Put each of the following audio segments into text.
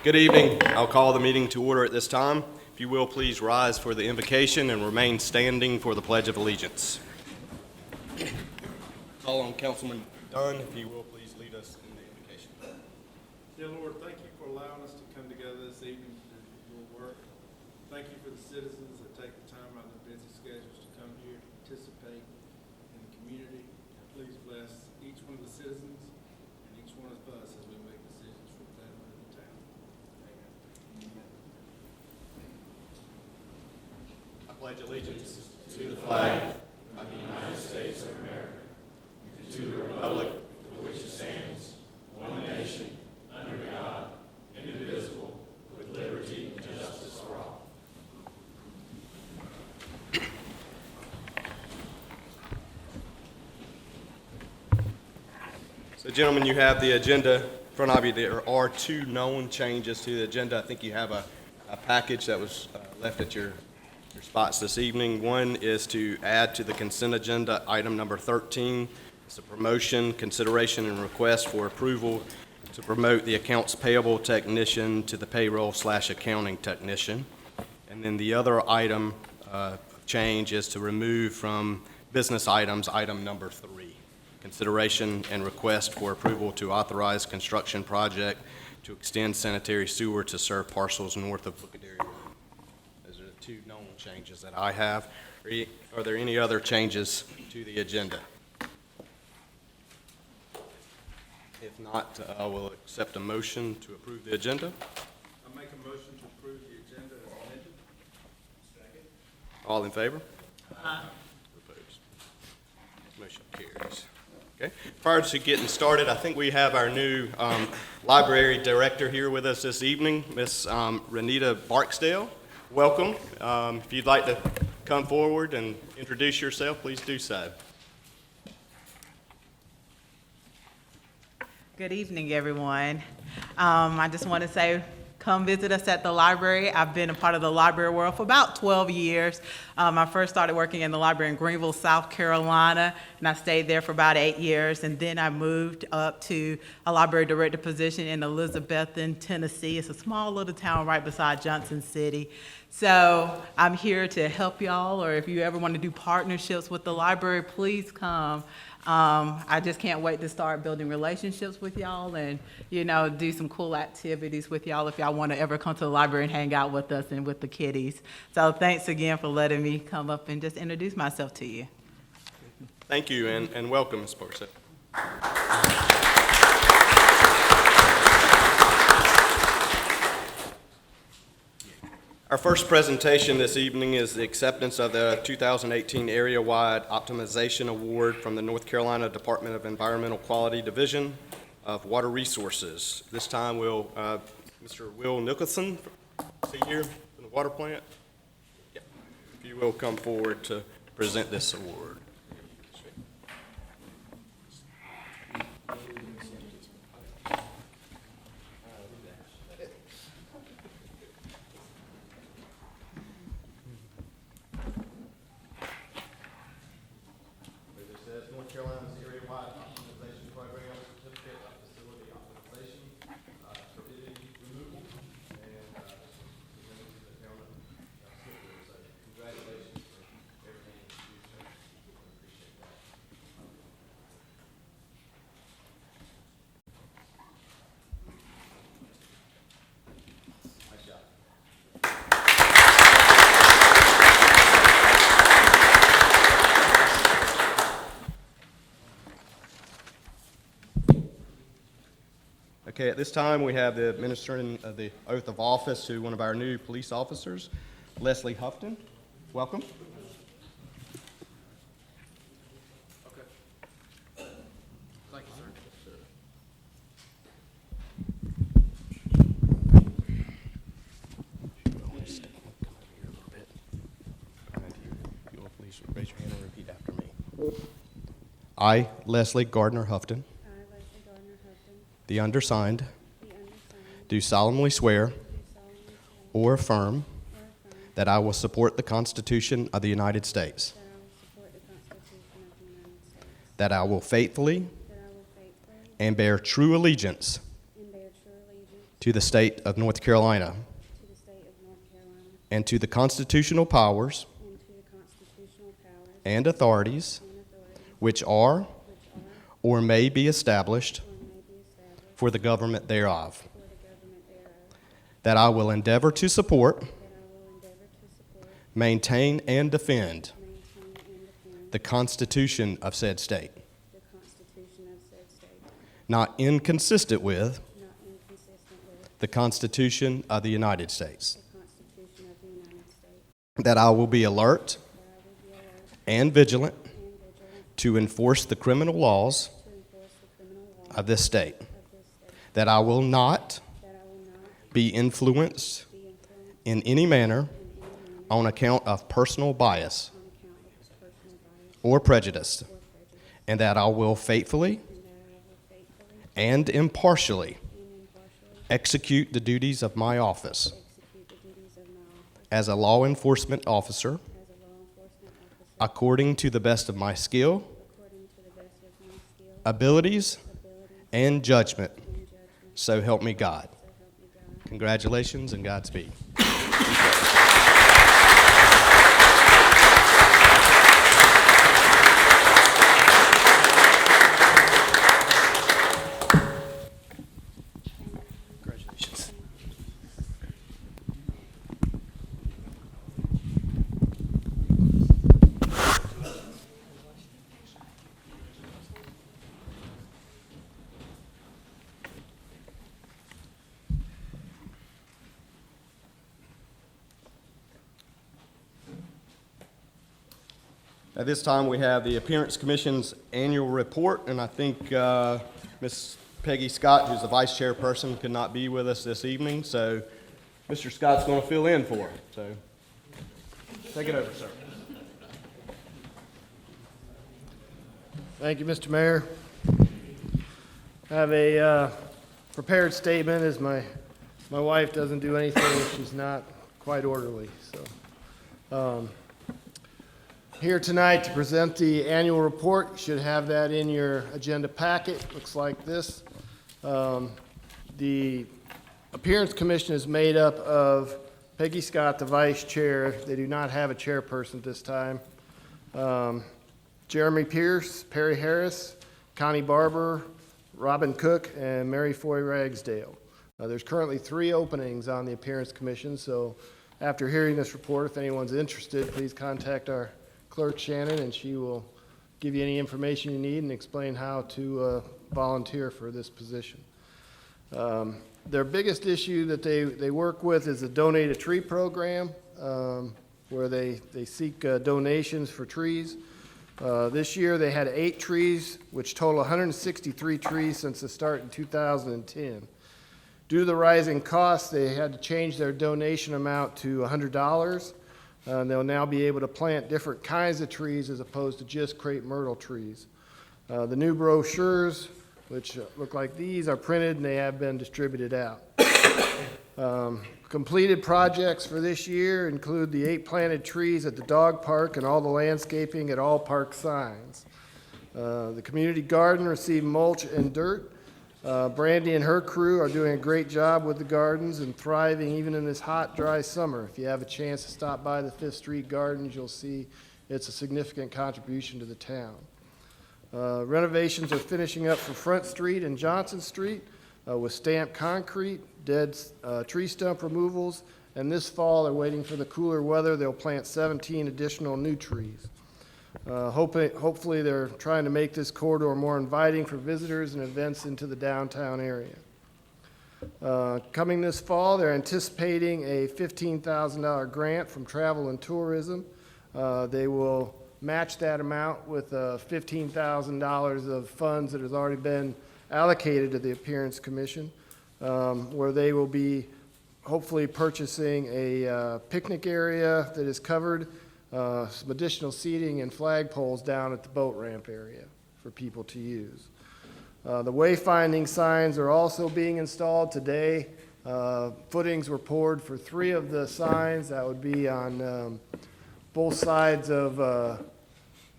Good evening. I'll call the meeting to order at this time. If you will, please rise for the invocation and remain standing for the Pledge of Allegiance. Call on Councilman Dunn, if you will, please lead us in the invocation. Dear Lord, thank you for allowing us to come together this evening to do your work. Thank you for the citizens that take the time out of their busy schedules to come here, participate in the community. And please bless each one of the citizens and each one of us as we make decisions for the betterment of the town. Amen. I pledge allegiance to the flag of the United States of America, and to the republic for which it stands, one nation, under God, indivisible, with liberty and justice for all. So, gentlemen, you have the agenda in front of you. There are two known changes to the agenda. I think you have a package that was left at your spots this evening. One is to add to the consent agenda item number 13. It's a promotion, consideration, and request for approval to promote the accounts payable technician to the payroll/accounting technician. And then the other item change is to remove from business items item number 3, consideration and request for approval to authorize construction project to extend sanitary sewer to serve parcels north of Bookadary Road. Those are the two known changes that I have. Are there any other changes to the agenda? If not, I will accept a motion to approve the agenda. I make a motion to approve the agenda as amended. Second. All in favor? Aye. Opposed? Motion carries. Okay. Prior to getting started, I think we have our new library director here with us this evening, Miss Renita Barksdale. Welcome. If you'd like to come forward and introduce yourself, please do so. Good evening, everyone. I just want to say, come visit us at the library. I've been a part of the library world for about 12 years. I first started working in the library in Greenville, South Carolina, and I stayed there for about 8 years. And then I moved up to a library director position in Elizabethton, Tennessee. It's a small little town right beside Johnson City. So I'm here to help y'all, or if you ever want to do partnerships with the library, please come. I just can't wait to start building relationships with y'all and, do some cool activities with y'all if y'all want to ever come to the library and hang out with us and with the kiddies. So thanks again for letting me come up and just introduce myself to you. Thank you, and welcome, Ms. Barksdale. Our first presentation this evening is the acceptance of the 2018 Area-Wide Optimization Award from the North Carolina Department of Environmental Quality Division of Water Resources. This time, Mr. Will Nicholson, is he here from the water plant? Yeah. If you will come forward to present this award. North Carolina's area-wide optimization program, certificate of facility optimization, turbidity removal, and presented to the town of Smithfield. So congratulations for everything that you do, sir. We appreciate that. Nice job. Okay, at this time, we have the administering of the oath of office to one of our new police officers, Leslie Houghton. Welcome. Okay. Thank you, sir. If you will please raise your hand and repeat after me. I, Leslie Gardner Houghton, the undersigned, do solemnly swear or affirm that I will support the Constitution of the United States, that I will faithfully and bear true allegiance to the state of North Carolina, to the state of North Carolina, and to the constitutional powers and to the constitutional powers and authorities and authorities which are which are or may be established or may be established for the government thereof, for the government thereof, that I will endeavor to support, that I will endeavor to support, maintain, and defend maintain, and defend the Constitution of said state, the Constitution of said state, not inconsistent with not inconsistent with the Constitution of the United States, the Constitution of the United States, that I will be alert that I will be alert and vigilant and vigilant to enforce the criminal laws to enforce the criminal law of this state, of this state, that I will not that I will not be influenced be influenced in any manner in any manner on account of personal bias on account of personal bias or prejudice, or prejudice, and that I will faithfully and that I will faithfully and impartially and impartially execute the duties of my office execute the duties of my office as a law enforcement officer as a law enforcement officer according to the best of my skill, according to the best of my skill, abilities, abilities, and judgment. and judgment, So help me God. so help me God. Congratulations and Godspeed. Congratulations. At this time, we have the Appearance Commission's annual report, and I think Ms. Peggy Scott, who's the vice chairperson, could not be with us this evening, so Mr. Scott's going to fill in for her. So take it over, sir. Thank you, Mr. Mayor. I have a prepared statement as my wife doesn't do anything if she's not quite orderly. So, here tonight to present the annual report. You should have that in your agenda packet. Looks like this. The Appearance Commission is made up of Peggy Scott, the vice chair. They do not have a chairperson this time. Jeremy Pierce, Perry Harris, Connie Barber, Robin Cook, and Mary Foy Ragsdale. There's currently 3 openings on the Appearance Commission, so after hearing this report, if anyone's interested, please contact our clerk Shannon, and she will give you any information you need and explain how to volunteer for this position. Their biggest issue that they work with is the Donate a Tree program, where they seek donations for trees. This year, they had 8 trees, which total 163 trees since the start in 2010. Due to the rising costs, they had to change their donation amount to $100. They'll now be able to plant different kinds of trees as opposed to just crepe myrtle trees. The new brochures, which look like these, are printed and they have been distributed out. Completed projects for this year include the 8 planted trees at the dog park and all the landscaping at all park signs. The community garden received mulch and dirt. Brandy and her crew are doing a great job with the gardens and thriving even in this hot, dry summer. If you have a chance to stop by the 5th Street Gardens, you'll see it's a significant contribution to the town. Renovations are finishing up for Front Street and Johnson Street with stamped concrete, dead tree stump removals, and this fall they're waiting for the cooler weather. They'll plant 17 additional new trees. Hopefully they're trying to make this corridor more inviting for visitors and events into the downtown area. Coming this fall, they're anticipating a $15,000 grant from Travel and Tourism. They will match that amount with $15,000 of funds that has already been allocated to the Appearance Commission, where they will be hopefully purchasing a picnic area that is covered, some additional seating and flagpoles down at the boat ramp area for people to use. The wayfinding signs are also being installed today. Footings were poured for 3 of the signs. That would be on both sides of,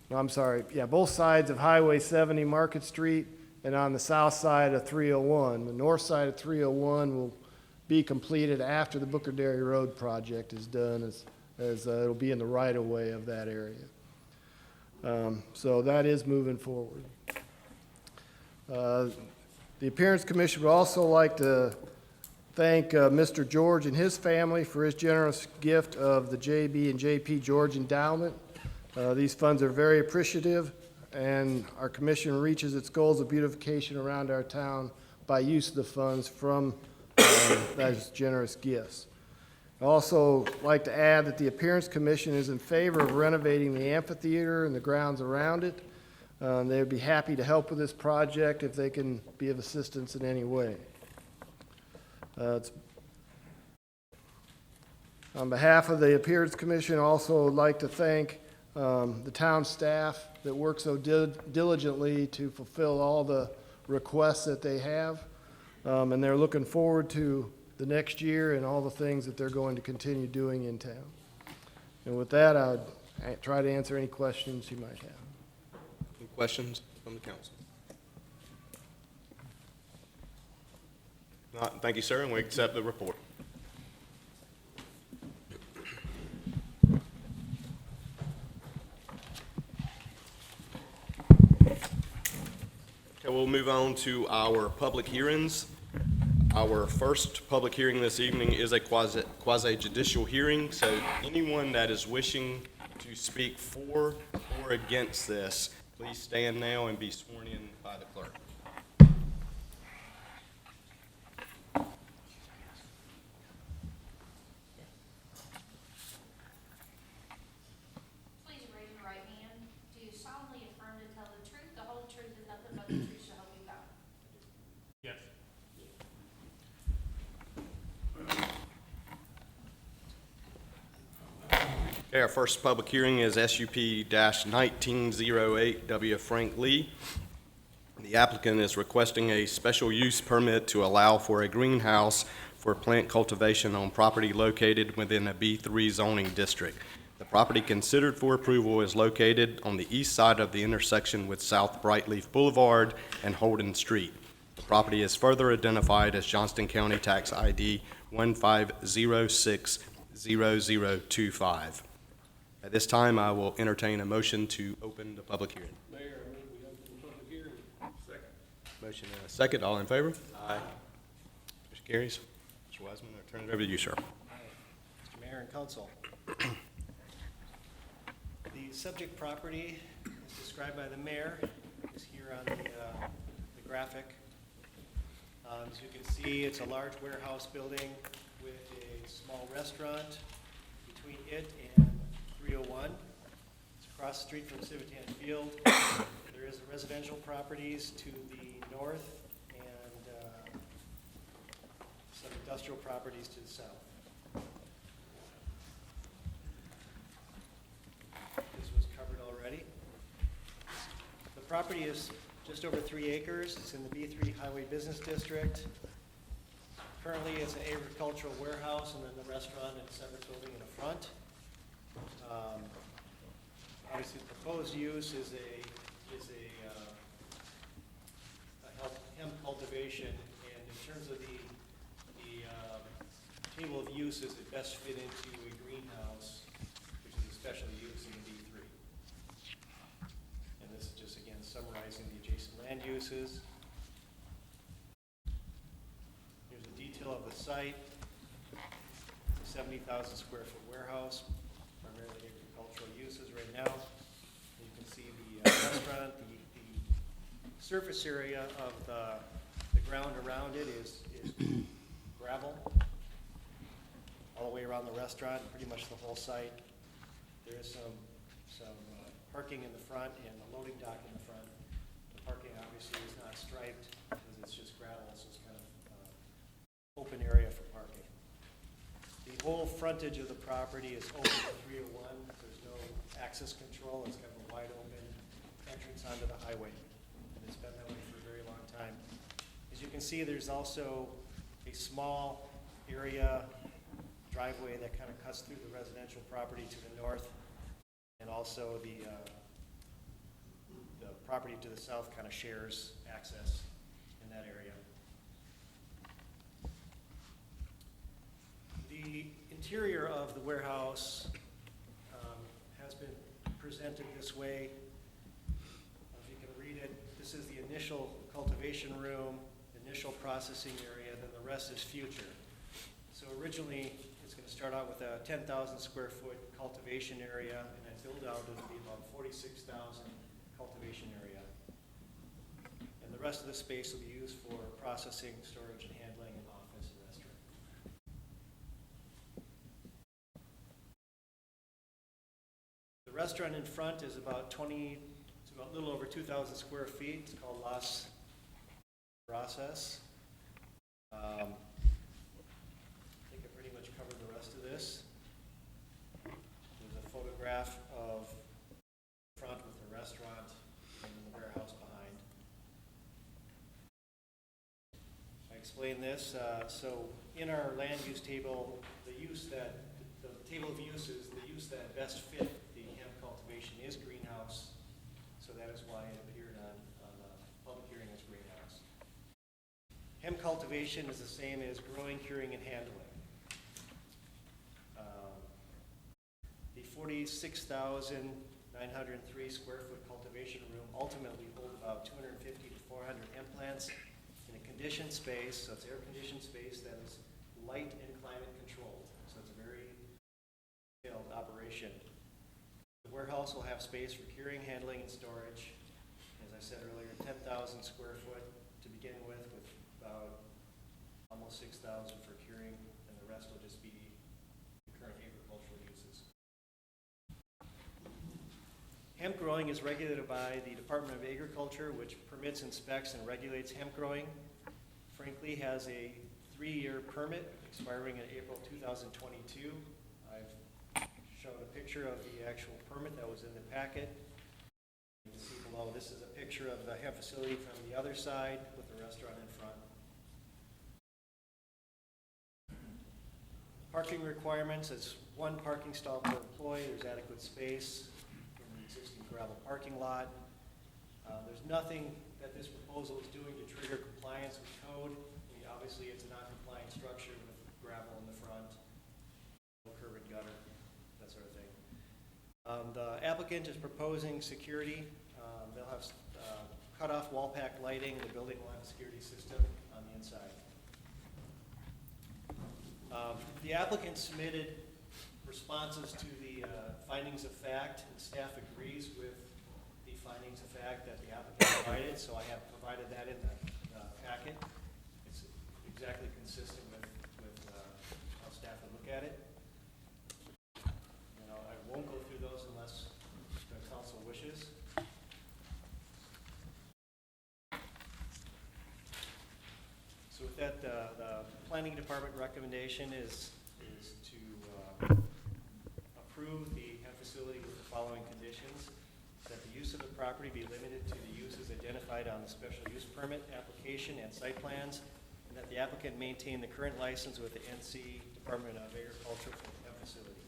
both sides of Highway 70 Market Street and on the south side of 301. The north side of 301 will be completed after the Booker Dairy Road project is done, as it'll be in the right-of-way of that area. So that is moving forward. The Appearance Commission would also like to thank Mr. George and his family for his generous gift of the JB and JP George Endowment. These funds are very appreciative, and our commission reaches its goals of beautification around our town by use of the funds from those generous gifts. I'd also like to add that the Appearance Commission is in favor of renovating the amphitheater and the grounds around it. They would be happy to help with this project if they can be of assistance in any way. On behalf of the Appearance Commission, I also would like to thank the town staff that work so diligently to fulfill all the requests that they have. And they're looking forward to the next year and all the things that they're going to continue doing in town. And with that, I'll try to answer any questions you might have. Any questions from the council? Not, thank you, sir, and we accept the report. Okay, we'll move on to our public hearings. Our first public hearing this evening is a quasi-judicial hearing, so anyone that is wishing to speak for or against this, please stand now and be sworn in by the clerk. Please raise your right hand. Do you solemnly affirm to tell the truth, the whole truth, and nothing but the truth, so help you God? Yes. Okay, our first public hearing is SUP-1908 W. Frank Lee. The applicant is requesting a special use permit to allow for a greenhouse for plant cultivation on property located within a B3 zoning district. The property considered for approval is located on the east side of the intersection with South Brightleaf Boulevard and Holden Street. The property is further identified as Johnston County Tax ID 15060025. At this time, I will entertain a motion to open the public hearing. Mayor, I move we open the public hearing. Second. Motion and a second. All in favor? Aye. Motion carries. Mr. Wiseman, I turn it over to you, sir. Mr. Mayor and Council. The subject property is described by the mayor, is here on the graphic. As you can see, it's a large warehouse building with a small restaurant between it and 301. It's across the street from Civitan Field. There is residential properties to the north and some industrial properties to the south. This was covered already. The property is just over 3 acres. It's in the B3 Highway Business District. Currently, it's an agricultural warehouse and then the restaurant and separate building in the front. Obviously, the proposed use is a hemp cultivation, and in terms of the table of uses, it best fit into a greenhouse, which is a special use in the B3. And this is just, again, summarizing the adjacent land uses. Here's a detail of the site. It's a 70,000 square foot warehouse, primarily agricultural uses right now. You can see the restaurant, the surface area of the ground around it is gravel. All the way around the restaurant, pretty much the whole site. There is some parking in the front and a loading dock in the front. The parking obviously is not striped because it's just gravel, so it's kind of open area for parking. The whole frontage of the property is open to 301. There's no access control. It's kind of a wide open entrance onto the highway. And it's been that way for a very long time. As you can see, there's also a small area driveway that kind of cuts through the residential property to the north, and also the property to the south kind of shares access in that area. The interior of the warehouse has been presented this way. If you can read it, this is the initial cultivation room, initial processing area, then the rest is future. So originally, it's going to start out with a 10,000 square foot cultivation area, and then build out it'll be about 46,000 cultivation area. And the rest of the space will be used for processing, storage, and handling, and office and restaurant. The restaurant in front is about it's about a little over 2,000 square feet. It's called Las Brasas. I think I pretty much covered the rest of this. There's a photograph of the front with the restaurant and the warehouse behind. I explained this. So in our land use table, the table of uses, the use that best fit the hemp cultivation is greenhouse. So that is why it appeared on the public hearing as greenhouse. Hemp cultivation is the same as growing, curing, and handling. The 46,903 square foot cultivation room ultimately hold about 250 to 400 hemp plants in a conditioned space, so it's air-conditioned space that is light and climate controlled. So it's a very detailed operation. The warehouse will have space for curing, handling, and storage. As I said earlier, 10,000 square foot to begin with about almost 6,000 for curing, and the rest will just be current agricultural uses. Hemp growing is regulated by the Department of Agriculture, which permits, inspects, and regulates hemp growing. Frankly has a 3-year permit expiring in April 2022. I've shown a picture of the actual permit that was in the packet. You can see below, this is a picture of the hemp facility from the other side with the restaurant in front. Parking requirements, it's 1 parking stall per employee. There's adequate space in the existing gravel parking lot. There's nothing that this proposal is doing to trigger compliance with code. I mean, obviously, it's a non-compliant structure with gravel in the front, no curb and gutter, that sort of thing. The applicant is proposing security. They'll have cut-off wall-pack lighting. The building will have a security system on the inside. The applicant submitted responses to the findings of fact, and staff agrees with the findings of fact that the applicant provided, so I have provided that in the packet. It's exactly consistent with how staff would look at it. You know, I won't go through those unless the council wishes. So with that, the planning department recommendation is to approve the hemp facility with the following conditions: that the use of the property be limited to the uses identified on the special use permit application and site plans, and that the applicant maintain the current license with the NC Department of Agriculture for the hemp facility.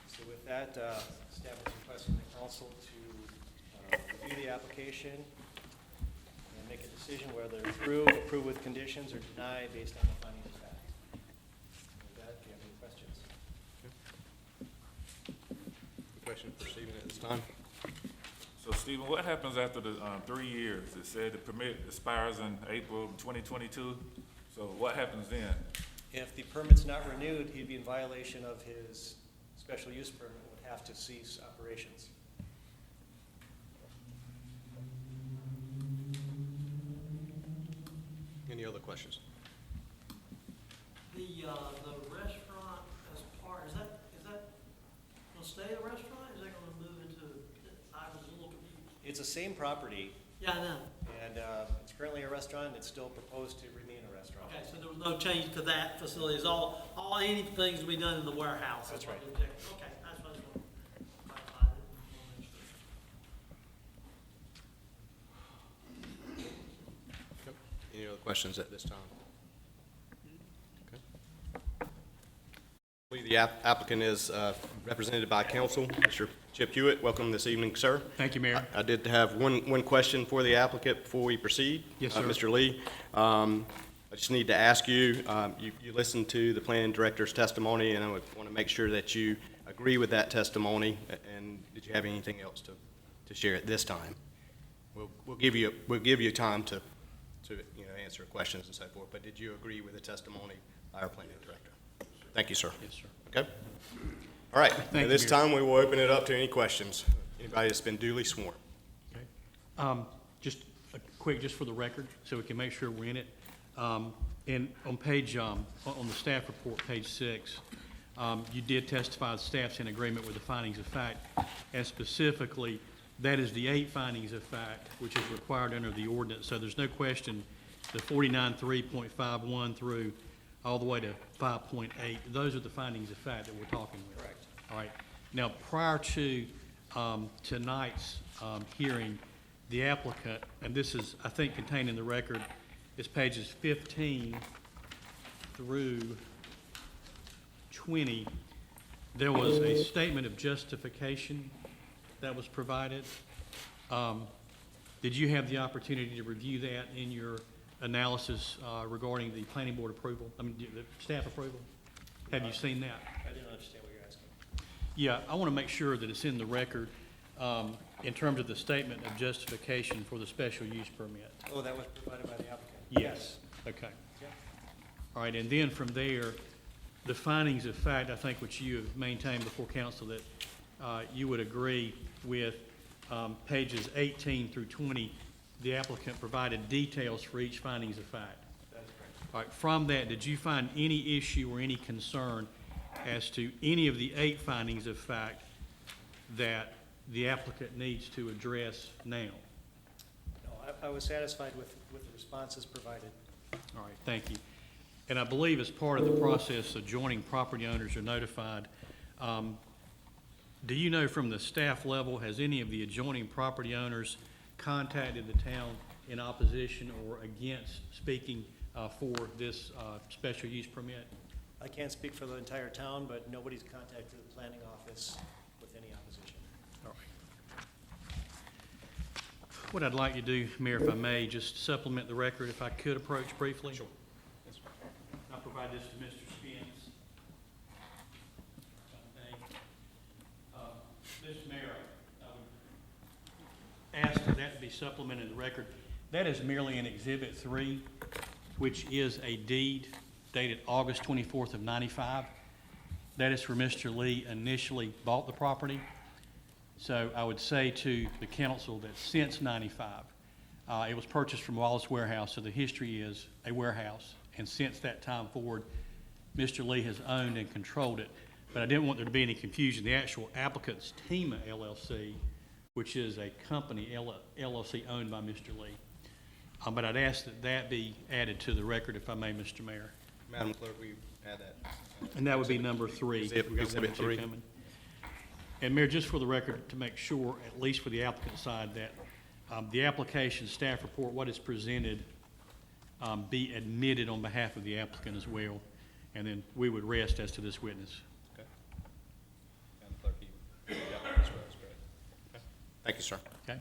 So with that, staff is requesting the council to review the application and make a decision whether approve with conditions, or deny based on the findings of fact. With that, do you have any questions? Question for Stephen at this time? So Stephen, what happens after the 3 years? It said the permit expires in April 2022. So what happens then? If the permit's not renewed, he'd be in violation of his special use permit, would have to cease operations. Any other questions? The restaurant as part, is that gonna stay a restaurant? Is that gonna move into, I was a little confused. It's the same property, Yeah, I know. and it's currently a restaurant, and it's still proposed to remain a restaurant. Okay, so there was no change to that facility. It's all anything's to be done in the warehouse. That's what right. the objective- Okay, that's what I just want to clarify. I didn't want to make sure. Any other questions at this time? Okay. I believe the applicant is represented by counsel, Mr. Chip Hewitt. Welcome this evening, sir. Thank you, Mayor. I did have one question for the applicant before we proceed. Yes, sir. Mr. Lee, I just need to ask you, you listened to the planning director's testimony, and I would want to make sure that you agree with that testimony, and did you have anything else to share at this time? We'll give you time to answer questions and so forth, but did you agree with the testimony by our planning director? Thank you, sir. Yes, sir. Okay? All right, Thank at this you, time, we will open it up to any questions. Anybody that's been duly sworn. Okay. Just a quick, just for the record, so we can make sure we're in it. And on page, on the staff report, page 6, you did testify the staff's in agreement with the findings of fact, and specifically, that is the 8 findings of fact, which is required under the ordinance. So there's no question, the 49.3.51 through all the way to 5.8, those are the findings of fact that we're talking with. Correct. All right. Now, prior to tonight's hearing, the applicant, and this is, I think, contained in the record, is pages 15 through 20. There was a statement of justification that was provided. Did you have the opportunity to review that in your analysis regarding the planning board approval, the staff approval? Have you seen that? I didn't understand what you're asking. Yeah, I want to make sure that it's in the record in terms of the statement of justification for the special use permit. Oh, that was provided by the applicant? Yes. Okay. Yeah. All right, and then from there, the findings of fact, I think, which you have maintained before council, that you would agree with pages 18 through 20, the applicant provided details for each findings of fact. That's correct. All right, from that, did you find any issue or any concern as to any of the 8 findings of fact that the applicant needs to address now? No, I was satisfied with the responses provided. All right, thank you. And I believe as part of the process, adjoining property owners are notified. Do you know from the staff level, has any of the adjoining property owners contacted the town in opposition or against speaking for this special use permit? I can't speak for the entire town, but nobody's contacted the planning office with any opposition. All right. What I'd like to do, Mayor, if I may, just supplement the record, if I could approach briefly. Sure. I'll provide this to Mr. Spence. Mr. Mayor, I would ask for that to be supplemented in the record. That is merely an Exhibit 3, which is a deed dated August 24th of 95. That is where Mr. Lee initially bought the property. So I would say to the council that since 95, it was purchased from Wallace Warehouse, so the history is a warehouse. And since that time forward, Mr. Lee has owned and controlled it. But I didn't want there to be any confusion. The actual applicant's TEMA LLC, which is a company LLC owned by Mr. Lee. But I'd ask that that be added to the record, if I may, Mr. Mayor. Madam Clerk, will you add that? And that would be number 3. Exhibit- We've got Exhibit 1 and 2 3. coming. And Mayor, just for the record, to make sure, at least for the applicant side, that the application staff report, what is presented, be admitted on behalf of the applicant as well. And then we would rest as to this witness. Okay. Madam Clerk, you got that as well, that's great. Okay. Thank you, sir. Okay?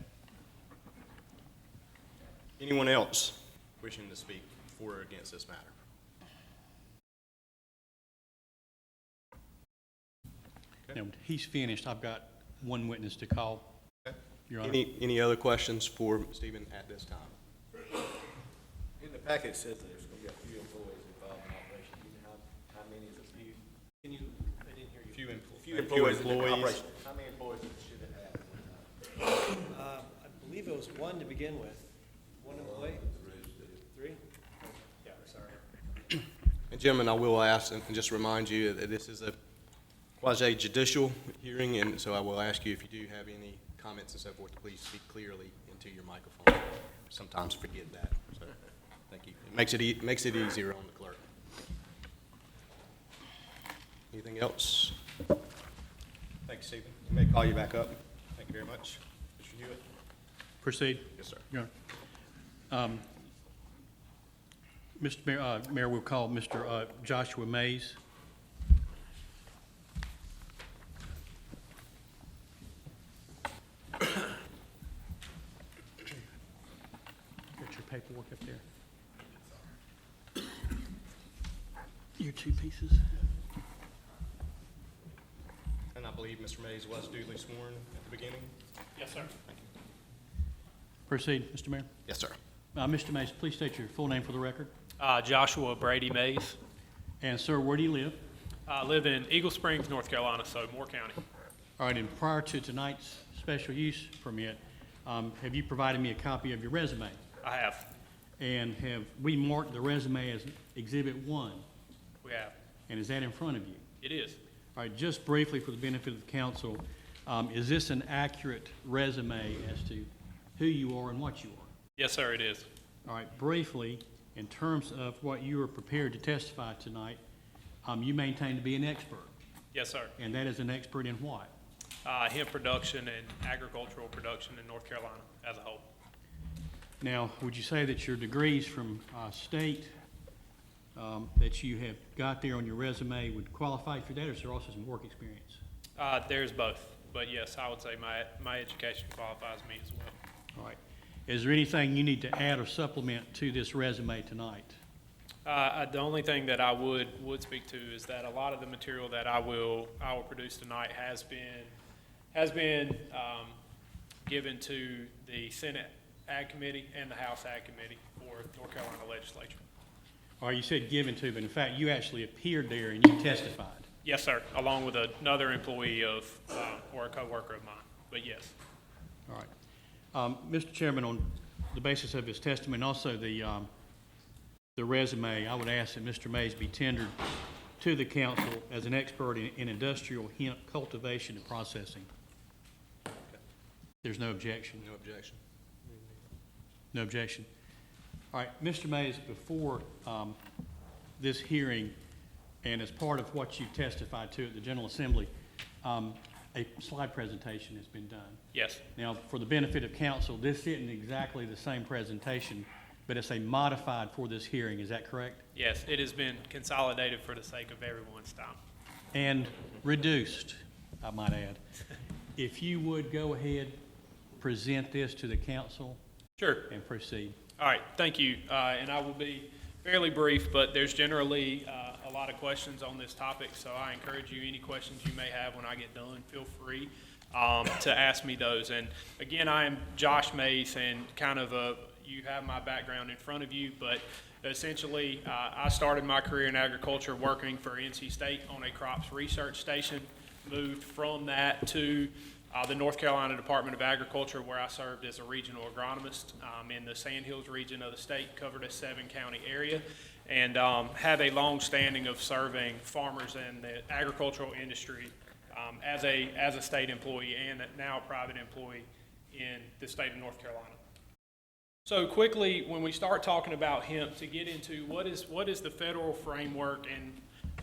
Anyone else wishing to speak for or against this matter? Okay. Now, he's finished. I've got 1 witness to call, Okay. Your Honor. Any other questions for Stephen at this time? In the packet says that there's gonna be a few employees involved in operation. Do you know how many is a few? Can you, I didn't hear you. Few employees in the employees. operation. How many employees should it have? I believe it was 1 to begin with. 1 employee? 3? Yeah, sorry. And gentlemen, I will ask and just remind you that this is a quasi judicial hearing, and so I will ask you if you do have any comments and so forth, to please speak clearly into your microphone. Sometimes forget that, so thank you. It makes it easier on the clerk. Anything else? Thank you, Stephen. We may call you back up. Thank you very much. Mr. Hewitt? Proceed. Yes, sir. Your Honor. Mr. Mayor, Mayor, we'll call Mr. Joshua Mays. Got your paperwork up there. Your two pieces. And I believe Mr. Mays was duly sworn at the beginning. Yes, sir. Proceed, Mr. Mayor. Yes, sir. Mr. Mays, please state your full name for the record. Joshua Brady Mays. And sir, where do you live? I live in Eagle Springs, North Carolina, so Moore County. All right, and prior to tonight's special use permit, have you provided me a copy of your resume? I have. And have we marked the resume as Exhibit 1? We have. And is that in front of you? It is. All right, just briefly for the benefit of the council, is this an accurate resume as to who you are and what you are? Yes, sir, it is. All right, briefly, in terms of what you are prepared to testify tonight, you maintain to be an expert, Yes, sir. and that is an expert in what? Hemp production and agricultural production in North Carolina as a whole. Now, would you say that your degrees from state that you have got there on your resume would qualify for that, or is there also some work experience? There's both, but yes, I would say my education qualifies me as well. All right. Is there anything you need to add or supplement to this resume tonight? The only thing that I would speak to is that a lot of the material that I will produce tonight has been given to the Senate Ag Committee and the House Ag Committee for North Carolina legislature. Or you said given to, but in fact, you actually appeared there and you testified. Yes, sir, along with another employee of, or a coworker of mine, but yes. All right. Mr. Chairman, on the basis of his testimony and also the resume, I would ask that Mr. Mays be tendered to the council as an expert in industrial hemp cultivation and processing. There's no objection. No objection. No objection. All right, Mr. Mays, before this hearing and as part of what you testified to at the General Assembly, a slide presentation has been done. Yes, Now, for the benefit of council, this isn't exactly the same presentation, but it's a modified for this hearing. Is that correct? yes, it has been consolidated for the sake of everyone's time. And reduced, I might add. If you would go ahead, present this to the council Sure. and proceed. All right, thank you. And I will be fairly brief, but there's generally a lot of questions on this topic, so I encourage you, any questions you may have when I get done, feel free to ask me those. And again, I am Josh Mays, and kind of you have my background in front of you, but essentially, I started my career in agriculture working for NC State on a crops research station, moved from that to the North Carolina Department of Agriculture, where I served as a regional agronomist in the Sandhills region of the state, covered a 7-county area, and have a long standing of serving farmers and the agricultural industry as a state employee and now a private employee in the state of North Carolina. So quickly, when we start talking about hemp, to get into what is the federal framework and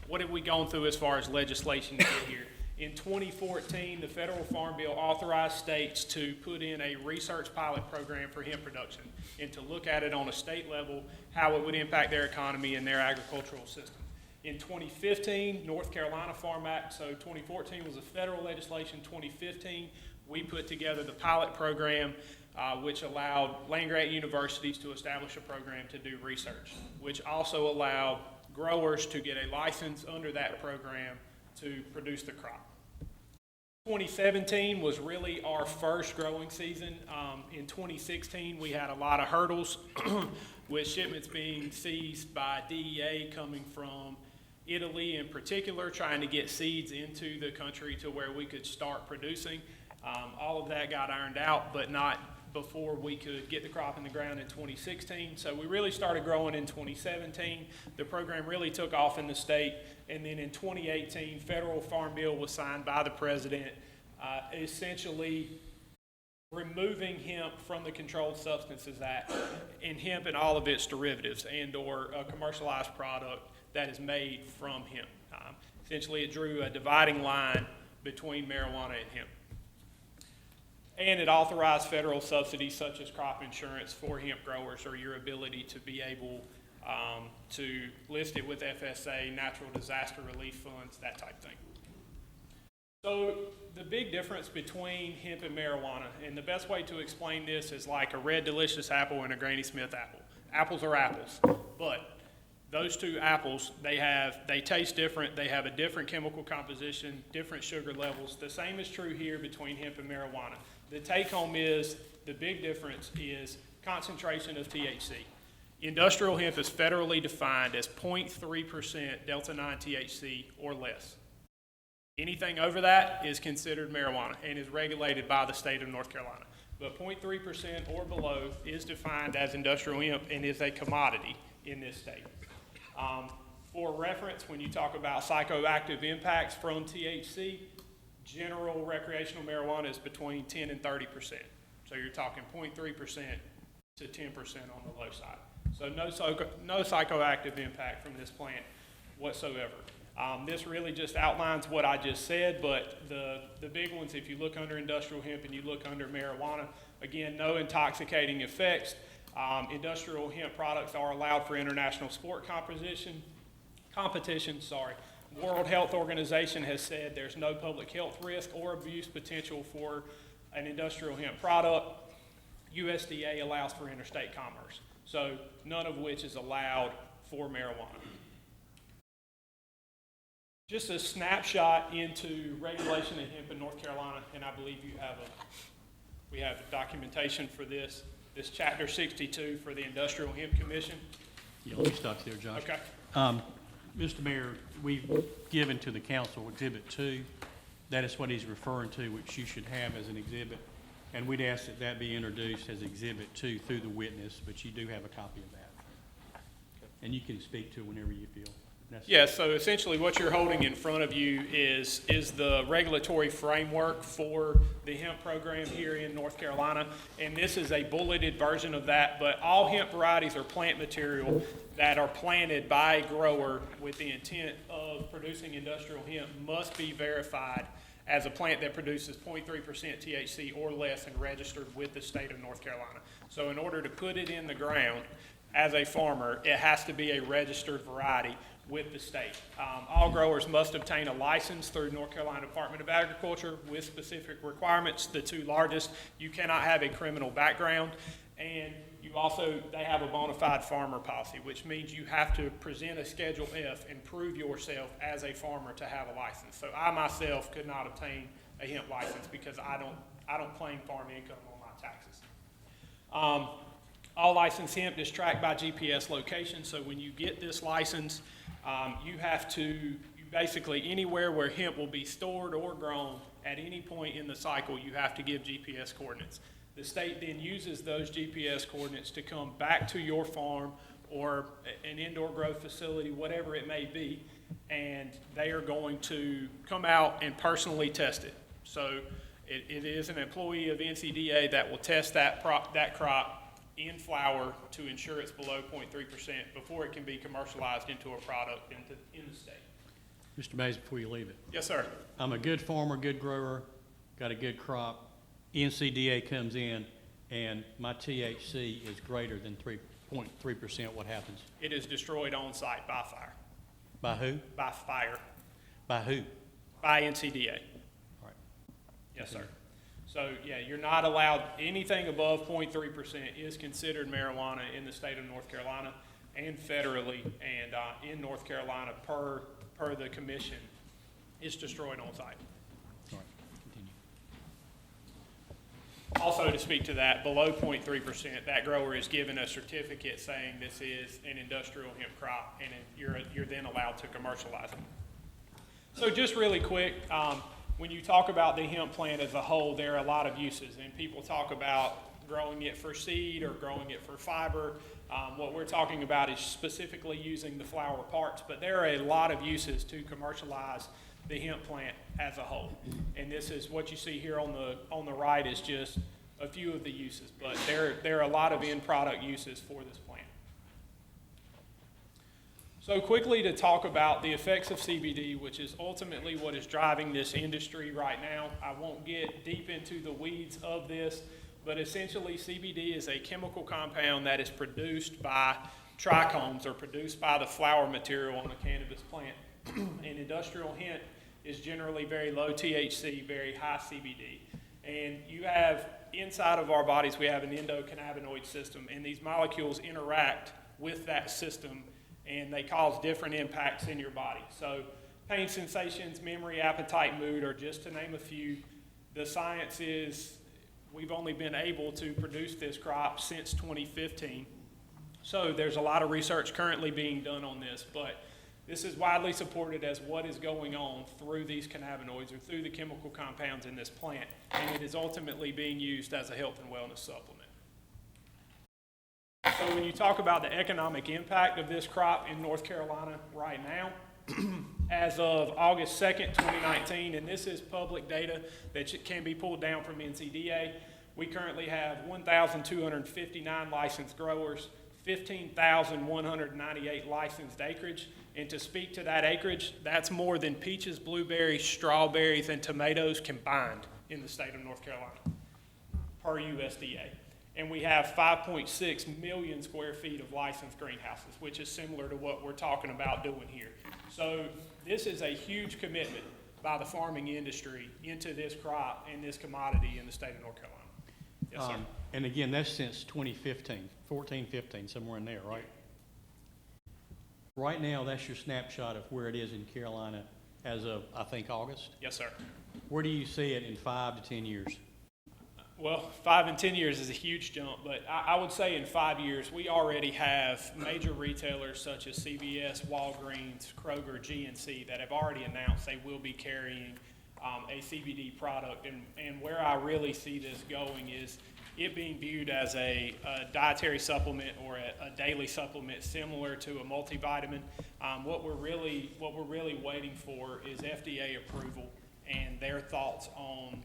what have we gone through as far as legislation to get here. In 2014, the Federal Farm Bill authorized states to put in a research pilot program for hemp production and to look at it on a state level, how it would impact their economy and their agricultural system. In 2015, North Carolina Farm Act, so 2014 was a federal legislation. 2015, we put together the pilot program, which allowed land-grant universities to establish a program to do research, which also allowed growers to get a license under that program to produce the crop. 2017 was really our first growing season. In 2016, we had a lot of hurdles with shipments being seized by DEA coming from Italy in particular, trying to get seeds into the country to where we could start producing. All of that got ironed out, but not before we could get the crop in the ground in 2016. So we really started growing in 2017. The program really took off in the state. And then in 2018, federal farm bill was signed by the president, essentially removing hemp from the Controlled Substances Act, and hemp and all of its derivatives and or a commercialized product that is made from hemp. Essentially, it drew a dividing line between marijuana and hemp. And it authorized federal subsidies such as crop insurance for hemp growers, or your ability to be able to list it with FSA, natural disaster relief funds, that type of thing. So the big difference between hemp and marijuana, and the best way to explain this is like a red delicious apple and a Granny Smith apple. Apples are apples, but Those two apples, they taste different, they have a different chemical composition, different sugar levels. The same is true here between hemp and marijuana. The take-home is, the big difference is concentration of THC. Industrial hemp is federally defined as 0.3% delta-9 THC or less. Anything over that is considered marijuana and is regulated by the state of North Carolina. But 0.3% or below is defined as industrial hemp and is a commodity in this state. For reference, when you talk about psychoactive impacts from THC, general recreational marijuana is between 10 and 30%. So you're talking 0.3% to 10% on the low side. So no psychoactive impact from this plant whatsoever. This really just outlines what I just said, but the big ones, if you look under industrial hemp and you look under marijuana, again, no intoxicating effects. Industrial hemp products are allowed for international sport competition. World Health Organization has said there's no public health risk or abuse potential for an industrial hemp product. USDA allows for interstate commerce. So none of which is allowed for marijuana. Just a snapshot into regulation of hemp in North Carolina, and I believe we have documentation for this. This Chapter 62 for the Industrial Hemp Commission. Yeah, let me stop there, Josh. Okay. Mr. Mayor, we've given to the council Exhibit 2. That is what he's referring to, which you should have as an exhibit. And we'd ask that that be introduced as Exhibit 2 through the witness, but you do have a copy of that. And you can speak to it whenever you feel necessary. Yeah, so essentially what you're holding in front of you is the regulatory framework for the hemp program here in North Carolina. And this is a bulleted version of that, but all hemp varieties or plant material that are planted by a grower with the intent of producing industrial hemp must be verified as a plant that produces 0.3% THC or less and registered with the state of North Carolina. So in order to put it in the ground as a farmer, it has to be a registered variety with the state. All growers must obtain a license through North Carolina Department of Agriculture with specific requirements. The two largest, you cannot have a criminal background, and they have a bona fide farmer policy, which means you have to present a Schedule F and prove yourself as a farmer to have a license. So I myself could not obtain a hemp license because I don't claim farm income on my taxes. All licensed hemp is tracked by GPS location. So when you get this license, you basically anywhere where hemp will be stored or grown at any point in the cycle, you have to give GPS coordinates. The state then uses those GPS coordinates to come back to your farm or an indoor growth facility, whatever it may be, and they are going to come out and personally test it. So it is an employee of NCDA that will test that crop in flower to ensure it's below 0.3% before it can be commercialized into a product in the state. Mr. Mays, before you leave it. Yes, sir. I'm a good farmer, good grower, got a good crop. NCDA comes in and my THC is greater than 3.3%. What happens? It is destroyed on site by fire. By who? By fire. By who? By NCDA. All right. Yes, sir. So, yeah, you're not allowed, anything above 0.3% is considered marijuana in the state of North Carolina and federally, and in North Carolina per the commission, it's destroyed on site. All right, continue. Also, to speak to that, below 0.3%, that grower is given a certificate saying this is an industrial hemp crop, and you're then allowed to commercialize it. So just really quick, when you talk about the hemp plant as a whole, there are a lot of uses, and people talk about growing it for seed or growing it for fiber. What we're talking about is specifically using the flower parts, but there are a lot of uses to commercialize the hemp plant as a whole. And this is what you see here on the right is just a few of the uses, but there are a lot of end product uses for this plant. So quickly to talk about the effects of CBD, which is ultimately what is driving this industry right now. I won't get deep into the weeds of this, but essentially CBD is a chemical compound that is produced by trichomes or produced by the flower material on a cannabis plant. And industrial hemp is generally very low THC, very high CBD. And you have, inside of our bodies, we have an endocannabinoid system, and these molecules interact with that system and they cause different impacts in your body. So pain sensations, memory, appetite, mood are just to name a few. The science is we've only been able to produce this crop since 2015. So there's a lot of research currently being done on this, but this is widely supported as what is going on through these cannabinoids or through the chemical compounds in this plant, and it is ultimately being used as a health and wellness supplement. So when you talk about the economic impact of this crop in North Carolina right now, as of August 2nd, 2019, and this is public data that can be pulled down from NCDA, we currently have 1,259 licensed growers, 15,198 licensed acreage. And to speak to that acreage, that's more than peaches, blueberries, strawberries, and tomatoes combined in the state of North Carolina, per USDA. And we have 5.6 million square feet of licensed greenhouses, which is similar to what we're talking about doing here. So this is a huge commitment by the farming industry into this crop and this commodity in the state of North Carolina. Yes, sir. And again, that's since 2015, 14, 15, somewhere in there, right? Right now, that's your snapshot of where it is in Carolina as of, I think, August. Yes, sir. Where do you see it in 5 to 10 years? Well, 5 and 10 years is a huge jump, but I would say in 5 years, we already have major retailers such as CVS, Walgreens, Kroger, GNC that have already announced they will be carrying a CBD product. And where I really see this going is it being viewed as a dietary supplement or a daily supplement similar to a multivitamin. What we're really waiting for is FDA approval and their thoughts on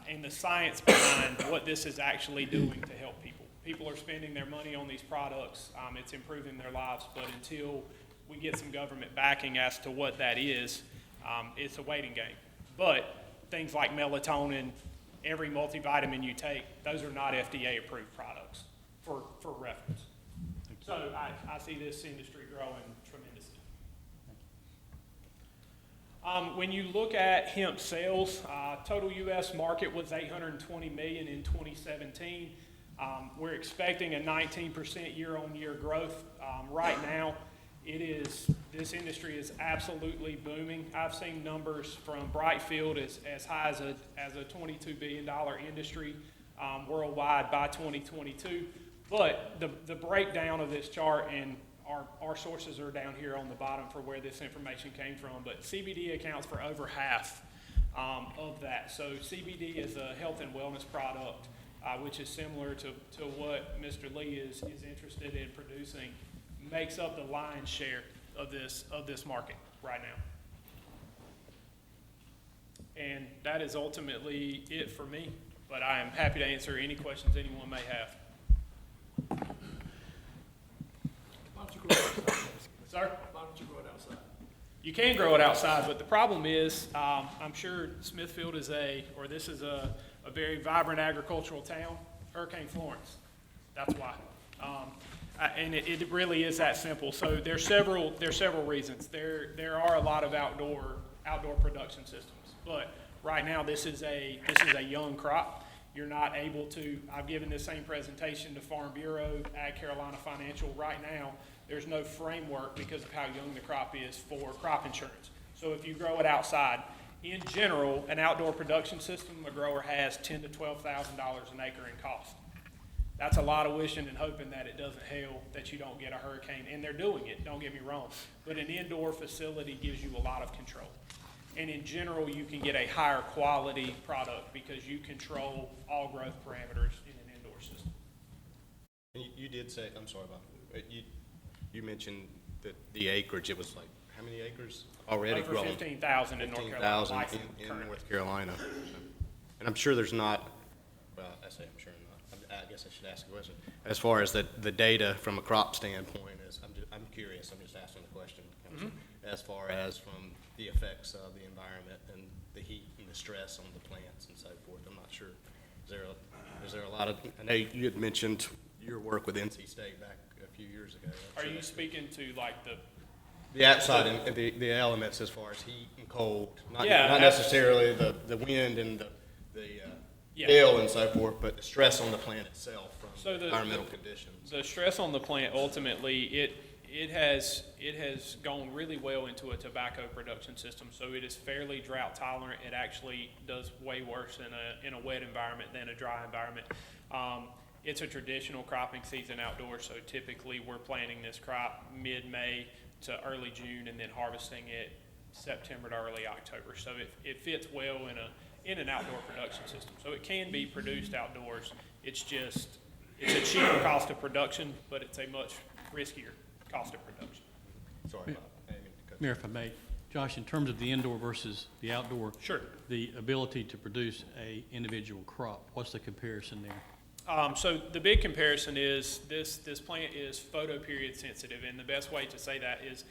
and the science behind what this is actually doing to help people. People are spending their money on these products. It's improving their lives, but until we get some government backing as to what that is, it's a waiting game. But things like melatonin, every multivitamin you take, those are not FDA-approved products for reference. So I see this industry growing tremendously. When you look at hemp sales, total U.S. market was $820 million in 2017. We're expecting a 19% year-on-year growth. Right now, this industry is absolutely booming. I've seen numbers from Brightfield as high as a $22 billion industry worldwide by 2022. But the breakdown of this chart, and our sources are down here on the bottom for where this information came from, but CBD accounts for over half of that. So CBD is a health and wellness product, which is similar to what Mr. Lee is interested in producing, makes up the lion's share of this market right now. And that is ultimately it for me, but I am happy to answer any questions anyone may have. Why don't you grow it outside? Sir? Why don't you grow it outside? You can grow it outside, but the problem is, I'm sure Smithfield is a very vibrant agricultural town. Hurricane Florence, that's why. And it really is that simple. So there's several reasons. There are a lot of outdoor production systems, but right now this is a young crop. You're not able to. I've given this same presentation to Farm Bureau, Ag Carolina Financial. Right now, there's no framework because of how young the crop is for crop insurance. So if you grow it outside, in general, an outdoor production system, a grower has $10,000 to $12,000 an acre in cost. That's a lot of wishing and hoping that it doesn't hail, that you don't get a hurricane, and they're doing it, don't get me wrong. But an indoor facility gives you a lot of control. And in general, you can get a higher quality product because you control all growth parameters in an indoor system. And you did say, I'm sorry about that, you mentioned that the acreage, it was like, how many acres already grown? Over 15,000 in North Carolina. 15,000 licensed in currently. North Carolina. And I'm sure there's not, well, I say I'm sure not, I guess I should ask a question. As far as the data from a crop standpoint is, I'm curious, I'm just asking the question, Councilman. As far as from the effects of the environment and the heat and the stress on the plants and so forth, I'm not sure. Is there a lot of, I know you had mentioned your work with NC State back a few years ago. Are you speaking to like the outside and the elements as far as heat and cold, not Yeah, necessarily the wind and the Yeah. hail and so forth, but the stress on the plant itself from So the environmental conditions. The stress on the plant, ultimately, It has gone really well into a tobacco production system, so it is fairly drought tolerant. It actually does way worse in a wet environment than a dry environment. It's a traditional cropping season outdoors, so typically we're planting this crop mid-May to early June and then harvesting it September to early October. So it fits well in an outdoor production system. So it can be produced outdoors. It's a cheaper cost of production, but it's a much riskier cost of production. Sorry about that. I didn't mean to cut you. Mayor, if I may, Josh, in terms of the indoor versus the outdoor. Sure. The ability to produce a individual crop, what's the comparison there? So the big comparison is this plant is photoperiod sensitive, and the best way to say that is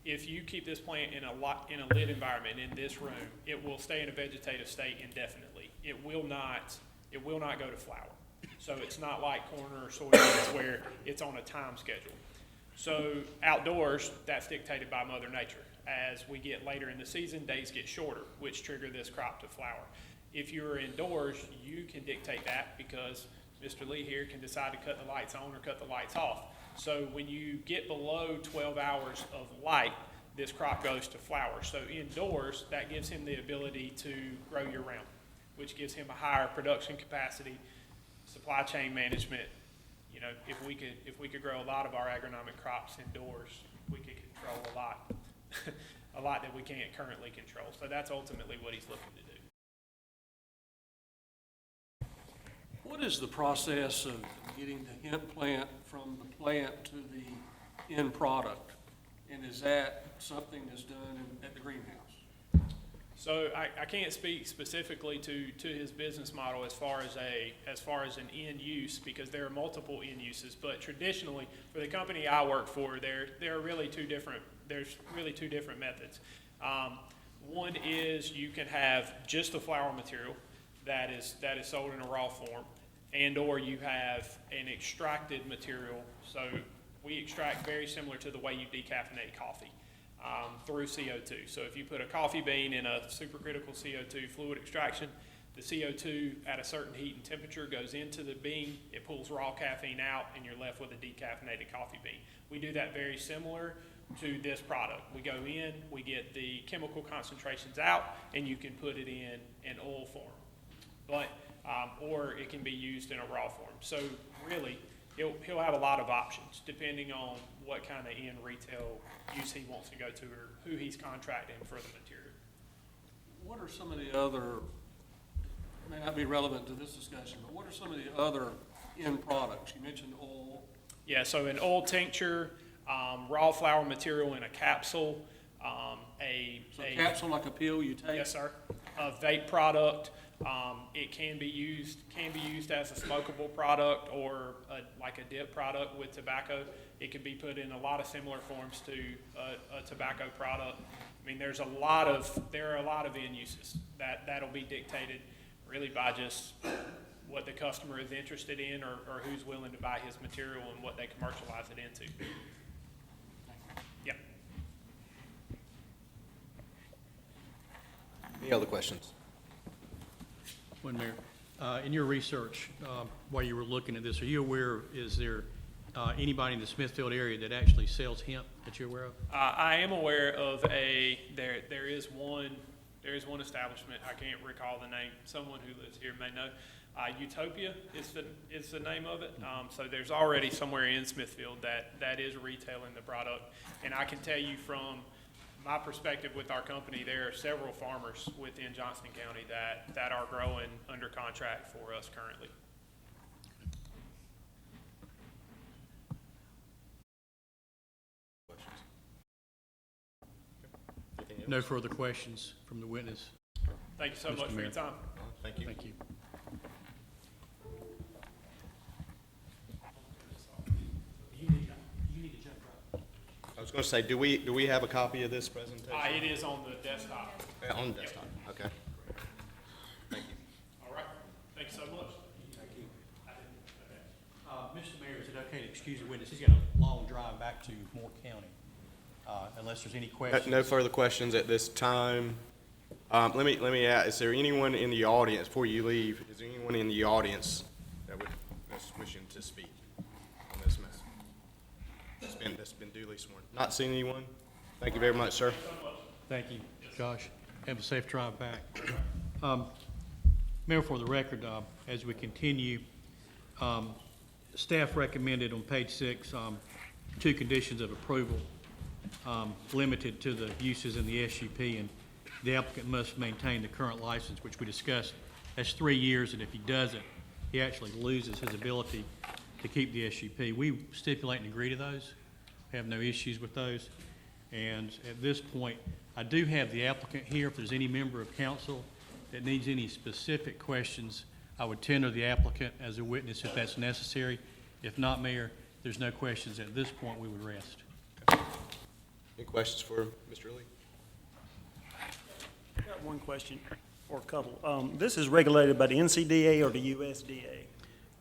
if you keep this plant in a lit environment in this room, it will stay in a vegetative state indefinitely. It will not go to flower. So it's not like corn or soybeans where it's on a time schedule. So outdoors, that's dictated by Mother Nature. As we get later in the season, days get shorter, which trigger this crop to flower. If you're indoors, you can dictate that because Mr. Lee here can decide to cut the lights on or cut the lights off. So when you get below 12 hours of light, this crop goes to flower. So indoors, that gives him the ability to grow year-round, which gives him a higher production capacity, supply chain management. You know, if we could grow a lot of our agronomic crops indoors, we could control a lot that we can't currently control. So that's ultimately what he's looking to do. What is the process of getting the hemp plant from the plant to the end product? And is that something that's done at the greenhouse? So I can't speak specifically to his business model as far as an end use, because there are multiple end uses. But traditionally, for the company I work for, there are really two different methods. One is you can have just the flower material that is sold in a raw form, and or you have an extracted material. So we extract very similar to the way you decaffeinate coffee. Through CO2. So if you put a coffee bean in a supercritical CO2 fluid extraction, the CO2 at a certain heat and temperature goes into the bean, it pulls raw caffeine out, and you're left with a decaffeinated coffee bean. We do that very similar to this product. We go in, we get the chemical concentrations out, and you can put it in an oil form. But, or it can be used in a raw form. So really, he'll have a lot of options depending on what kind of end retail use he wants to go to or who he's contracting for the material. What are some of the other, may not be relevant to this discussion, but what are some of the other end products? You mentioned oil. Yeah, so an oil tincture, raw flower material in a capsule, a Capsule like a pill you take? Yes, sir. A vape product. It can be used as a smokable product or like a dip product with tobacco. It can be put in a lot of similar forms to a tobacco product. I mean, there are a lot of end uses that'll be dictated really by just what the customer is interested in or who's willing to buy his material and what they commercialize it into. Yeah. Any other questions? One, Mayor, in your research, while you were looking at this, are you aware, is there anybody in the Smithfield area that actually sells hemp that you're aware of? I am aware of there is one establishment, I can't recall the name, someone who lives here may know. Utopia is the name of it. So there's already somewhere in Smithfield that is retailing the product. And I can tell you from my perspective with our company, there are several farmers within Johnston County that are growing under contract for us currently. No further questions from the witness. Thank you so Mr. much for Mayor. your time. Thank you. Thank you. You need to jump right. I was going to say, do we have a copy of this presentation? It is on the desktop. On the desktop, okay. Thank you. All right. Thank you so much. Thank you. Mr. Mayor, is it okay to excuse the witness? He's got a long drive back to Moore County, unless there's any questions. No further questions at this time. Let me ask, is there anyone in the audience, before you leave, is there anyone in the audience that would wishing to speak on this matter? that's been duly sworn. Not seeing anyone? Thank you very much, sir. Thank you, Josh. Have a safe drive back. Mayor, for the record, as we continue, staff recommended on page 6, 2 conditions of approval, limited to the uses in the SUP, and the applicant must maintain the current license, which we discussed. That's 3 years, and if he doesn't, he actually loses his ability to keep the SUP. We stipulate and agree to those, have no issues with those. And at this point, I do have the applicant here. If there's any member of council that needs any specific questions, I would tender the applicant as a witness if that's necessary. If not, Mayor, there's no questions at this point, we would rest. Any questions for Mr. Lee? I've got one question, or a couple. This is regulated by the NCDA or the USDA?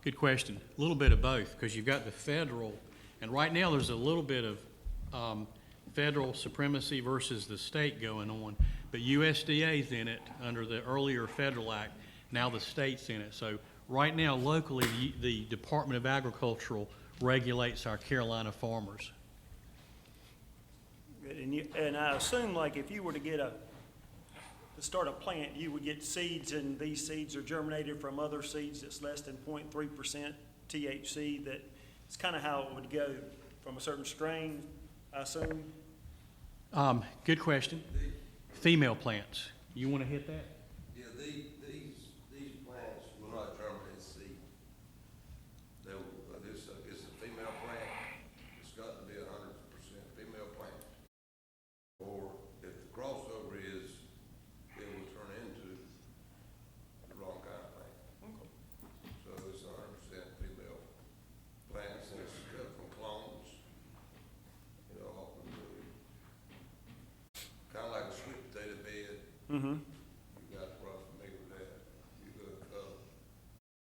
Good question. A little bit of both, because you've got the federal, and right now there's a little bit of federal supremacy versus the state going on, but USDA's in it under the earlier federal act. Now the state's in it. So right now, locally, the Department of Agriculture regulates our Carolina farmers. Good. And I assume, like, if you were to start a plant, you would get seeds, and these seeds are germinated from other seeds that's less than 0.3% THC. That it's kind of how it would go from a certain strain, I assume. Good question. Female plants. You want to hit that? Yeah, these plants will not germinate seed. It's a female plant. It's got to be 100% female plant. Or if the crossover is, it will turn into the wrong kind of plant. So it's 100% female plants, and it's cut from clones. You know, kind of like a sweet potato bed. Mm-hmm. You got rough familiar with that. You hook up,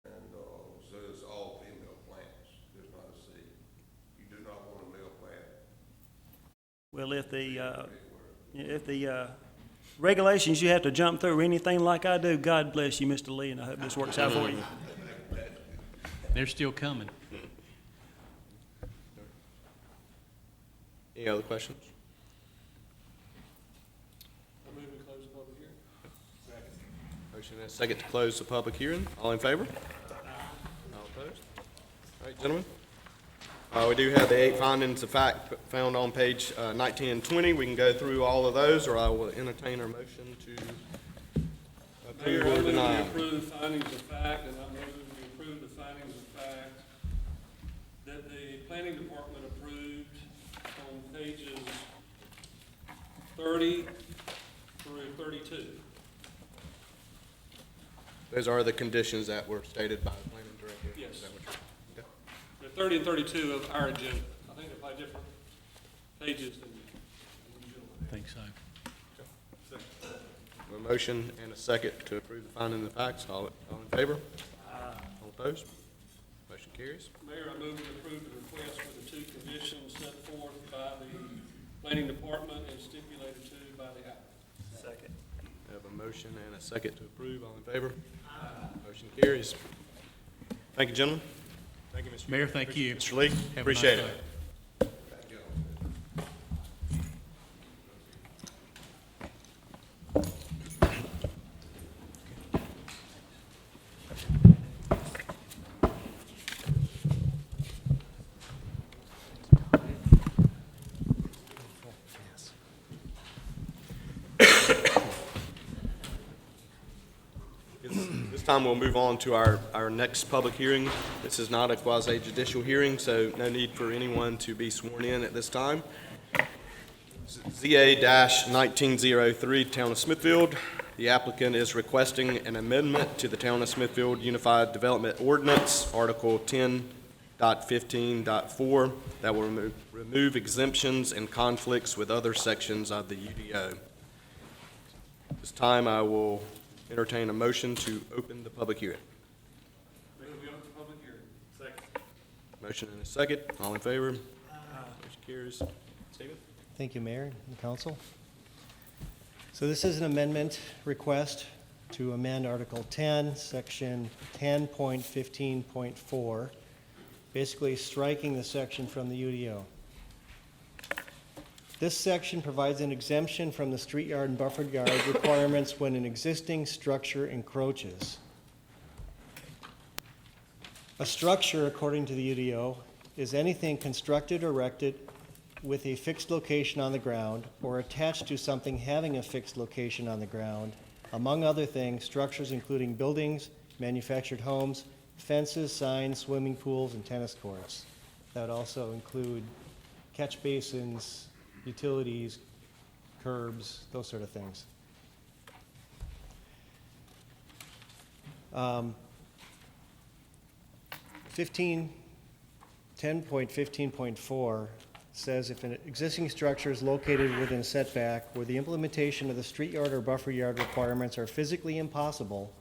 and so it's all female plants. There's not a seed. You do not want a male plant. Well, if the regulations you have to jump through anything like I do, God bless you, Mr. Lee, and I hope this works out for you. They're still coming. Any other questions? I move to close the public hearing. Motion and a second to close the public hearing. All in favor? All opposed? All right, gentlemen. We do have the 8 findings of fact found on page 19 and 20. We can go through all of those, or I will entertain a motion to Mayor, approve I or move to deny. approve findings of fact, and I move to approve the findings of fact that the planning department approved on pages 30 through 32. Those are the conditions that were stated by the planning director. Yes. Is that what you're- okay. The 30 and 32 of our agenda. I think they're by different pages than usual. I think so. A motion and a second to approve the finding of facts. All in favor? All opposed? Motion carries. Mayor, I move to approve the request for the 2 conditions set forth by the planning department and stipulated to by the applicant. Second. We have a motion and a second to approve. All in favor? Motion carries. Thank you, gentlemen. Thank you, Mr. Mayor, thank you. Mr. Lee, Have a nice appreciate day. it. This time we'll move on to our next public hearing. This is not a quasi judicial hearing, so no need for anyone to be sworn in at this time. ZA-1903, Town of Smithfield. The applicant is requesting an amendment to the Town of Smithfield Unified Development Ordinance, Article 10.15.4, that will remove exemptions and conflicts with other sections of the UDO. This time I will entertain a motion to open the public hearing. Mayor, we open the public hearing. Second. Motion and a second. All in favor? Motion carries. Stephen? Thank you, Mayor and Council. So this is an amendment request to amend Article 10, Section 10.15.4, basically striking the section from the UDO. This section provides an exemption from the street yard and buffered yard requirements when an existing structure encroaches. A structure, according to the UDO, is anything constructed or erected with a fixed location on the ground or attached to something having a fixed location on the ground. Among other things, structures including buildings, manufactured homes, fences, signs, swimming pools, and tennis courts. That would also include catch basins, utilities, curbs, those sort of things. 10.15.4 says if an existing structure is located within a setback where the implementation of the street yard or buffer yard requirements are physically impossible,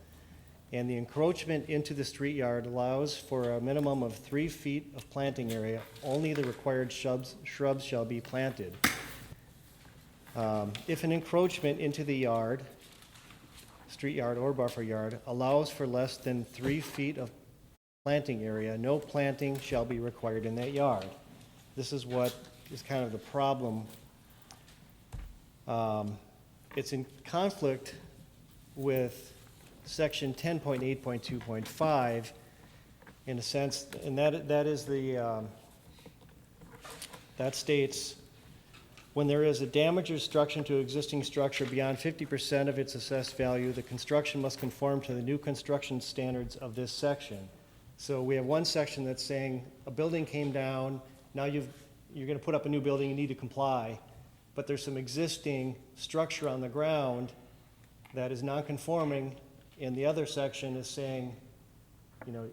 and the encroachment into the street yard allows for a minimum of 3 feet of planting area, only the required shrubs shall be planted. If an encroachment into the yard, street yard or buffer yard, allows for less than 3 feet of planting area, no planting shall be required in that yard. This is what is kind of the problem. It's in conflict with section 10.8.2.5 in a sense, and that is the, that states, when there is a damage or destruction to existing structure beyond 50% of its assessed value, the construction must conform to the new construction standards of this section. So we have one section that's saying a building came down, now you're going to put up a new building, you need to comply, but there's some existing structure on the ground that is non-conforming, and the other section is saying, you know,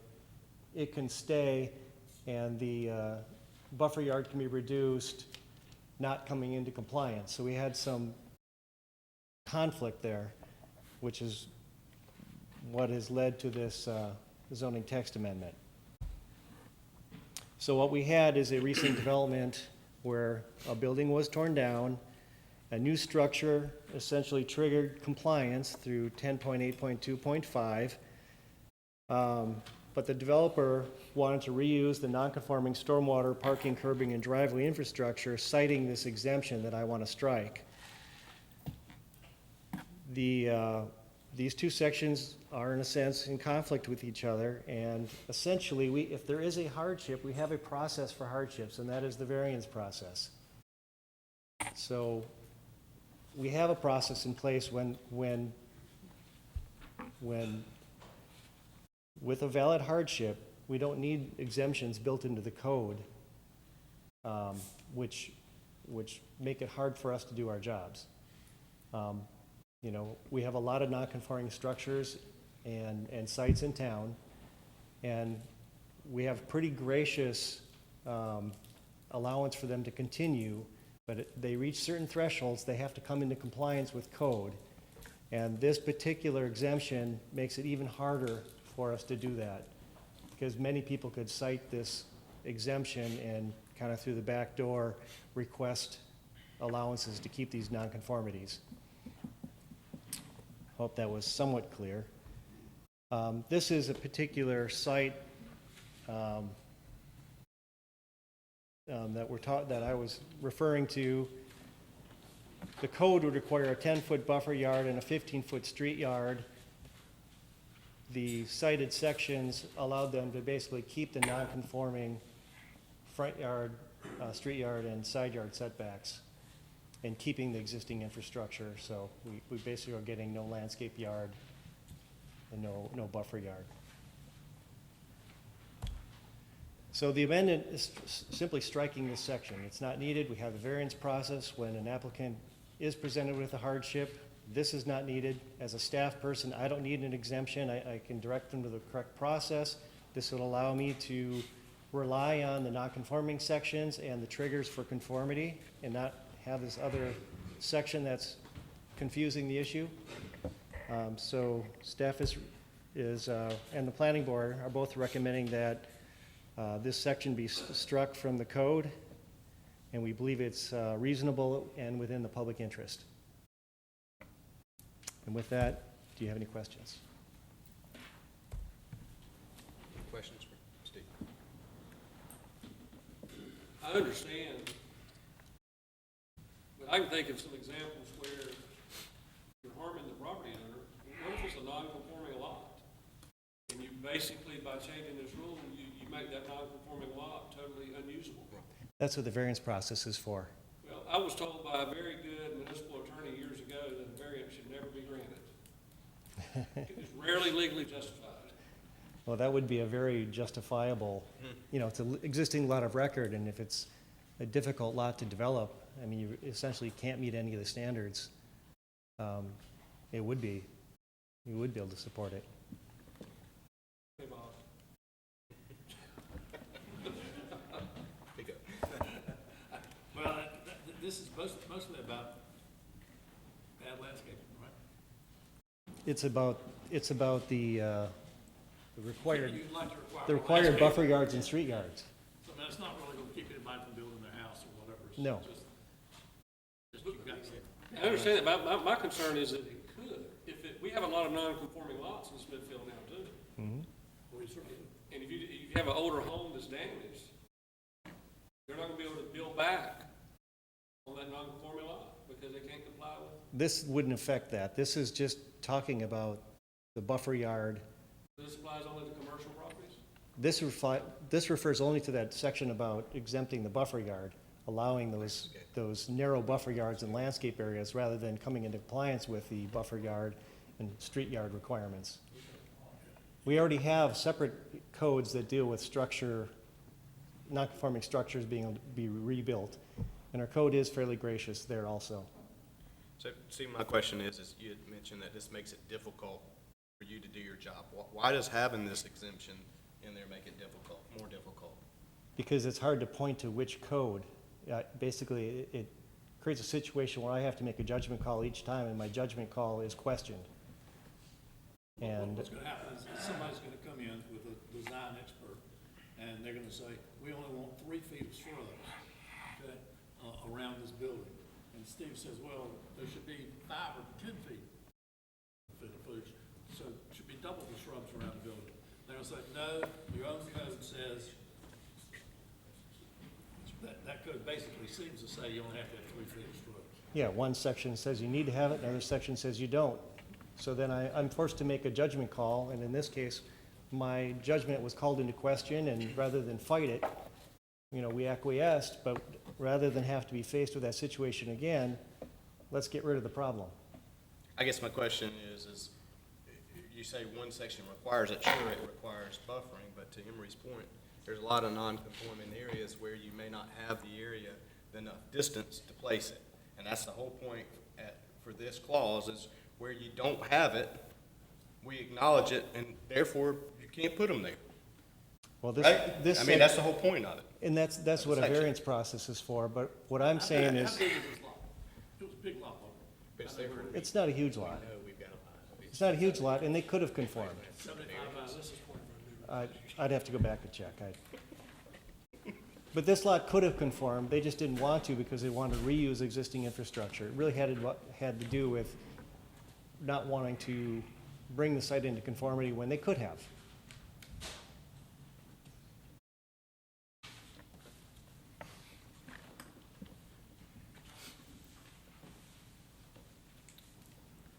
it can stay and the buffer yard can be reduced, not coming into compliance. So we had some conflict there, which is what has led to this zoning text amendment. So what we had is a recent development where a building was torn down, a new structure essentially triggered compliance through 10.8.2.5, but the developer wanted to reuse the non-conforming stormwater, parking, curbing, and driveway infrastructure, citing this exemption that I want to strike. These two sections are, in a sense, in conflict with each other, and essentially, if there is a hardship, we have a process for hardships, and that is the variance process. So we have a process in place when with a valid hardship, we don't need exemptions built into the code, which make it hard for us to do our jobs. You know, we have a lot of non-conforming structures and sites in town, and we have pretty gracious allowance for them to continue, but they reach certain thresholds, they have to come into compliance with code. And this particular exemption makes it even harder for us to do that, because many people could cite this exemption and kind of through the back door request allowances to keep these nonconformities. Hope that was somewhat clear. This is a particular site that I was referring to. The code would require a 10-foot buffer yard and a 15-foot street yard. The cited sections allowed them to basically keep the non-conforming front yard, street yard, and side yard setbacks, and keeping the existing infrastructure. So we basically are getting no landscape yard and no buffer yard. So the amendment is simply striking this section. It's not needed. We have a variance process when an applicant is presented with a hardship. This is not needed. As a staff person, I don't need an exemption. I can direct them to the correct process. This will allow me to rely on the non-conforming sections and the triggers for conformity and not have this other section that's confusing the issue. So staff is and the planning board are both recommending that this section be struck from the code, and we believe it's reasonable and within the public interest. And with that, do you have any questions? Questions for Steve? I understand I can think of some examples where you're harming the property owner. What if it's a non-conforming lot? And you basically, by changing this rule, you make that non-conforming lot totally unusable. That's what the variance process is for. Well, I was told by a very good municipal attorney years ago that a variance should never be granted. It's rarely legally justified. Well, that would be a very justifiable, it's an existing lot of record, and if it's a difficult lot to develop, I mean, you essentially can't meet any of the standards. You would be able to support it. Hey, Bob. Well, this is mostly about bad landscaping, right? It's about the required, You'd like to require. the required buffer yards and street yards. So, I mean, it's not really gonna keep anybody from building their house or whatever. It's No. Just you guys. I understand that, but my concern is that it could. We have a lot of non-conforming lots in Smithfield now too. Mhm. And if you have an older home that's damaged, you're not gonna be able to build back on that non-conforming lot because they can't comply with. This wouldn't affect that. This is just talking about the buffer yard. This applies only to commercial properties? This refers only to that section about exempting the buffer yard, allowing those narrow buffer yards and landscape areas rather than coming into compliance with the buffer yard and street yard requirements. We already have separate codes that deal with structure, non-conforming structures being rebuilt, and our code is fairly gracious there also. So, see, my question is you had mentioned that this makes it difficult for you to do your job. Why does having this exemption in there make it more difficult? Because it's hard to point to which code. Basically, it creates a situation where I have to make a judgment call each time, and my judgment call is questioned. And What's gonna happen is somebody's gonna come in with a design expert, and they're gonna say, we only want 3 feet of shrubs, okay, around this building. And Steve says, well, there should be 5 or 10 feet of footage, so it should be double the shrubs around the building. They're gonna say, no, your own code says, that code basically seems to say you only have to have 3 feet of shrubs. yeah, one section says you need to have it, another section says you don't. So then I'm forced to make a judgment call, and in this case, my judgment was called into question, and rather than fight it, we acquiesced, but rather than have to be faced with that situation again, let's get rid of the problem. I guess my question is you say one section requires it, sure, it requires buffering, but to Emery's point, there's a lot of non-conforming areas where you may not have the area, enough distance to place it. And that's the whole point for this clause is where you don't have it, we acknowledge it, and therefore you can't put them there. Well, Right? this I mean, that's the whole point of it. and that's what a section. variance process is for, but what I'm saying How is, big is this lot? It was a big lot, wasn't it? it's not a huge lot. No, we've got a It's not a huge lot, and they could have conformed. 75 by this is 25. I'd have to go back and check. But this lot could have conformed, they just didn't want to because they wanted to reuse existing infrastructure. It really had to do with not wanting to bring the site into conformity when they could have.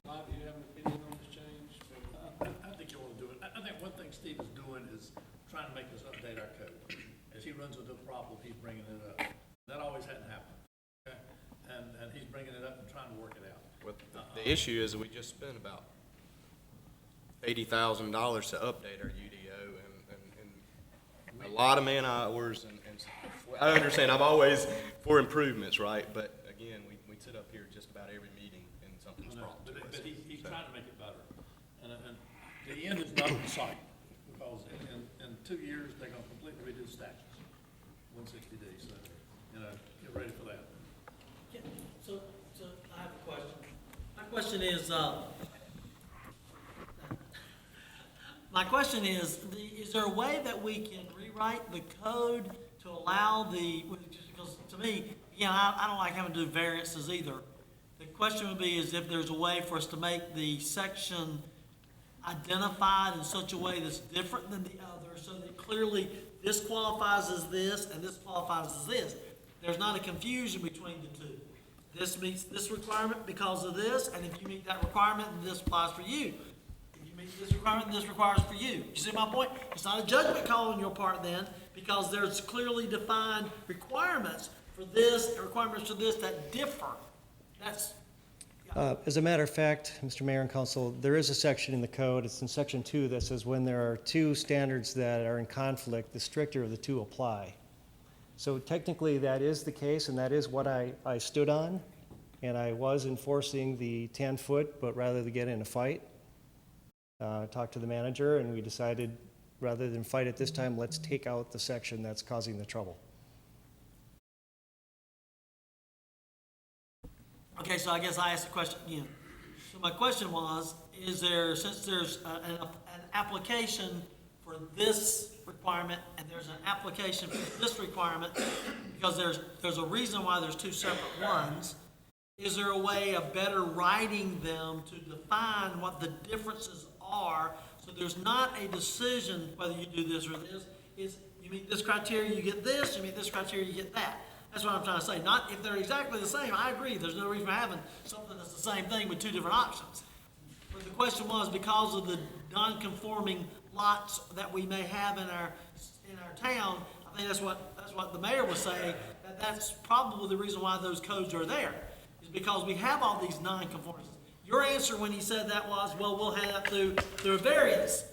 Bob, do you have an opinion on this change? I think you want to do it. I think one thing Steve is doing is trying to make us update our code. As he runs into a problem, he's bringing it up. That always hadn't happened. Okay? And he's bringing it up and trying to work it out. Well, the issue is that we just spent about $80,000 to update our UDO and a lot of man hours and I understand, I'm always for improvements, right? But again, we sit up here just about every meeting and something's wrong. But he's trying to make it better. And the end is not in sight, because in 2 years, they're gonna completely redo the statutes, 160D, so, get ready for that. So I have a question. My question is, is there a way that we can rewrite the code to allow because to me, I don't like having to do variances either. The question would be is if there's a way for us to make the section identified in such a way that's different than the other, so that clearly this qualifies as this and this qualifies as this. There's not a confusion between the two. this meets this requirement because of this, and if you meet that requirement, then this applies for you. If you meet this requirement, then this requires for you. You see my point? It's not a judgment call on your part then, because there's clearly defined requirements for this, and requirements for this that differ. That's, As a matter of fact, Mr. Mayor and Council, there is a section in the code, it's in section 2, that says when there are two standards that are in conflict, the stricter of the two apply. So technically, that is the case, and that is what I stood on, and I was enforcing the 10-foot, but rather than get in a fight, talked to the manager, and we decided, rather than fight it this time, let's take out the section that's causing the trouble. okay, so I guess I asked the question again. So my question was, is there, since there's an application for this requirement and there's an application for this requirement, because there's a reason why there's two separate ones, is there a way of better writing them to define what the differences are, so there's not a decision whether you do this or this, is you meet this criteria, you get this, you meet this criteria, you get that. That's what I'm trying to say. Not if they're exactly the same, I agree, there's no reason for having something that's the same thing with two different options. But the question was, because of the non-conforming lots that we may have in our town, I think that's what the mayor was saying, that's probably the reason why those codes are there, is because we have all these non-conformities. Your answer when he said that was, well, we'll have that through a variance.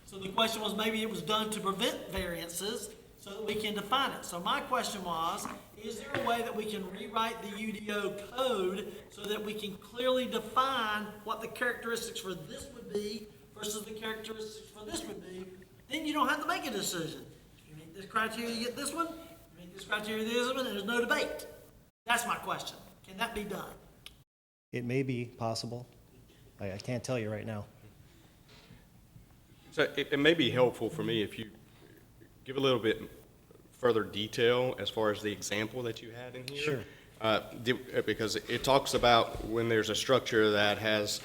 So the question was, maybe it was done to prevent variances so that we can define it. So my question was, is there a way that we can rewrite the UDO code so that we can clearly define what the characteristics for this would be versus the characteristics for this would be? Then you don't have to make a decision. If you meet this criteria, you get this one. If you meet this criteria, this one, and there's no debate. That's my question. Can that be done? It may be possible. I can't tell you right now. So it may be helpful for me if you give a little bit further detail as far as the example that you had in here. Sure. Because it talks about when there's a structure that has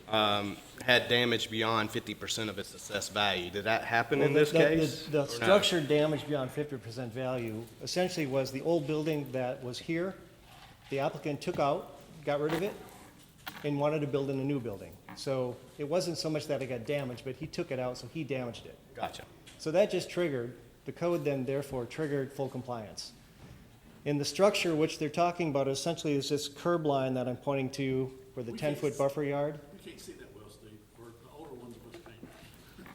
had damage beyond 50% of its assessed value. Did that happen in this case? The or no? structure damaged beyond 50% value essentially was the old building that was here. The applicant took out, got rid of it, and wanted to build in a new building. So it wasn't so much that it got damaged, but he took it out, so he damaged it. Gotcha. So that just triggered, the code then therefore triggered full compliance. In the structure, which they're talking about essentially is this curb line that I'm pointing to for the 10-foot buffer yard. We can't see that well, Steve, or the older ones with paint.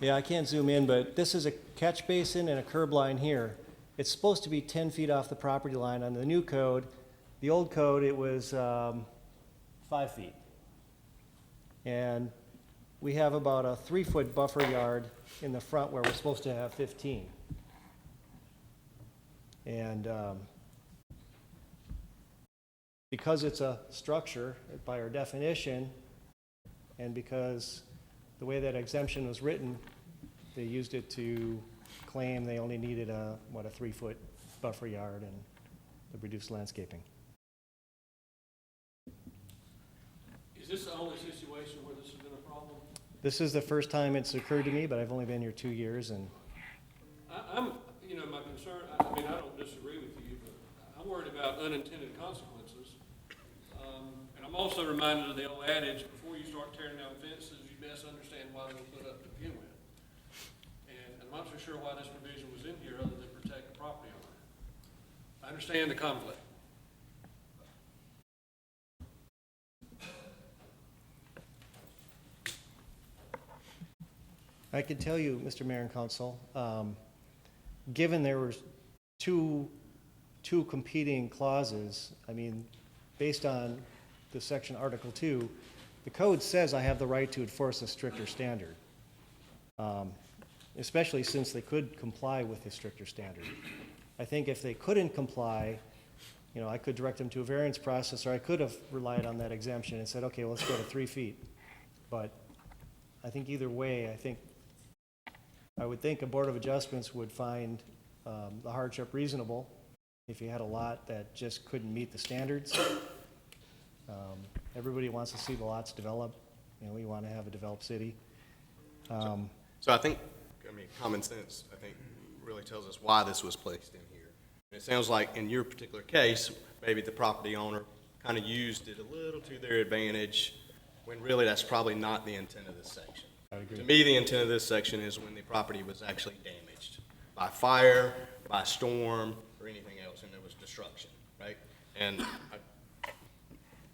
Yeah, I can't zoom in, but this is a catch basin and a curb line here. It's supposed to be 10 feet off the property line on the new code. The old code, it was 5 feet. And we have about a 3-foot buffer yard in the front where we're supposed to have 15. And because it's a structure by our definition, and because the way that exemption was written, they used it to claim they only needed a 3-foot buffer yard and the reduced landscaping. Is this the only situation where this has been a problem? This is the first time it's occurred to me, but I've only been here 2 years, and I'm, my concern, I mean, I don't disagree with you, but I'm worried about unintended consequences. And I'm also reminded of the old adage, before you start tearing down fences, you best understand why they were put up to begin with. And I'm not so sure why this provision was in here other than protect the property owner. I understand the conflict. I can tell you, Mr. Mayor and Council, given there were two competing clauses, I mean, based on the section Article 2, the code says I have the right to enforce a stricter standard, especially since they could comply with the stricter standard. I think if they couldn't comply, I could direct them to a variance process, or I could have relied on that exemption and said, okay, well, let's go to 3 feet. But I think either way, I would think a Board of Adjustments would find the hardship reasonable if you had a lot that just couldn't meet the standards. Everybody wants to see the lots develop. We want to have a developed city. So I think, common sense, I think, really tells us why this was placed in here. And it sounds like in your particular case, maybe the property owner kind of used it a little to their advantage, when really that's probably not the intent of this section. I agree. To me, the intent of this section is when the property was actually damaged by fire, by storm, or anything else, and there was destruction, right? And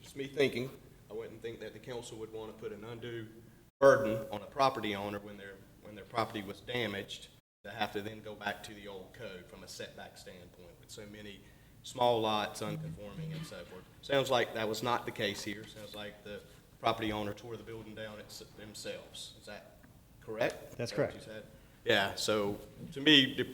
just me thinking, I wouldn't think that the council would want to put an undue burden on a property owner when their property was damaged, to have to then go back to the old code from a setback standpoint with so many small lots, unconforming and so forth. Sounds like that was not the case here. Sounds like the property owner tore the building down themselves. Is that correct? That's Is that what correct. you said? Yeah, so to me,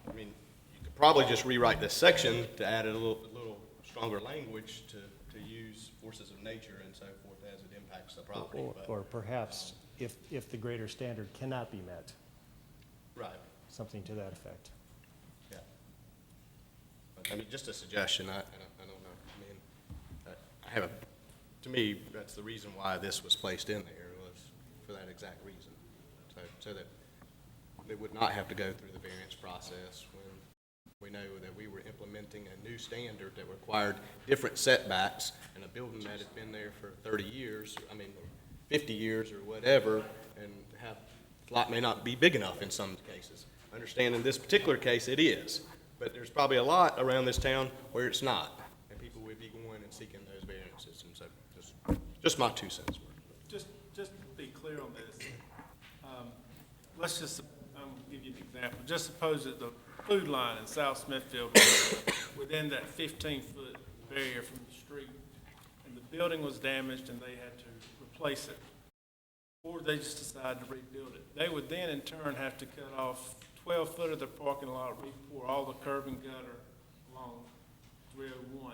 I mean, you could probably just rewrite this section to add a little stronger language to use forces of nature and so forth as it impacts the property. but- Or perhaps if the greater standard cannot be met, Right, something to that effect. yeah. But, I mean, just a suggestion, I don't know. I mean, I have to me, that's the reason why this was placed in there, was for that exact reason. So that they would not have to go through the variance process when we know that we were implementing a new standard that required different setbacks, and a building that had been there for 30 years, 50 years or whatever, and the lot may not be big enough in some cases. I understand in this particular case it is, but there's probably a lot around this town where it's not, and people would be going and seeking those variances, and so just my 2 cents worth. Just to be clear on this, let's just, I'm gonna give you an example. Just suppose that the food line in South Smithfield was within that 15-foot barrier from the street, and the building was damaged and they had to replace it, or they just decided to rebuild it. They would then in turn have to cut off 12 foot of their parking lot, re-pour all the curb and gutter along 301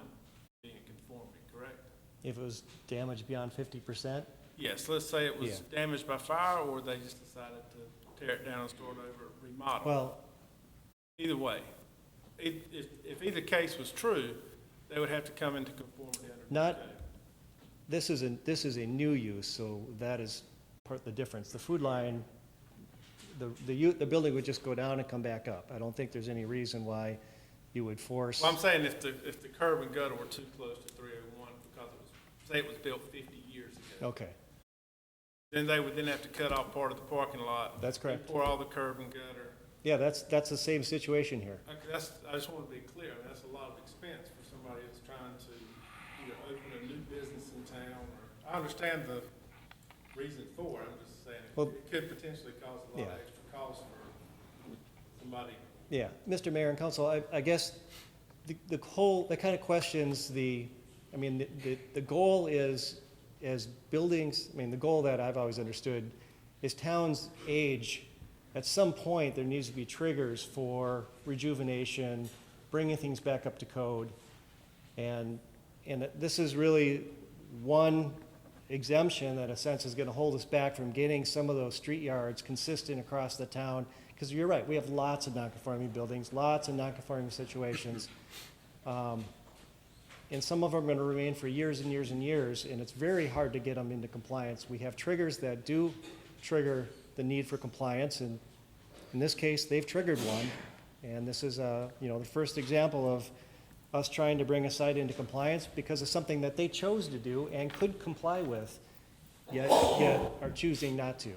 being conforming, correct? If it was damaged beyond 50%, Yes, let's say it was Yeah. damaged by fire, or they just decided to tear it down and start over, remodel. well, Either way, if either case was true, they would have to come into conformity under the Not- code. this is a new use, so that is part of the difference. The food line, the building would just go down and come back up. I don't think there's any reason why you would force. Well, I'm saying if the curb and gutter were too close to 301, because say it was built 50 years ago, Okay, then they would then have to cut off part of the parking lot. That's correct. Pour all the curb and gutter. yeah, that's the same situation here. Okay, I just want to be clear, that's a lot of expense for somebody that's trying to either open a new business in town, or, I understand the reason for it, I'm just saying, Well- it could potentially cause a lot Yeah. of extra costs for somebody. Yeah, Mr. Mayor and Council, I guess that kind of questions the goal is, as buildings, the goal that I've always understood is towns age. At some point, there needs to be triggers for rejuvenation, bringing things back up to code. And this is really one exemption that, in a sense, is going to hold us back from getting some of those street yards consistent across the town. Because you're right, we have lots of non-conforming buildings, lots of non-conforming situations. And some of them are going to remain for years and years and years, and it's very hard to get them into compliance. We have triggers that do trigger the need for compliance, and in this case, they've triggered one. And this is, the first example of us trying to bring a site into compliance because of something that they chose to do and could comply with, yet are choosing not to.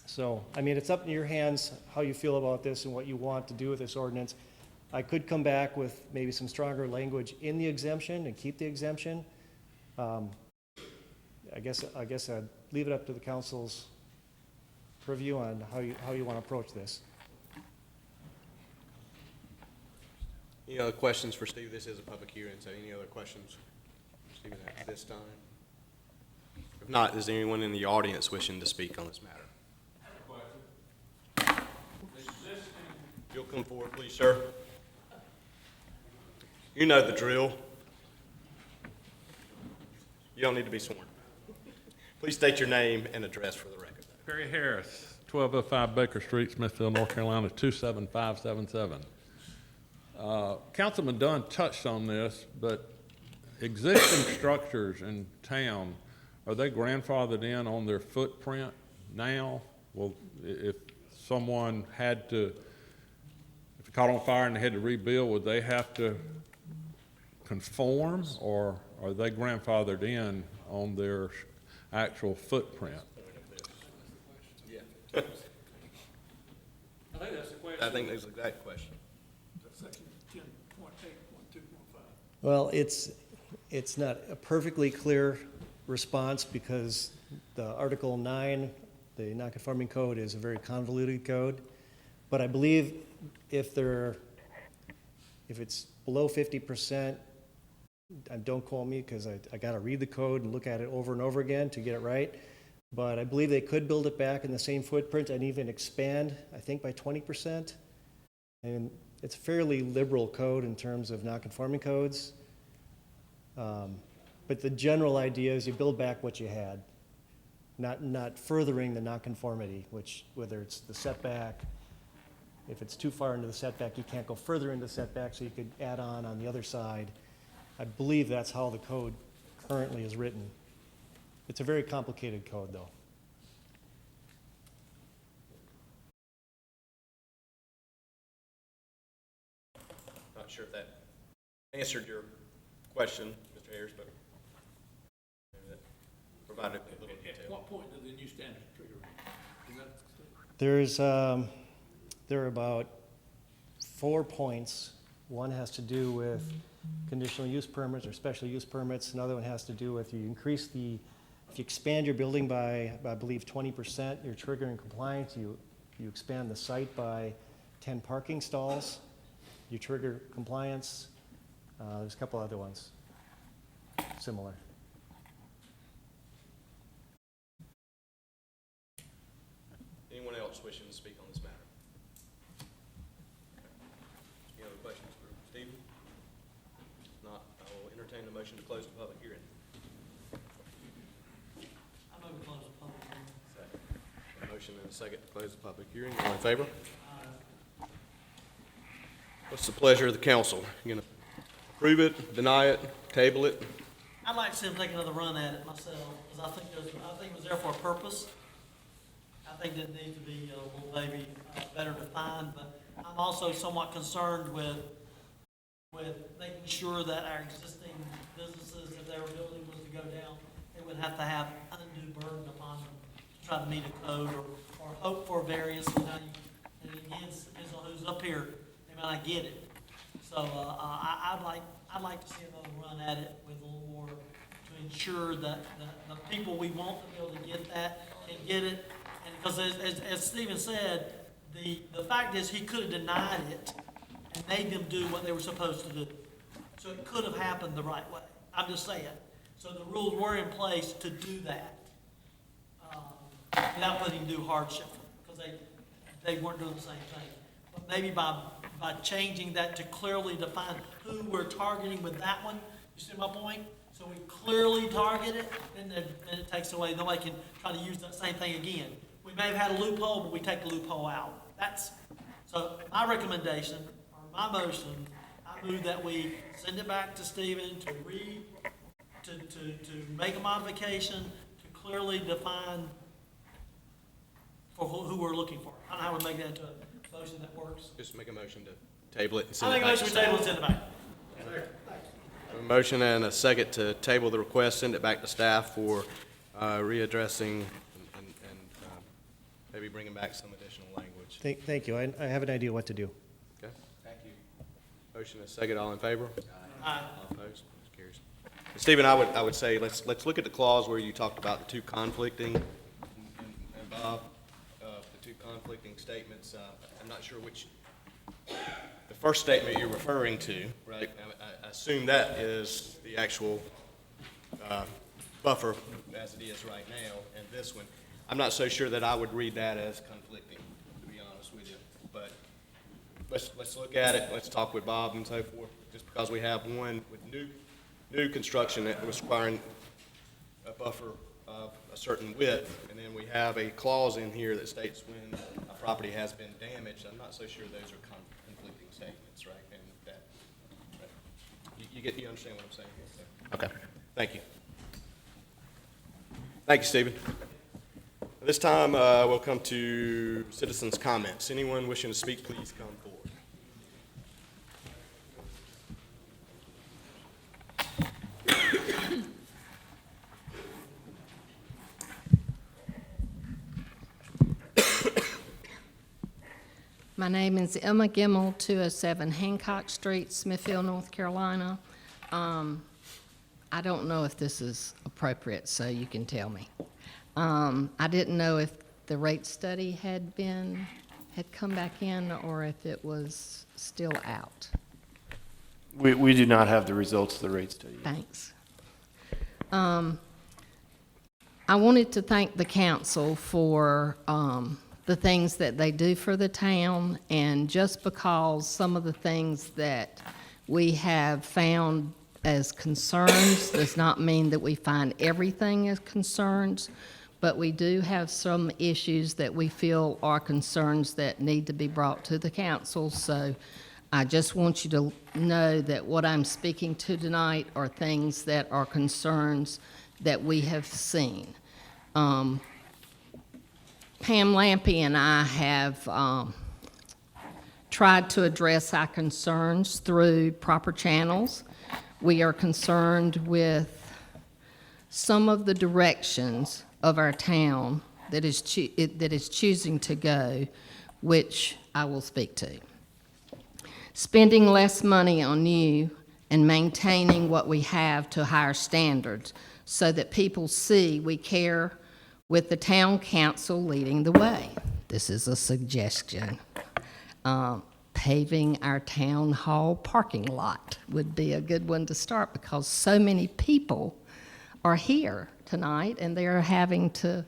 So, it's up in your hands how you feel about this and what you want to do with this ordinance. I could come back with maybe some stronger language in the exemption and keep the exemption. I guess I'd leave it up to the council's purview on how you want to approach this. Any other questions for Steve? This is a public hearing, so any other questions for Stephen at this time? If not, is there anyone in the audience wishing to speak on this matter? If you'll come forward, please, sir. You know the drill. You don't need to be sworn. Please state your name and address for the record. Perry Harris, 1205 Baker Street, Smithfield, North Carolina, 27577. Councilman Dunn touched on this, but existing structures in town, are they grandfathered in on their footprint now? Well, if someone if it caught on fire and they had to rebuild, would they have to conform, or are they grandfathered in on their actual footprint? Yeah. I think that's the question. I think that's the exact question. Section 10.8.2.5. Well, it's not a perfectly clear response because the Article 9, the nonconforming code, is a very convoluted code. But I believe if it's below 50%, don't quote me because I got to read the code and look at it over and over again to get it right. But I believe they could build it back in the same footprint and even expand, I think, by 20%. And it's a fairly liberal code in terms of nonconforming codes. But the general idea is you build back what you had, not furthering the nonconformity, which, whether it's the setback, if it's too far into the setback, you can't go further into the setback, so you could add on the other side. I believe that's how the code currently is written. It's a very complicated code, though. Not sure if that answered your question, Mr. Harris, but maybe that provided a little At detail. what point do the new standards trigger? Is that? There are about 4 points. One has to do with conditional use permits or special use permits. Another one has to do with if you expand your building by, I believe, 20%, you're triggering compliance. You expand the site by 10 parking stalls, you trigger compliance. There's a couple other ones similar. Anyone else wishing to speak on this matter? Any other questions for Stephen? If not, I will entertain the motion to close the public hearing. I'm going to close the public hearing. A motion and a second to close the public hearing. All in favor? What's the pleasure of the council? You gonna approve it, deny it, table it? I'd like to see them take another run at it myself, because I think it was there for a purpose. I think that needs to be a little maybe better defined, but I'm also somewhat concerned with making sure that our existing businesses, if their building was to go down, they would have to have undue burden upon them to try to meet a code or hope for variance. And again, it's on who's up here, they might not get it. So I'd like to see another run at it with a little more to ensure that the people we want to be able to get that can get it. And because as Stephen said, the fact is he could have denied it and made them do what they were supposed to do. So it could have happened the right way. I'm just saying. So the rules were in place to do that without putting undue hardship because they weren't doing the same thing. But maybe by changing that to clearly define who we're targeting with that one, you see my point? So we clearly target it, then it takes away, nobody can try to use that same thing again. We may have had a loophole, but we take the loophole out. So my recommendation, or my motion, I move that we send it back to Stephen to make a modification, to clearly define for who we're looking for. I don't know how we make that into a motion that works. Just make a motion to table it and I send it think back I to should staff. table and send it back. A motion and a second to table the request, send it back to staff for readdressing and maybe bringing back some additional language. Thank you. I have an idea what to do. Okay? Thank you. Motion and a second, all in favor? Aye. All opposed? Motion carries. Stephen, I would say, let's look at the clause where you talked about the two conflicting, and Bob, the two conflicting statements. I'm not sure which, the first statement you're referring to, right? I assume that is the actual buffer as it is right now, and this one. I'm not so sure that I would read that as conflicting, to be honest with you. But let's look at it, let's talk with Bob and so forth. Just because we have one with new construction that was requiring a buffer of a certain width, and then we have a clause in here that states when a property has been damaged, I'm not so sure those are conflicting statements, right? And that, you understand what I'm saying? Okay, thank you. Thank you, Stephen. This time, we'll come to citizens' comments. Anyone wishing to speak, please come forward. My name is Emma Gimmel, 207 Hancock Street, Smithfield, North Carolina. I don't know if this is appropriate, so you can tell me. I didn't know if the rate study had come back in or if it was still out. We do not have the results of the rate study. Thanks. I wanted to thank the council for the things that they do for the town, and just because some of the things that we have found as concerns does not mean that we find everything as concerns, but we do have some issues that we feel are concerns that need to be brought to the council. So I just want you to know that what I'm speaking to tonight are things that are concerns that we have seen. Pam Lampe and I have tried to address our concerns through proper channels. We are concerned with some of the directions of our town that is choosing to go, which I will speak to. Spending less money on new and maintaining what we have to higher standards so that people see we care, with the town council leading the way. This is a suggestion. Paving our town hall parking lot would be a good one to start, because so many people are here tonight and they're having to,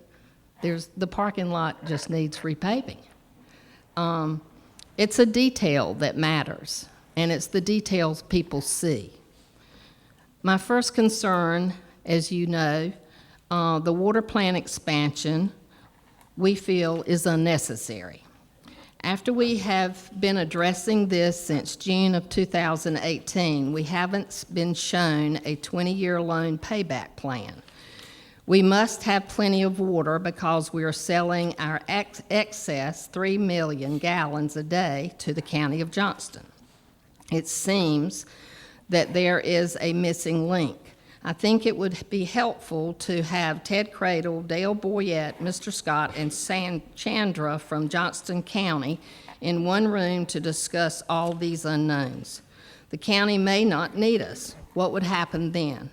the parking lot just needs repaving. It's a detail that matters, and it's the details people see. My first concern, as you know, the water plant expansion, we feel is unnecessary. After we have been addressing this since June of 2018, we haven't been shown a 20-year loan payback plan. We must have plenty of water because we are selling our excess 3 million gallons a day to the County of Johnston. It seems that there is a missing link. I think it would be helpful to have Ted Cradle, Dale Boyette, Mr. Scott, and Chandra from Johnston County in one room to discuss all these unknowns. The county may not need us. What would happen then?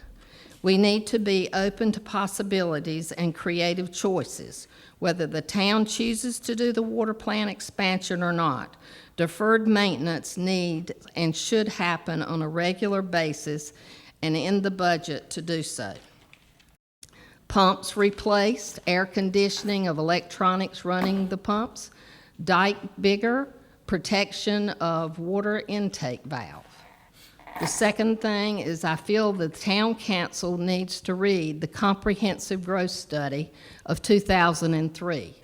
We need to be open to possibilities and creative choices, whether the town chooses to do the water plant expansion or not. Deferred maintenance need and should happen on a regular basis and in the budget to do so. Pumps replaced, air conditioning of electronics running the pumps, dike bigger, protection of water intake valve. The second thing is I feel the town council needs to read the comprehensive growth study of 2003.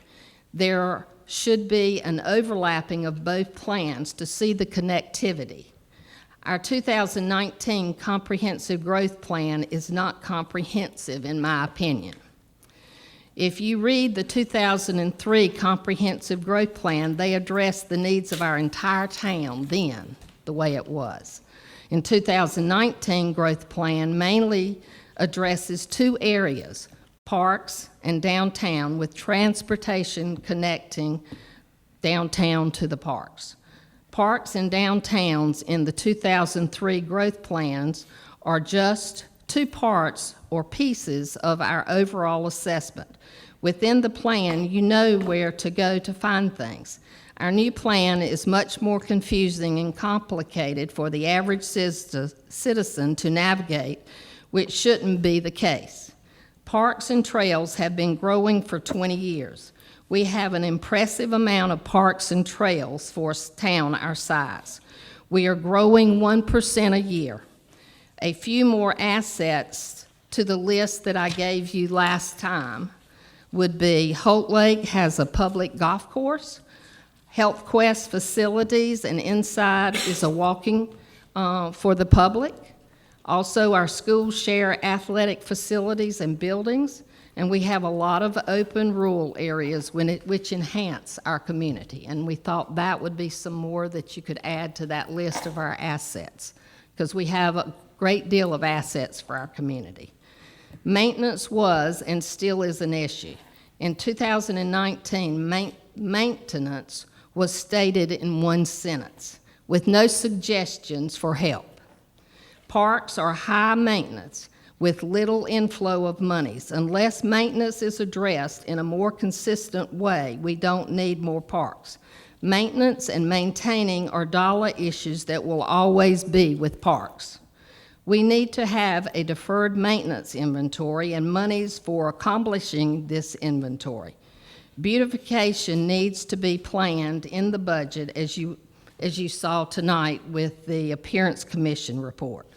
There should be an overlapping of both plans to see the connectivity. Our 2019 comprehensive growth plan is not comprehensive, in my opinion. If you read the 2003 comprehensive growth plan, they address the needs of our entire town then, the way it was. In 2019 growth plan mainly addresses two areas, parks and downtown, with transportation connecting downtown to the parks. Parks and downtowns in the 2003 growth plans are just two parts or pieces of our overall assessment. Within the plan, you know where to go to find things. Our new plan is much more confusing and complicated for the average citizen to navigate, which shouldn't be the case. Parks and trails have been growing for 20 years. We have an impressive amount of parks and trails for a town our size. We are growing 1% a year. A few more assets to the list that I gave you last time would be Holt Lake has a public golf course, Health Quest facilities, and inside is a walking for the public. Also, our schools share athletic facilities and buildings, and we have a lot of open rural areas which enhance our community. And we thought that would be some more that you could add to that list of our assets, because we have a great deal of assets for our community. Maintenance was and still is an issue. In 2019, maintenance was stated in one sentence, with no suggestions for help. Parks are high maintenance with little inflow of monies. Unless maintenance is addressed in a more consistent way, we don't need more parks. Maintenance and maintaining are dollar issues that will always be with parks. We need to have a deferred maintenance inventory and monies for accomplishing this inventory. Beautification needs to be planned in the budget as you saw tonight with the Appearance Commission report.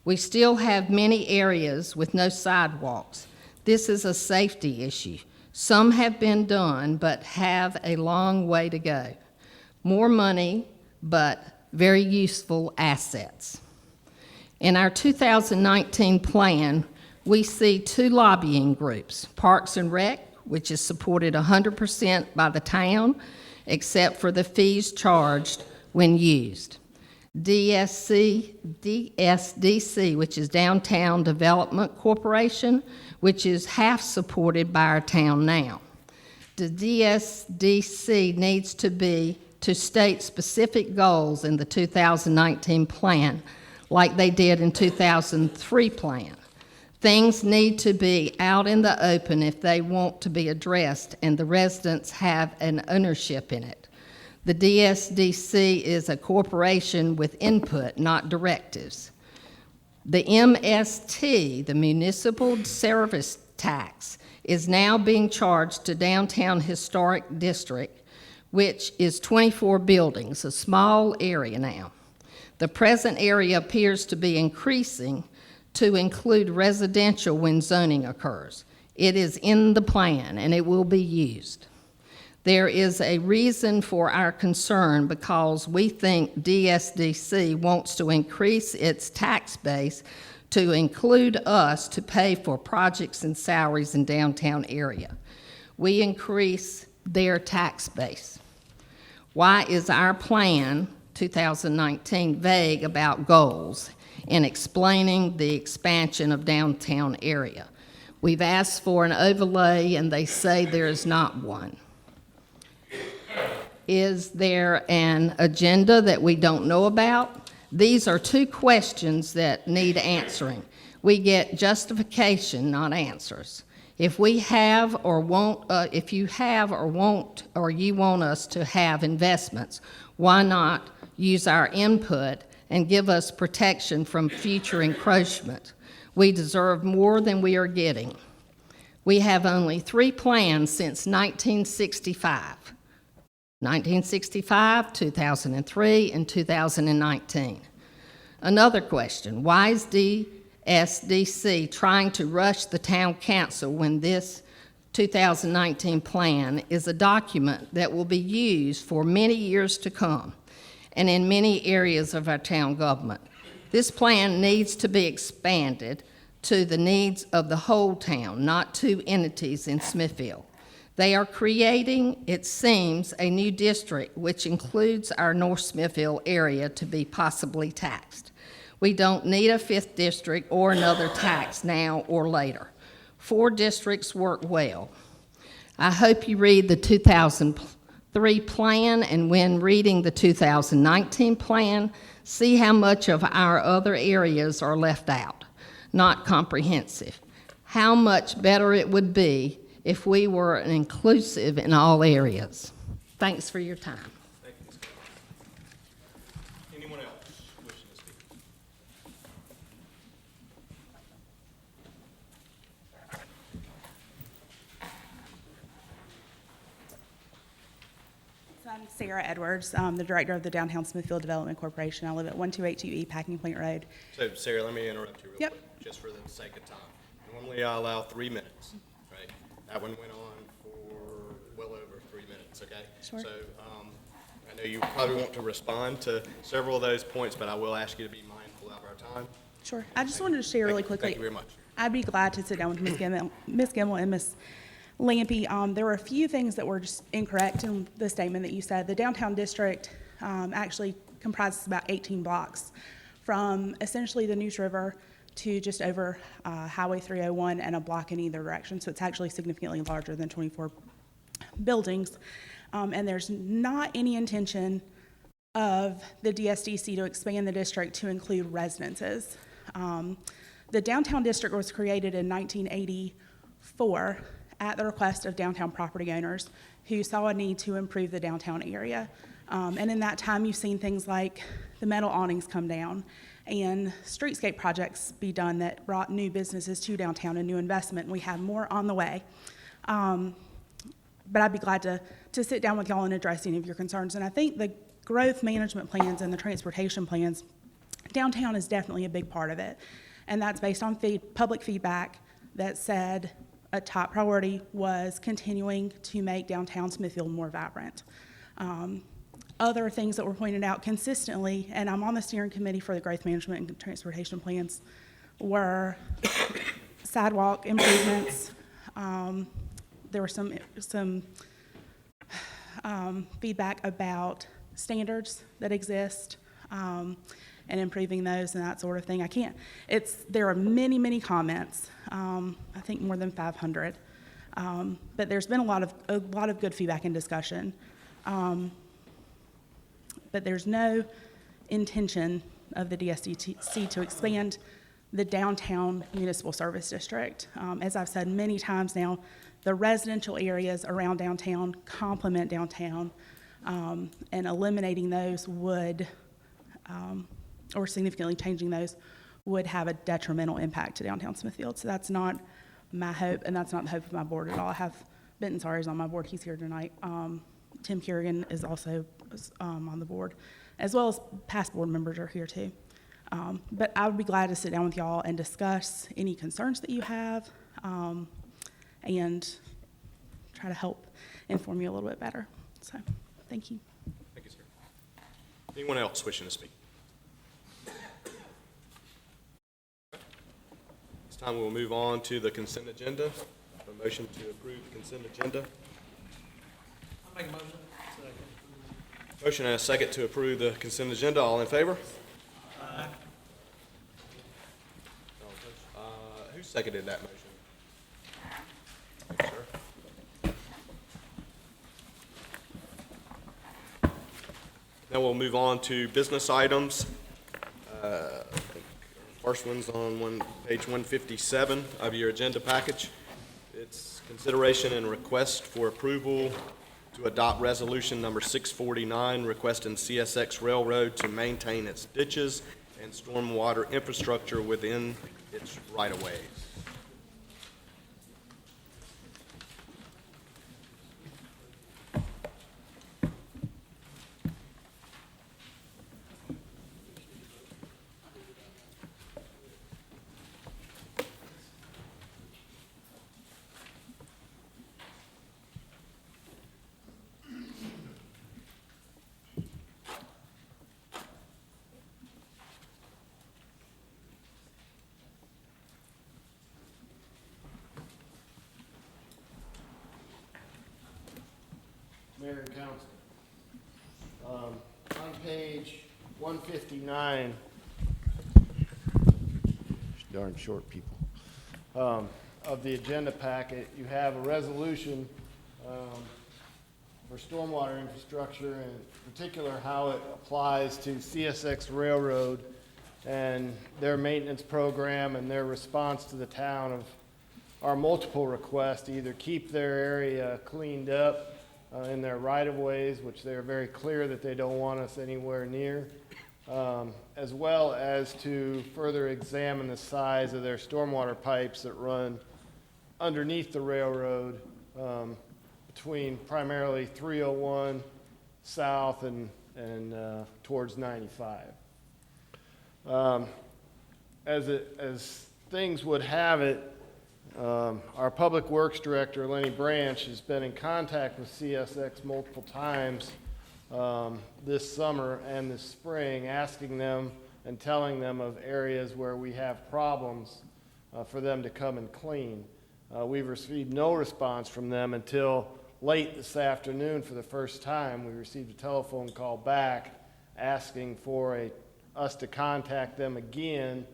We still have many areas with no sidewalks. This is a safety issue. Some have been done, but have a long way to go. More money, but very useful assets. In our 2019 plan, we see two lobbying groups, Parks and Rec, which is supported 100% by the town, except for the fees charged when used. DSDC, which is Downtown Development Corporation, which is half supported by our town now. The DSDC needs to state specific goals in the 2019 plan, like they did in 2003 plan. Things need to be out in the open if they want to be addressed, and the residents have an ownership in it. The DSDC is a corporation with input, not directives. The MST, the Municipal Service Tax, is now being charged to Downtown Historic District, which is 24 buildings, a small area now. The present area appears to be increasing to include residential when zoning occurs. It is in the plan and it will be used. There is a reason for our concern because we think DSDC wants to increase its tax base to include us to pay for projects and salaries in downtown area. We increase their tax base. Why is our plan 2019 vague about goals in explaining the expansion of downtown area? We've asked for an overlay and they say there is not one. Is there an agenda that we don't know about? These are two questions that need answering. We get justification, not answers. If we have or won't, if you have or won't, or you want us to have investments, why not use our input and give us protection from future encroachment? We deserve more than we are getting. We have only 3 plans since 1965. 1965, 2003, and 2019. Another question, why is DSDC trying to rush the town council when this 2019 plan is a document that will be used for many years to come and in many areas of our town government? This plan needs to be expanded to the needs of the whole town, not 2 entities in Smithfield. They are creating, it seems, a new district which includes our North Smithfield area to be possibly taxed. We don't need a 5th district or another tax now or later. 4 districts work well. I hope you read the 2003 plan, and when reading the 2019 plan, see how much of our other areas are left out, not comprehensive. How much better it would be if we were inclusive in all areas. Thanks for your time. Thank you, Ms. Carter. Anyone else wishing to speak? So I'm Sarah Edwards, the director of the Downtown Smithfield Development Corporation. I live at 1282E Packing Plant Road. So, Sarah, let me interrupt you real Yep. quick, just for the sake of time. Normally, I allow 3 minutes, right? That one went on for well over 3 minutes, okay? Sure. So, I know you probably want to respond to several of those points, but I will ask you to be mindful of our time. Sure. I just wanted to share really quickly. Thank you very much. I'd be glad to sit down with Ms. Gemmell and Ms. Lampy. There were a few things that were just incorrect in the statement that you said. The downtown district actually comprises about 18 blocks from essentially the Neuse River to just over Highway 301 and a block in either direction. So it's actually significantly larger than 24 buildings. And there's not any intention of the DSDC to expand the district to include residences. The downtown district was created in 1984 at the request of downtown property owners who saw a need to improve the downtown area. And in that time, you've seen things like the metal awnings come down and streetscape projects be done that brought new businesses to downtown and new investment, and we have more on the way. But I'd be glad to sit down with y'all and address any of your concerns. And I think the growth management plans and the transportation plans, downtown is definitely a big part of it. And that's based on public feedback that said a top priority was continuing to make downtown Smithfield more vibrant. Other things that were pointed out consistently, and I'm on the steering committee for the growth management and transportation plans, were sidewalk improvements. There were some feedback about standards that exist and improving those and that sort of thing. There are many, many comments, I think more than 500, but there's been a lot of good feedback and discussion. But there's no intention of the DSDC to expand the downtown municipal service district. As I've said many times now, the residential areas around downtown complement downtown, and eliminating those would, or significantly changing those, would have a detrimental impact to downtown Smithfield. So that's not my hope, and that's not the hope of my board at all. I have Benton Sari's on my board. He's here tonight. Tim Kerrigan is also on the board, as well as past board members are here too. But I would be glad to sit down with y'all and discuss any concerns that you have, and try to help inform you a little bit better. So, thank you. Thank you, sir. Anyone else wishing to speak? This time we'll move on to the consent agenda. A motion to approve the consent agenda. I'll make a motion. Motion and a second to approve the consent agenda. All in favor? Aye. Who seconded that motion? Thank you, sir. Now we'll move on to business items. I think first one's on page 157 of your agenda package. It's consideration and request for approval to adopt resolution number 649, requesting CSX Railroad to maintain its ditches and stormwater infrastructure within its right-of-ways. Mayor and council. On page 159, darn short people, of the agenda packet, you have a resolution for stormwater infrastructure, and in particular how it applies to CSX Railroad and their maintenance program and their response to the town of our multiple requests to either keep their area cleaned up in their right-of-ways, which they're very clear that they don't want us anywhere near, as well as to further examine the size of their stormwater pipes that run underneath the railroad between primarily 301 south and towards 95. As things would have it, our Public Works Director, Lenny Branch, has been in contact with CSX multiple times this summer and this spring, asking them and telling them of areas where we have problems for them to come and clean. We've received no response from them until late this afternoon. For the first time, we received a telephone call back asking for us to contact them again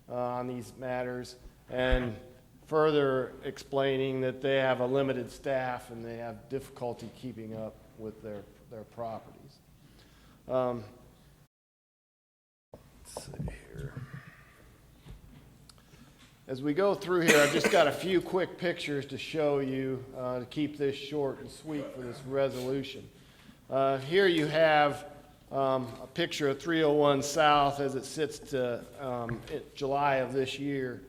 on these matters, and further explaining that they have a limited staff and they have difficulty keeping up with their properties. Let's see here. As we go through here, I've just got a few quick pictures to show you to keep this short and sweet for this resolution. Here you have a picture of 301 South as it sits to July of this year.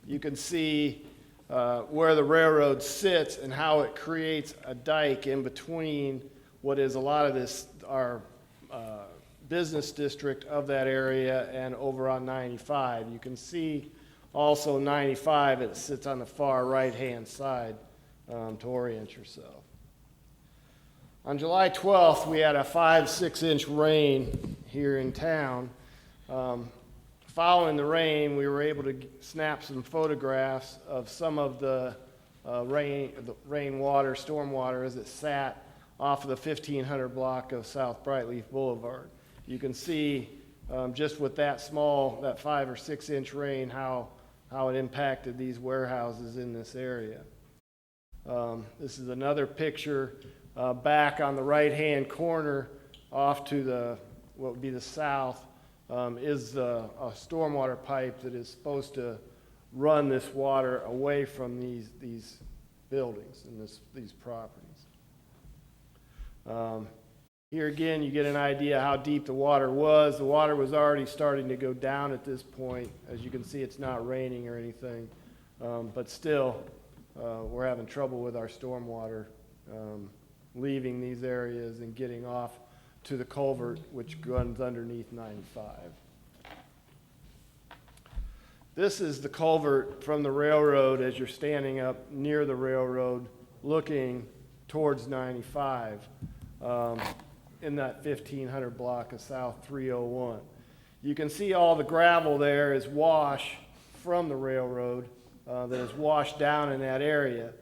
You can see where the railroad sits and how it creates a dike in between what is a lot of this, our business district of that area and over on 95. You can see also 95, it sits on the far right-hand side to orient yourself. On July 12th, we had a 5-6 inch rain here in town. Following the rain, we were able to snap some photographs of some of the rainwater, stormwater as it sat off of the 1500 block of South Brightleaf Boulevard. You can see just with that 5 or 6 inch rain, how it impacted these warehouses in this area. This is another picture back on the right-hand corner off to what would be the south. Is a stormwater pipe that is supposed to run this water away from these buildings and these properties. Here again, you get an idea how deep the water was. The water was already starting to go down at this point. As you can see, it's not raining or anything, but still, we're having trouble with our stormwater leaving these areas and getting off to the culvert which runs underneath 95. This is the culvert from the railroad as you're standing up near the railroad looking towards 95 in that 1500 block of South 301. You can see all the gravel there is wash from the railroad that is washed down in that area.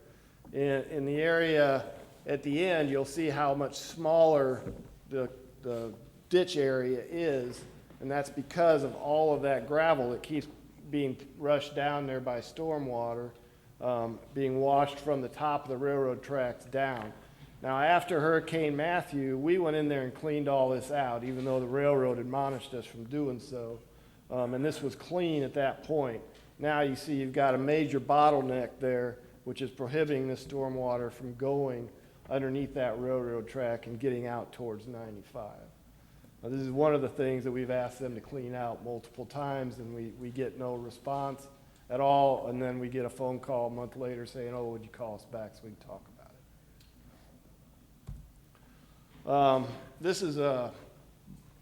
In the area at the end, you'll see how much smaller the ditch area is, and that's because of all of that gravel that keeps being rushed down there by stormwater, being washed from the top of the railroad tracks down. Now, after Hurricane Matthew, we went in there and cleaned all this out, even though the railroad admonished us from doing so, and this was clean at that point. Now you see you've got a major bottleneck there, which is prohibiting the stormwater from going underneath that railroad track and getting out towards 95. Now, this is one of the things that we've asked them to clean out multiple times, and we get no response at all, and then we get a phone call a month later saying, oh, would you call us back so we can talk about it. This is a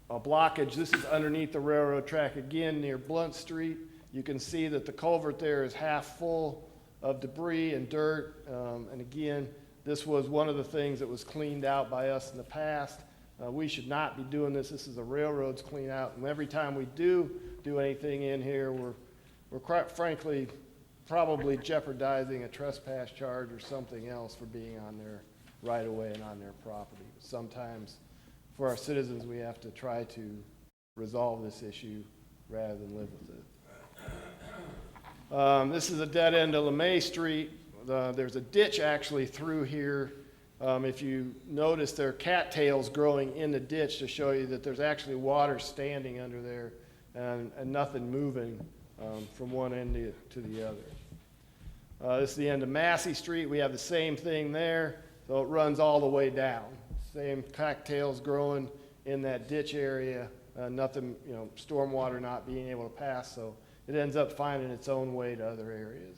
blockage. This is underneath the railroad track again near Blunt Street. You can see that the culvert there is half full of debris and dirt, and again, this was one of the things that was cleaned out by us in the past. We should not be doing this. This is a railroad's clean out, and every time we do anything in here, we're quite frankly probably jeopardizing a trespass charge or something else for being on their right of way and on their property. Sometimes for our citizens, we have to try to resolve this issue rather than live with it. This is a dead end of LeMay Street. There's a ditch actually through here. If you notice, there are cattails growing in the ditch to show you that there's actually water standing under there and nothing moving from one end to the other. This is the end of Massey Street. We have the same thing there, so it runs all the way down. Same cattails growing in that ditch area, nothing, stormwater not being able to pass, so it ends up finding its own way to other areas.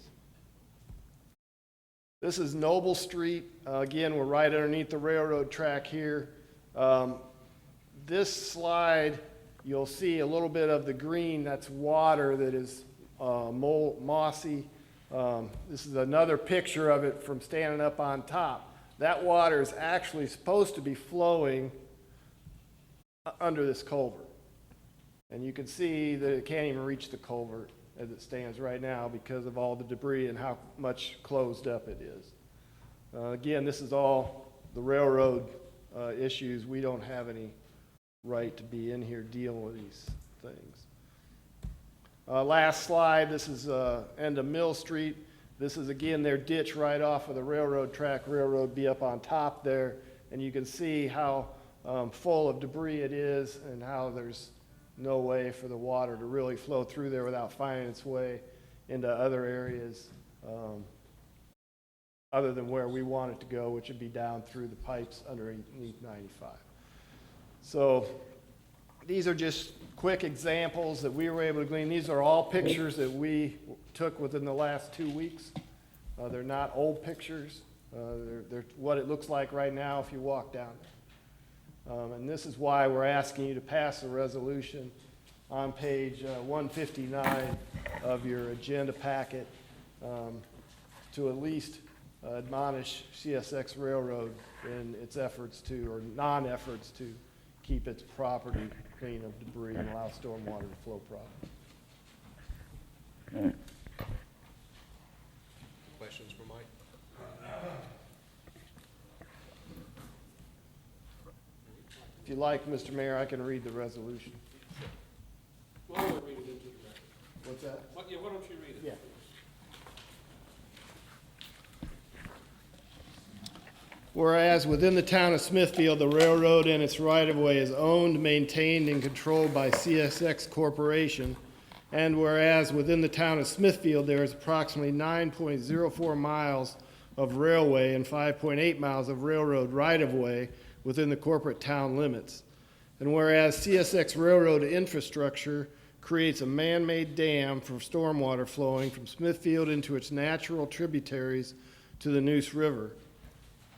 This is Noble Street. Again, we're right underneath the railroad track here. This slide, you'll see a little bit of the green. That's water that is mossy. This is another picture of it from standing up on top. That water is actually supposed to be flowing under this culvert. And you can see that it can't even reach the culvert as it stands right now because of all the debris and how much closed up it is. Again, this is all the railroad issues. We don't have any right to be in here dealing with these things. Last slide, this is end of Mill Street. This is again their ditch right off of the railroad track. Railroad be up on top there, and you can see how full of debris it is and how there's no way for the water to really flow through there without finding its way into other areas other than where we want it to go, which would be down through the pipes underneath 95. So these are just quick examples that we were able to glean. These are all pictures that we took within the last 2 weeks. They're not old pictures. They're what it looks like right now if you walk down there. And this is why we're asking you to pass a resolution on page 159 of your agenda packet to at least admonish CSX Railroad in its efforts to, or non-efforts to, keep its property clean of debris and allow stormwater to flow properly. Questions for Mike? If you like, Mr. Mayor, I can read the resolution. Why don't we read it into the record? What's that? Yeah, why don't you read it? Yeah. Whereas within the town of Smithfield, the railroad and its right-of-way is owned, maintained, and controlled by CSX Corporation, and whereas within the town of Smithfield, there is approximately 9.04 miles of railway and 5.8 miles of railroad right-of-way within the corporate town limits, and whereas CSX Railroad infrastructure creates a man-made dam for stormwater flowing from Smithfield into its natural tributaries to the Neuse River.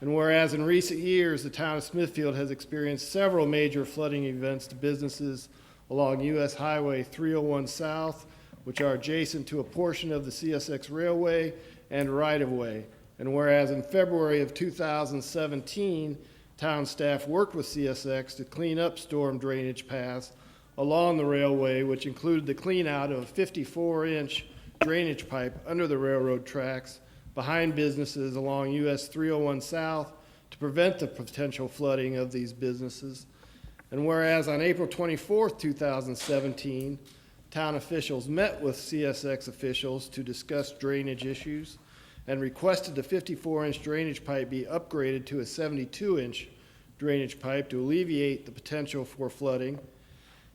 And whereas in recent years, the town of Smithfield has experienced several major flooding events to businesses along U.S. Highway 301 South, which are adjacent to a portion of the CSX Railway and right-of-way. And whereas in February of 2017, town staff worked with CSX to clean up storm drainage paths along the railway, which included the clean out of a 54-inch drainage pipe under the railroad tracks behind businesses along US 301 South to prevent the potential flooding of these businesses. And whereas on April 24th, 2017, town officials met with CSX officials to discuss drainage issues and requested the 54-inch drainage pipe be upgraded to a 72-inch drainage pipe to alleviate the potential for flooding.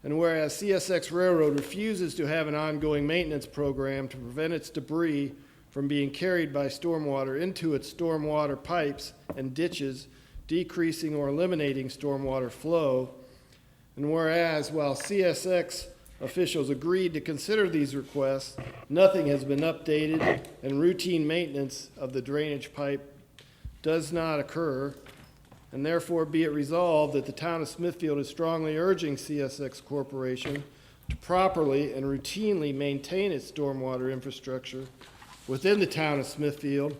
And whereas CSX Railroad refuses to have an ongoing maintenance program to prevent its debris from being carried by stormwater into its stormwater pipes and ditches, decreasing or eliminating stormwater flow. And whereas while CSX officials agreed to consider these requests, nothing has been updated and routine maintenance of the drainage pipe does not occur. And therefore be it resolved that the town of Smithfield is strongly urging CSX Corporation to properly and routinely maintain its stormwater infrastructure within the town of Smithfield,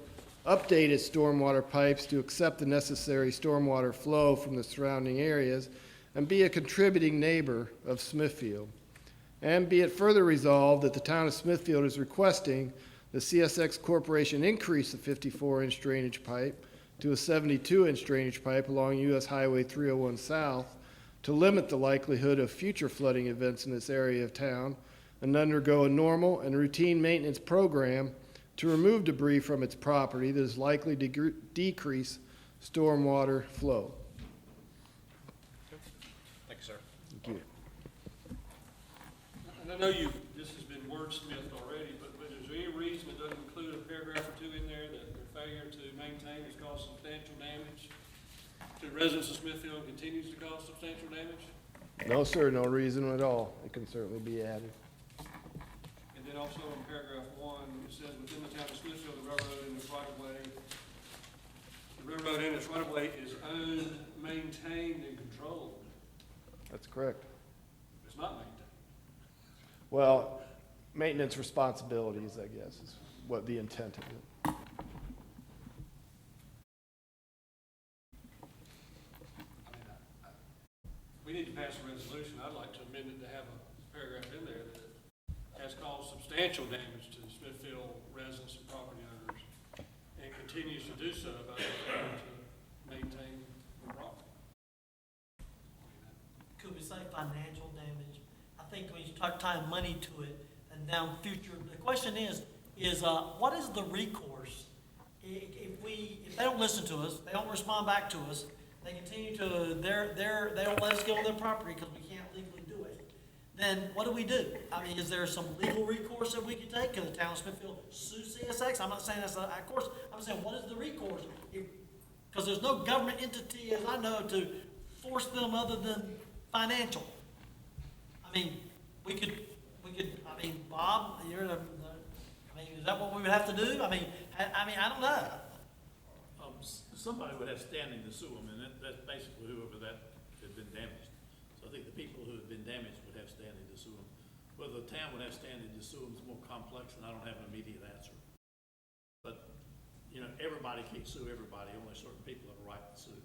update its stormwater pipes to accept the necessary stormwater flow from the surrounding areas, and be a contributing neighbor of Smithfield. And be it further resolved that the town of Smithfield is requesting the CSX Corporation increase the 54-inch drainage pipe to a 72-inch drainage pipe along US Highway 301 South to limit the likelihood of future flooding events in this area of town, and undergo a normal and routine maintenance program to remove debris from its property that is likely to decrease stormwater flow. Thank you, sir. Thank you. And I know this has been wordsmithed already, but is there any reason it doesn't include a paragraph or two in there that their failure to maintain has caused substantial damage to residents of Smithfield and continues to cause substantial damage? No, sir, no reason at all. It can certainly be added. And then also in paragraph 1, it says within the town of Smithfield, the railroad and its right-of-way is owned, maintained, and controlled. That's correct. It's not maintained. Well, maintenance responsibilities, I guess, is what the intent of it. We need to pass a resolution. I'd like to amend it to have a paragraph in there that has caused substantial damage to Smithfield residents and property owners and continues to do so by failing to maintain the property. Could we say financial damage? I think when you start tying money to it and down future, the question is, is, what is the recourse? If they don't listen to us, they don't respond back to us, they continue to, they don't let us get on their property because we can't legally do it, then what do we do? I mean, is there some legal recourse that we could take? Could the town of Smithfield sue CSX? I'm not saying that's a course, I'm saying, what is the recourse? Because there's no government entity, as I know, to force them other than financial. I mean, we could, I mean, Bob, you're the, I mean, is that what we would have to do? I mean, I don't know. Somebody would have standing to sue them, and that's basically whoever that had been damaged. So I think the people who have been damaged would have standing to sue them. Whether the town would have standing to sue them is more complex, and I don't have an immediate answer. But, you know, everybody can't sue everybody, only certain people have a right to sue.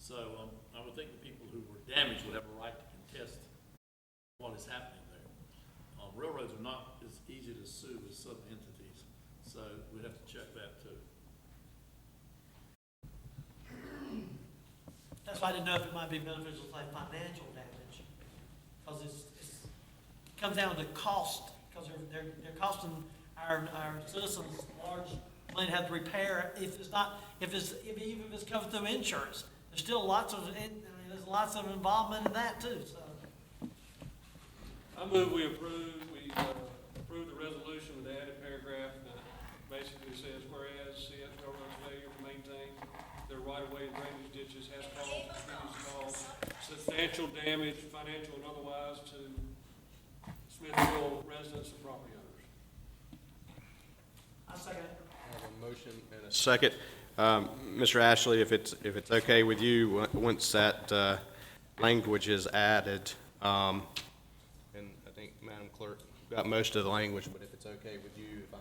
So I would think the people who were damaged would have a right to contest what is happening there. Railroads are not as easy to sue as some entities, so we'd have to check that too. That's why I didn't know if it might be beneficial to say financial damage, because it comes down to cost, because they're costing our citizens large money to have to repair. If it's not, even if it's covered through insurance, there's still lots of, there's lots of involvement in that too, so. I move we approve the resolution with the added paragraph that basically says, whereas CS Railroad's failure to maintain their right-of-way and drainage ditches has caused substantial damage, financial and otherwise, to Smithfield residents and property owners. I second it. I have a motion and a second. Mr. Ashley, if it's okay with you, once that language is added, and I think Madam Clerk got most of the language, but if it's okay with you, if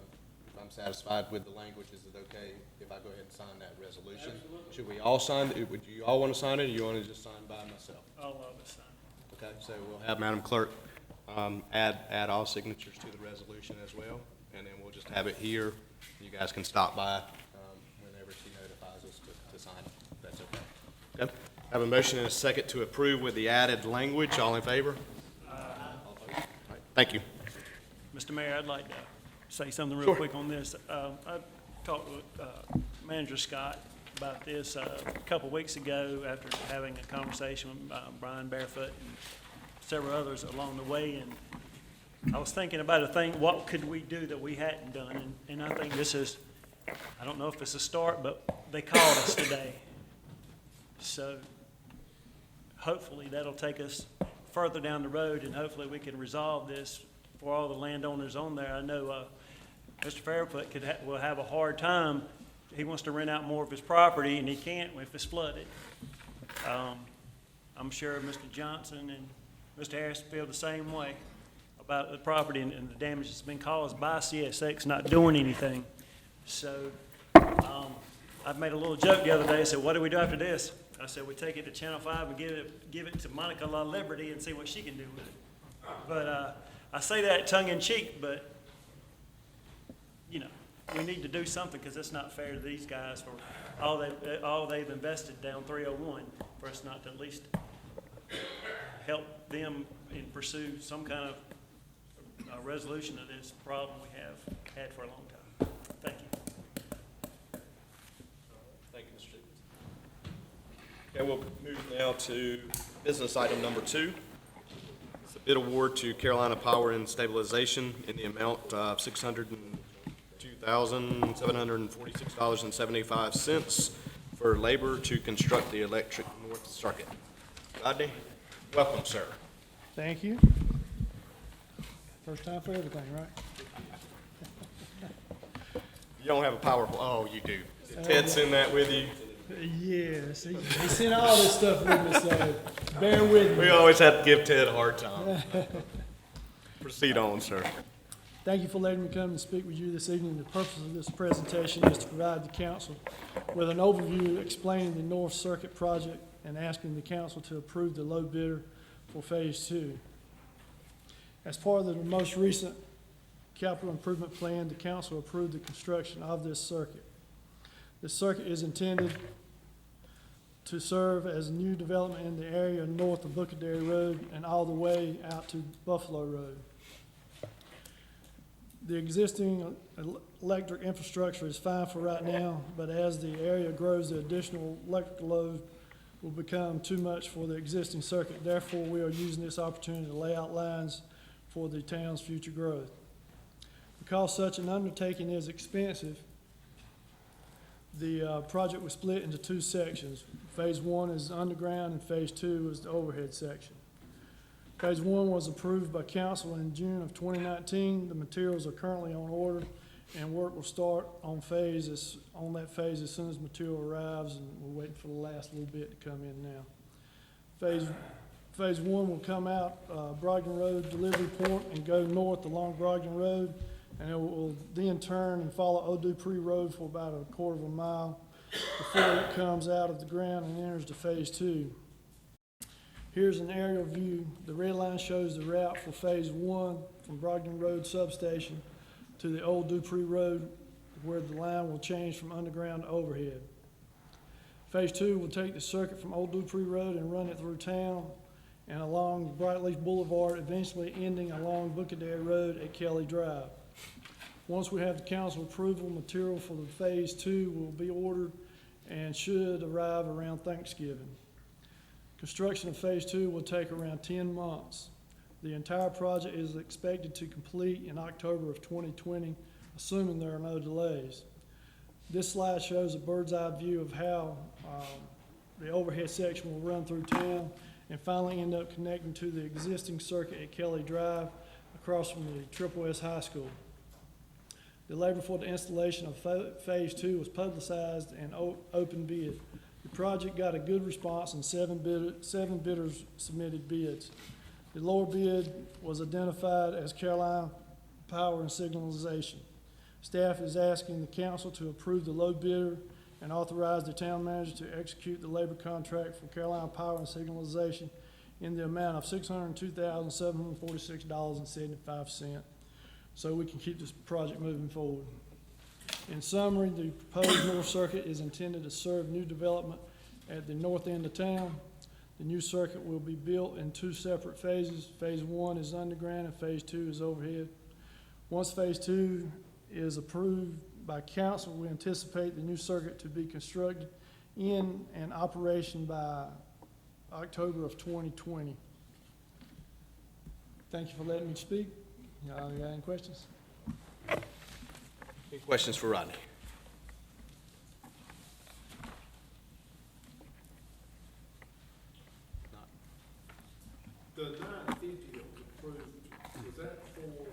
I'm satisfied with the language, is it okay if I go ahead and sign that resolution? Absolutely. Should we all sign it? Would you all want to sign it, or you want to just sign by myself? All of us sign. Okay, so we'll have Madam Clerk add all signatures to the resolution as well, and then we'll just have it here. You guys can stop by whenever she notifies us to sign it. If that's okay. Okay. I have a motion and a second to approve with the added language. All in favor? All opposed? All right, thank you. Mr. Mayor, I'd like to say something real Sure. quick on this. I talked with Manager Scott about this a couple weeks ago after having a conversation with Brian Barefoot and several others along the way, and I was thinking about a thing, what could we do that we hadn't done? And I think this is, I don't know if it's a start, but they called us today. So hopefully that'll take us further down the road, and hopefully we can resolve this for all the landowners on there. I know Mr. Fairfoot will have a hard time. He wants to rent out more of his property, and he can't if it's flooded. I'm sure Mr. Johnson and Mr. Harris feel the same way about the property and the damage that's been caused by CSX not doing anything. So I made a little joke the other day. I said, what do we do after this? I said, we take it to Channel 5 and give it to Monica La Liberty and see what she can do with it. But I say that tongue-in-cheek, but, you know, we need to do something because it's not fair to these guys for all they've invested down 301 for us not to at least help them and pursue some kind of resolution of this problem we have had for a long time. Thank you. Thank you, Mr. Stevens. Okay, we'll move now to business item number 2. It's a bid award to Carolina Power and Stabilization in the amount of $602,746.75 for labor to construct the electric north circuit. Rodney, welcome, sir. Thank you. First time for everything, right? You don't have a oh, you do. Did Ted send that with you? Yes, he sent all this stuff with me, so bear with me. We always have to give Ted a hard time. Proceed on, sir. Thank you for letting me come and speak with you this evening. The purpose of this presentation is to provide the council with an overview explaining the North Circuit project and asking the council to approve the low bidder for Phase 2. As part of the most recent capital improvement plan, the council approved the construction of this circuit. This circuit is intended to serve as new development in the area north of Bookadary Road and all the way out to Buffalo Road. The existing electric infrastructure is fine for right now, but as the area grows, the additional electric load will become too much for the existing circuit. Therefore, we are using this opportunity to lay out lines for the town's future growth. Because such an undertaking is expensive, the project was split into two sections. Phase 1 is underground and Phase 2 is the overhead section. Phase 1 was approved by council in June of 2019. The materials are currently on order, and work will start on that phase as soon as material arrives, and we're waiting for the last little bit to come in now. Phase 1 will come out Brogden Road delivery point and go north along Brogden Road, and it will then turn and follow Eau Dupree Road for about a quarter of a mile before it comes out of the ground and enters to Phase 2. Here's an aerial view. The red line shows the route for Phase 1 from Brogden Road substation to the old Dupree Road, where the line will change from underground to overhead. Phase 2 will take the circuit from Old Dupree Road and run it through town and along Brightleaf Boulevard, eventually ending along Bookadair Road at Kelly Drive. Once we have the council approval, material for the Phase 2 will be ordered and should arrive around Thanksgiving. Construction of Phase 2 will take around 10 months. The entire project is expected to complete in October of 2020, assuming there are no delays. This slide shows a bird's eye view of how the overhead section will run through town and finally end up connecting to the existing circuit at Kelly Drive across from the Triple S High School. The labor for the installation of Phase 2 was publicized and open bid. The project got a good response and seven bidders submitted bids. The lower bid was identified as Carolina Power and Signalization. Staff is asking the council to approve the low bidder and authorize the town manager to execute the labor contract for Carolina Power and Signalization in the amount of $602,746.75, so we can keep this project moving forward. In summary, the proposed North Circuit is intended to serve new development at the north end of town. The new circuit will be built in two separate phases. Phase 1 is underground and Phase 2 is overhead. Once Phase 2 is approved by council, we anticipate the new circuit to be constructed in and operation by October of 2020. Thank you for letting me speak. Y'all got any questions? Any questions for Rodney? The 950 that was approved, was that for,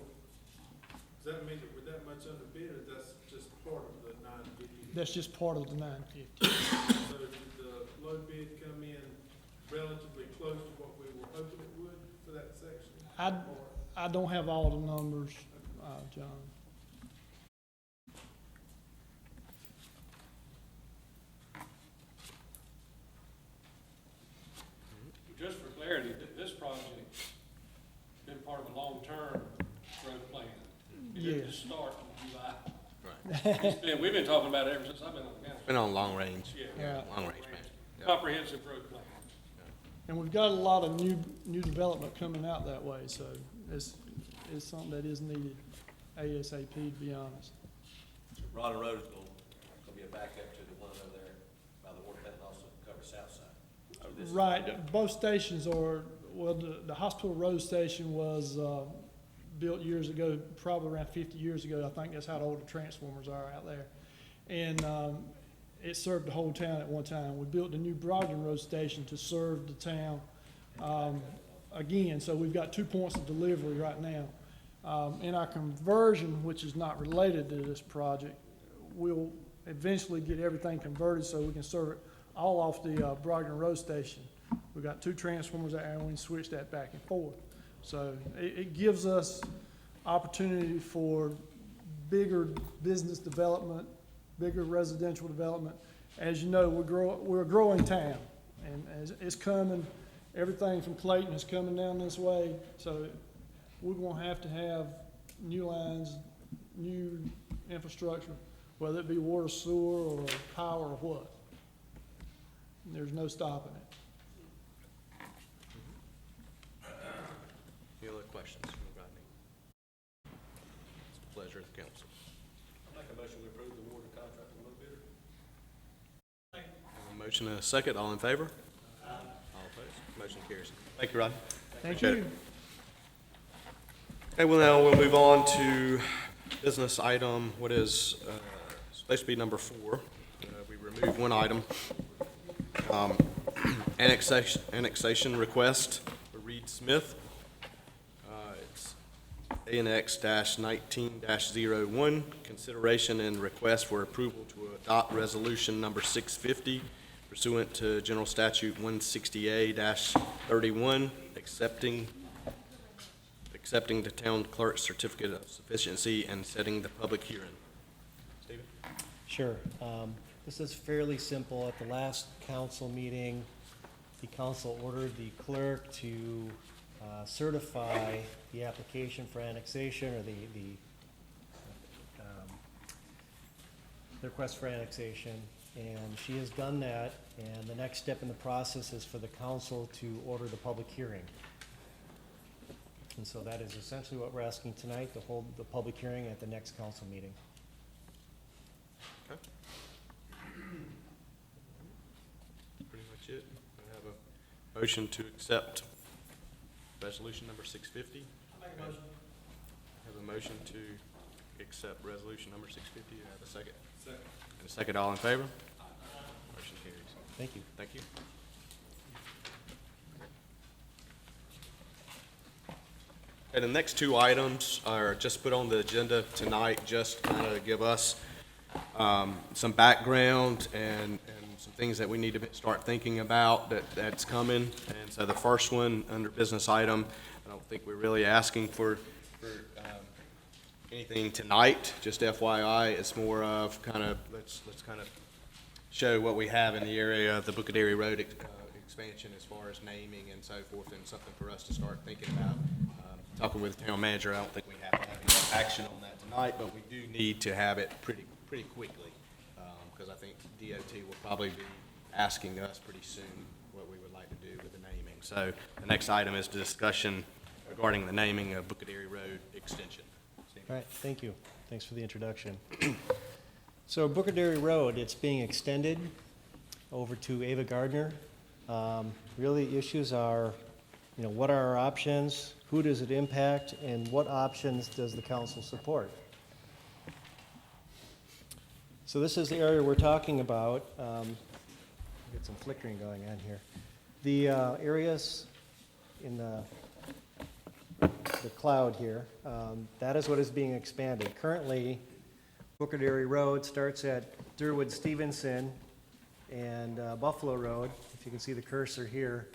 does that mean that we're that much under bid, or that's just part of the 950? That's just part of the 950. So did the low bid come in relatively close to what we were hoping it would for that section? I don't have all the numbers, John. Just for clarity, this project's been part of a long-term growth plan. It didn't just start in July. Right. We've been talking about it ever since I've been on the council. Been on long range. Yeah. Long range plan. Yep. Comprehensive growth plan. And we've got a lot of new development coming out that way, so it's something that is needed ASAP, to be honest. So Brogden Road is going to be a backup to the one over there by the water plant, and also cover south side. So this is- Right, both stations are, well, the Hospital Road Station was built years ago, probably around 50 years ago. I think that's how old the transformers are out there. And it served the whole town at one time. We built the new Brogden Road Station to serve the town again. So we've got 2 points of delivery right now. In our conversion, which is not related to this project, we'll eventually get everything converted so we can serve it all off the Brogden Road Station. We've got 2 transformers there, and we can switch that back and forth. So it gives us opportunity for bigger business development, bigger residential development. As you know, we're a growing town, and as it's coming, everything from Clayton is coming down this way, so we're gonna have to have new lines, new infrastructure, whether it be water, sewer, or power, or what. There's no stopping it. Any other questions for Rodney? It's a pleasure. Make a motion to approve the award of contract to low bidder. A motion and a second, all in favor? All opposed? Motion carries. Thank you, Rod. Thank Appreciate you. it. Okay, well, now we'll move on to business item, what is supposed to be number 4. We removed one item. Annexation request for Reed Smith. It's ANX-19-01, consideration and request for approval to adopt resolution number 650 pursuant to General Statute 160A-31, accepting the town clerk's certificate of sufficiency and setting the public hearing. Stephen? Sure. This is fairly simple. At the last council meeting, the council ordered the clerk to certify the application for annexation or the request for annexation, and she has done that, and the next step in the process is for the council to order the public hearing. And so that is essentially what we're asking tonight, to hold the public hearing at the next council meeting. Okay. Pretty much it. I have a motion to accept resolution number 650. I'll make a motion. I have a motion to accept resolution number 650. I have a second. Second. And a second, all in favor? Motion carries. Thank you. Thank you. Okay, the next two items are just put on the agenda tonight, just kind of give us some background and some things that we need to start thinking about that's coming. And so the first one, under business item, I don't think we're really asking for anything tonight, just FYI. It's more of kind of, let's kind of show what we have in the area of the Bookadary Road expansion as far as naming and so forth, and something for us to start thinking about. Talking with the town manager, I don't think we have to have any action on that tonight, but we do need to have it pretty quickly, because I think DOT will probably be asking us pretty soon what we would like to do with the naming. So the next item is the discussion regarding the naming of Bookadary Road extension. All right, thank you. Thanks for the introduction. So Bookadary Road, it's being extended over to Ava Gardner. Really, the issues are, what are our options? Who does it impact? And what options does the council support? So this is the area we're talking about. Get some flickering going on here. The areas in the cloud here, that is what is being expanded. Currently, Bookadary Road starts at Durwood Stevenson and Buffalo Road, if you can see the cursor here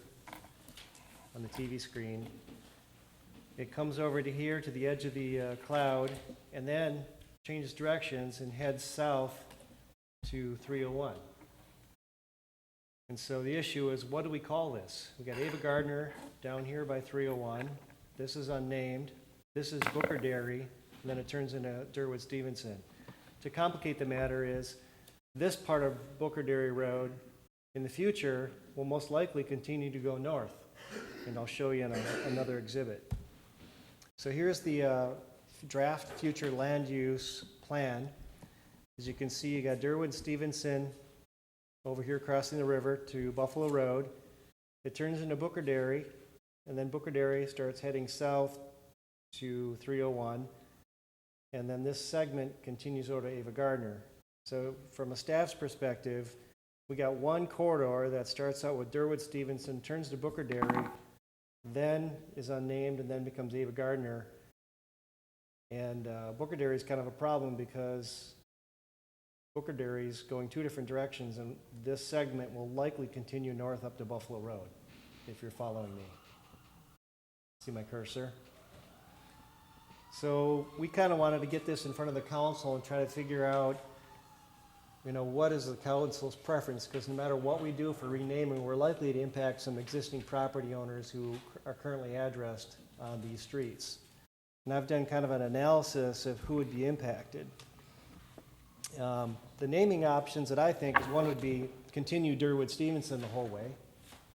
on the TV screen. It comes over to here to the edge of the cloud, and then changes directions and heads south to 301. And so the issue is, what do we call this? We got Ava Gardner down here by 301. This is unnamed. This is Bookadary, and then it turns into Durwood Stevenson. To complicate the matter is, this part of Bookadary Road in the future will most likely continue to go north, and I'll show you in another exhibit. So here's the draft future land use plan. As you can see, you got Durwood Stevenson over here crossing the river to Buffalo Road. It turns into Bookadary, and then Bookadary starts heading south to 301, and then this segment continues over to Ava Gardner. So from a staff's perspective, we got one corridor that starts out with Durwood Stevenson, turns to Bookadary, then is unnamed, and then becomes Ava Gardner. And Bookadary is kind of a problem because Bookadary is going two different directions, and this segment will likely continue north up to Buffalo Road, if you're following me. See my cursor? So we kind of wanted to get this in front of the council and try to figure out, what is the council's preference? Because no matter what we do for renaming, we're likely to impact some existing property owners who are currently addressed on these streets. And I've done kind of an analysis of who would be impacted. The naming options that I think is, one would be continue Durwood Stevenson the whole way.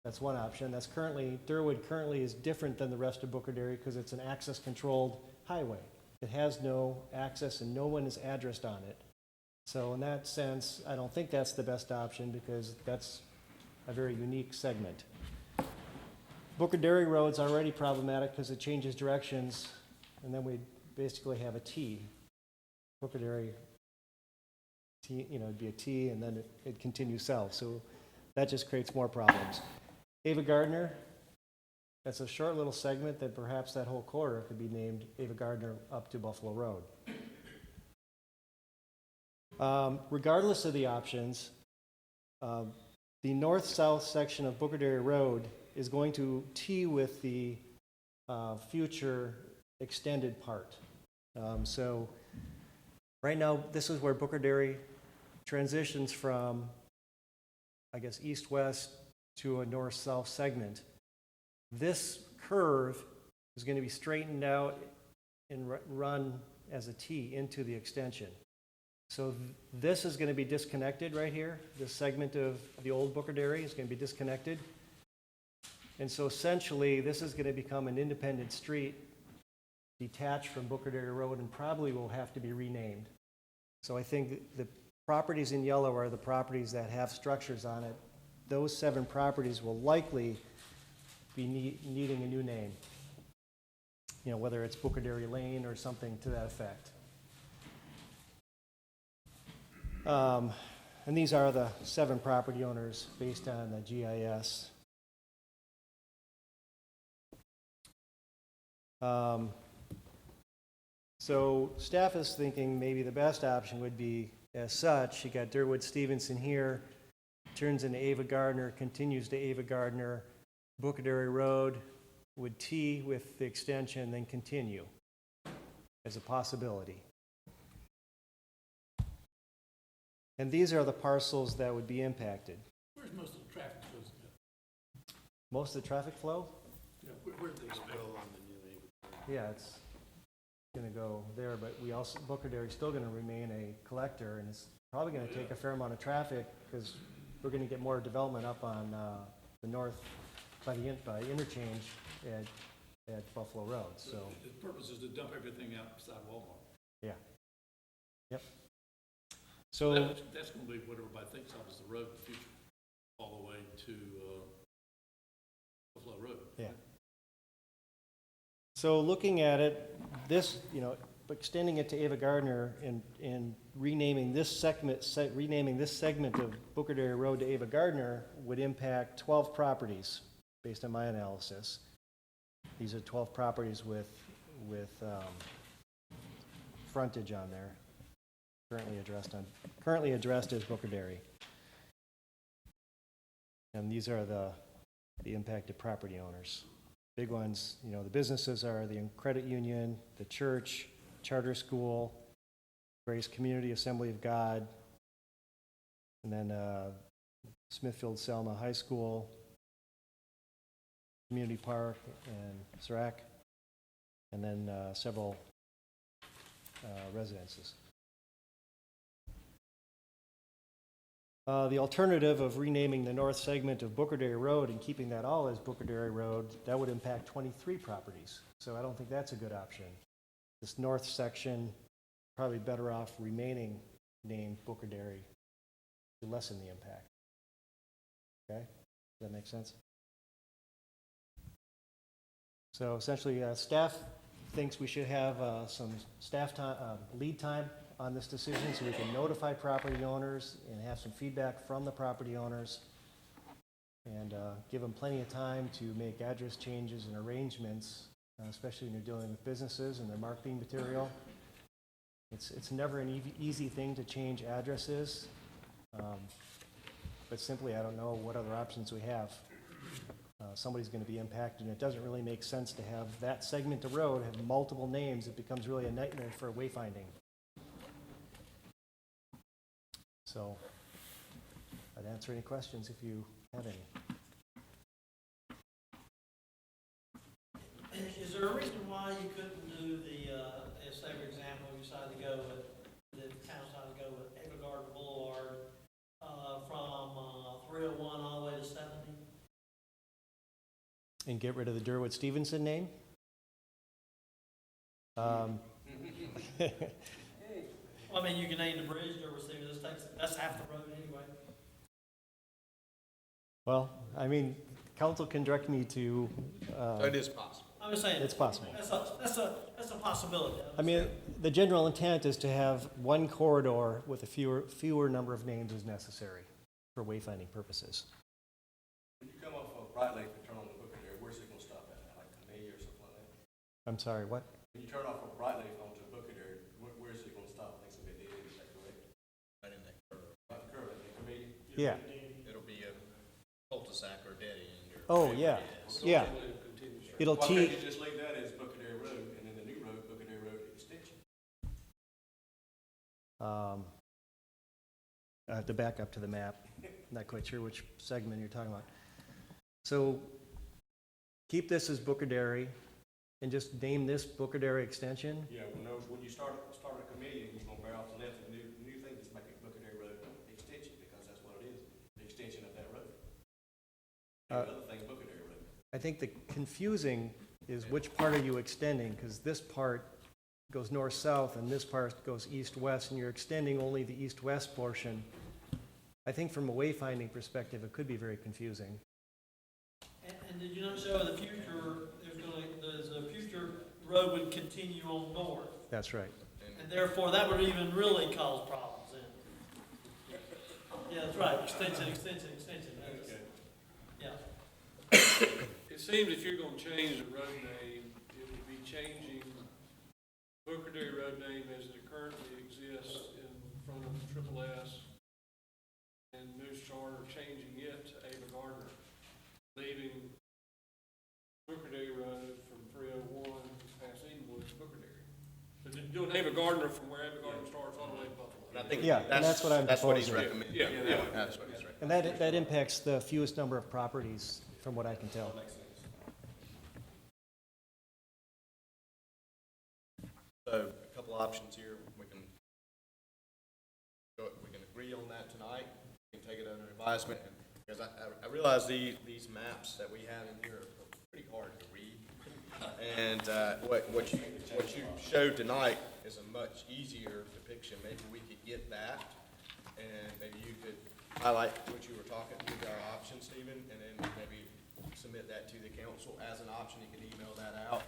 That's one option. Durwood currently is different than the rest of Bookadary because it's an access-controlled highway. It has no access and no one is addressed on it. So in that sense, I don't think that's the best option because that's a very unique segment. Booker Dairy Road's already problematic because it changes directions, and then we basically have a T. Booker Dairy, T, it'd be a T, and then it continues south. So that just creates more problems. Ava Gardner, that's a short little segment that perhaps that whole corridor could be named Ava Gardner up to Buffalo Road. Regardless of the options, the north-south section of Booker Dairy Road is going to tee with the future extended part. So right now, this is where Booker Dairy transitions from, I guess, east-west to a north-south segment. This curve is going to be straightened out and run as a T into the extension. So this is going to be disconnected right here. This segment of the old Booker Dairy is going to be disconnected. And so essentially, this is going to become an independent street detached from Booker Dairy Road and probably will have to be renamed. So I think the properties in yellow are the properties that have structures on it. Those 7 properties will likely be needing a new name. Whether it's Booker Dairy Lane or something to that effect. And these are the 7 property owners based on the GIS. So staff is thinking maybe the best option would be as such. You got Durwood Stevenson here, turns into Ava Gardner, continues to Ava Gardner, Booker Dairy Road would tee with the extension, then continue as a possibility. And these are the parcels that would be impacted. Where's most of the traffic goes to? Most of the traffic flow? Yeah, where do they expect? On the new neighborhood. Yeah, it's going to go there, but we also, Booker Dairy is still going to remain a collector, and it's probably going to take a fair amount of traffic because we're going to get more development up on the north by interchange at Buffalo Road. So the purpose is to dump everything outside Walmart. Yeah. Yep. So that's going to be what everybody thinks of as the road in the future, all the way to Buffalo Road. Yeah. So looking at it, this, extending it to Ava Gardner and renaming this segment of Booker Dairy Road to Ava Gardner would impact 12 properties, based on my analysis. These are 12 properties with frontage on there, currently addressed as Booker Dairy. And these are the impacted property owners. Big ones, the businesses are the credit union, the church, charter school, Grace Community Assembly of God, and then Smithfield Selma High School, Community Park, and Serac, and then several residences. The alternative of renaming the north segment of Booker Dairy Road and keeping that all as Booker Dairy Road, that would impact 23 properties. So I don't think that's a good option. This north section, probably better off remaining named Booker Dairy to lessen the impact. Okay? Does that make sense? So essentially, staff thinks we should have some staff time, lead time on this decision so we can notify property owners and have some feedback from the property owners and give them plenty of time to make address changes and arrangements, especially when you're dealing with businesses and their marketing material. It's never an easy thing to change addresses, but simply I don't know what other options we have. Somebody's going to be impacted, and it doesn't really make sense to have that segment of road have multiple names. It becomes really a nightmare for wayfinding. So I'd answer any questions if you have any. Is there a reason why you couldn't do the, say for example, you decided to go with, the town decided to go with Ava Gardner Boulevard from 301 all the way to 70? And get rid of the Durwood Stevenson name? Well, I mean, you can name the bridge to receive, that's half the road anyway. Well, I mean, council can direct me to, So it is possible. I'm just saying. It's possible. That's a possibility. I mean, the general intent is to have one corridor with a fewer number of names as necessary for wayfinding purposes. When you come off of Bright Lake and turn on the Booker there, where's it gonna stop at, like Camellia or something like that? I'm sorry, what? When you turn off of Bright Lake onto Booker there, where's it gonna stop? I think it's gonna be dead, is that correct? Right in that curve. Right, the curve, at Camellia? Yeah. It'll be a cul-de-sac or dead end or. Oh, yeah, yeah. It'll Why can't tee, you just leave that as Booker Dairy Road, and then the new road, Booker Dairy Road extension? I have to back up to the map. Not quite sure which segment you're talking about. So keep this as Booker Dairy and just name this Booker Dairy Extension. Yeah, when you start at Camellia, you're gonna bear off the left, and the new thing is make it Booker Dairy Road extension, because that's what it is, the extension of that road. And the other thing, Booker Dairy Road. I think the confusing is which part are you extending? Because this part goes north-south and this part goes east-west, and you're extending only the east-west portion. I think from a wayfinding perspective, it could be very confusing. And did you not show in the future, there's a future road would continue on north? That's right. And therefore, that would even really cause problems then. Yeah, that's right, extension. That's- Yeah. It seems if you're gonna change the road name, it would be changing Booker Dairy Road name as it currently exists in front of Triple S, and Moose Charter changing it to Ava Gardner, leaving Booker Dairy Road from 301 past Edenwood to Booker Dairy. So doing Ava Gardner from where Ava Gardner starts all the way to Buffalo. And I think Yeah, and that's what I'm That's what he's proposing. recommending. Yeah. That's what he's recommending. And that impacts the fewest number of properties, from what I can tell. So a couple options here. We can agree on that tonight. We can take it under advisement. Because I realize these maps that we have in here are pretty hard to read. And what you showed tonight is a much easier depiction. Maybe we could get that, and maybe you could highlight what you were talking, give our options, Stephen, and then maybe submit that to the council as an option. You can email that out.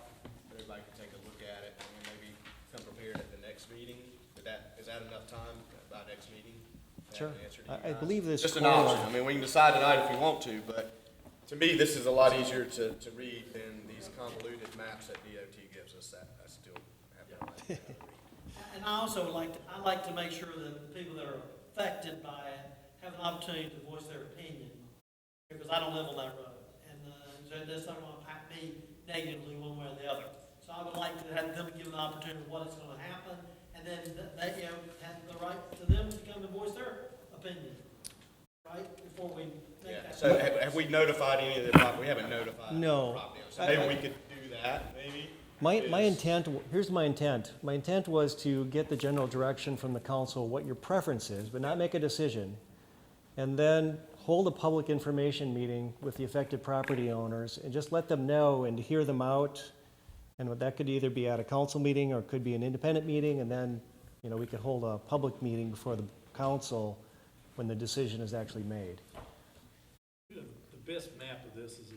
Everybody can take a look at it, and then maybe come prepared at the next meeting. Is that enough time by next meeting? to have Sure. an answer to you I guys? believe this Just an corridor- option. I mean, we can decide tonight if you want to, but to me, this is a lot easier to read than these convoluted maps that DOT gives us. That I still have no idea. And I also I'd like to make sure that the people that are affected by it have an opportunity to voice their opinion, because I don't live on that road, and so that's not going to impact me negatively one way or the other. So I would like to have them give an opportunity of what is going to happen, and then they, have the right to them to come and voice their opinion, right, before we make Yeah, that. so have we notified any of the property? We haven't notified. No. the property owners. So maybe we could do that, maybe? My intent, here's my intent. My intent was to get the general direction from the council, what your preference is, but not make a decision. And then hold a public information meeting with the affected property owners and just let them know and hear them out. And that could either be at a council meeting or it could be an independent meeting, and then, we could hold a public meeting before the council when the decision is actually made. The best map of this is,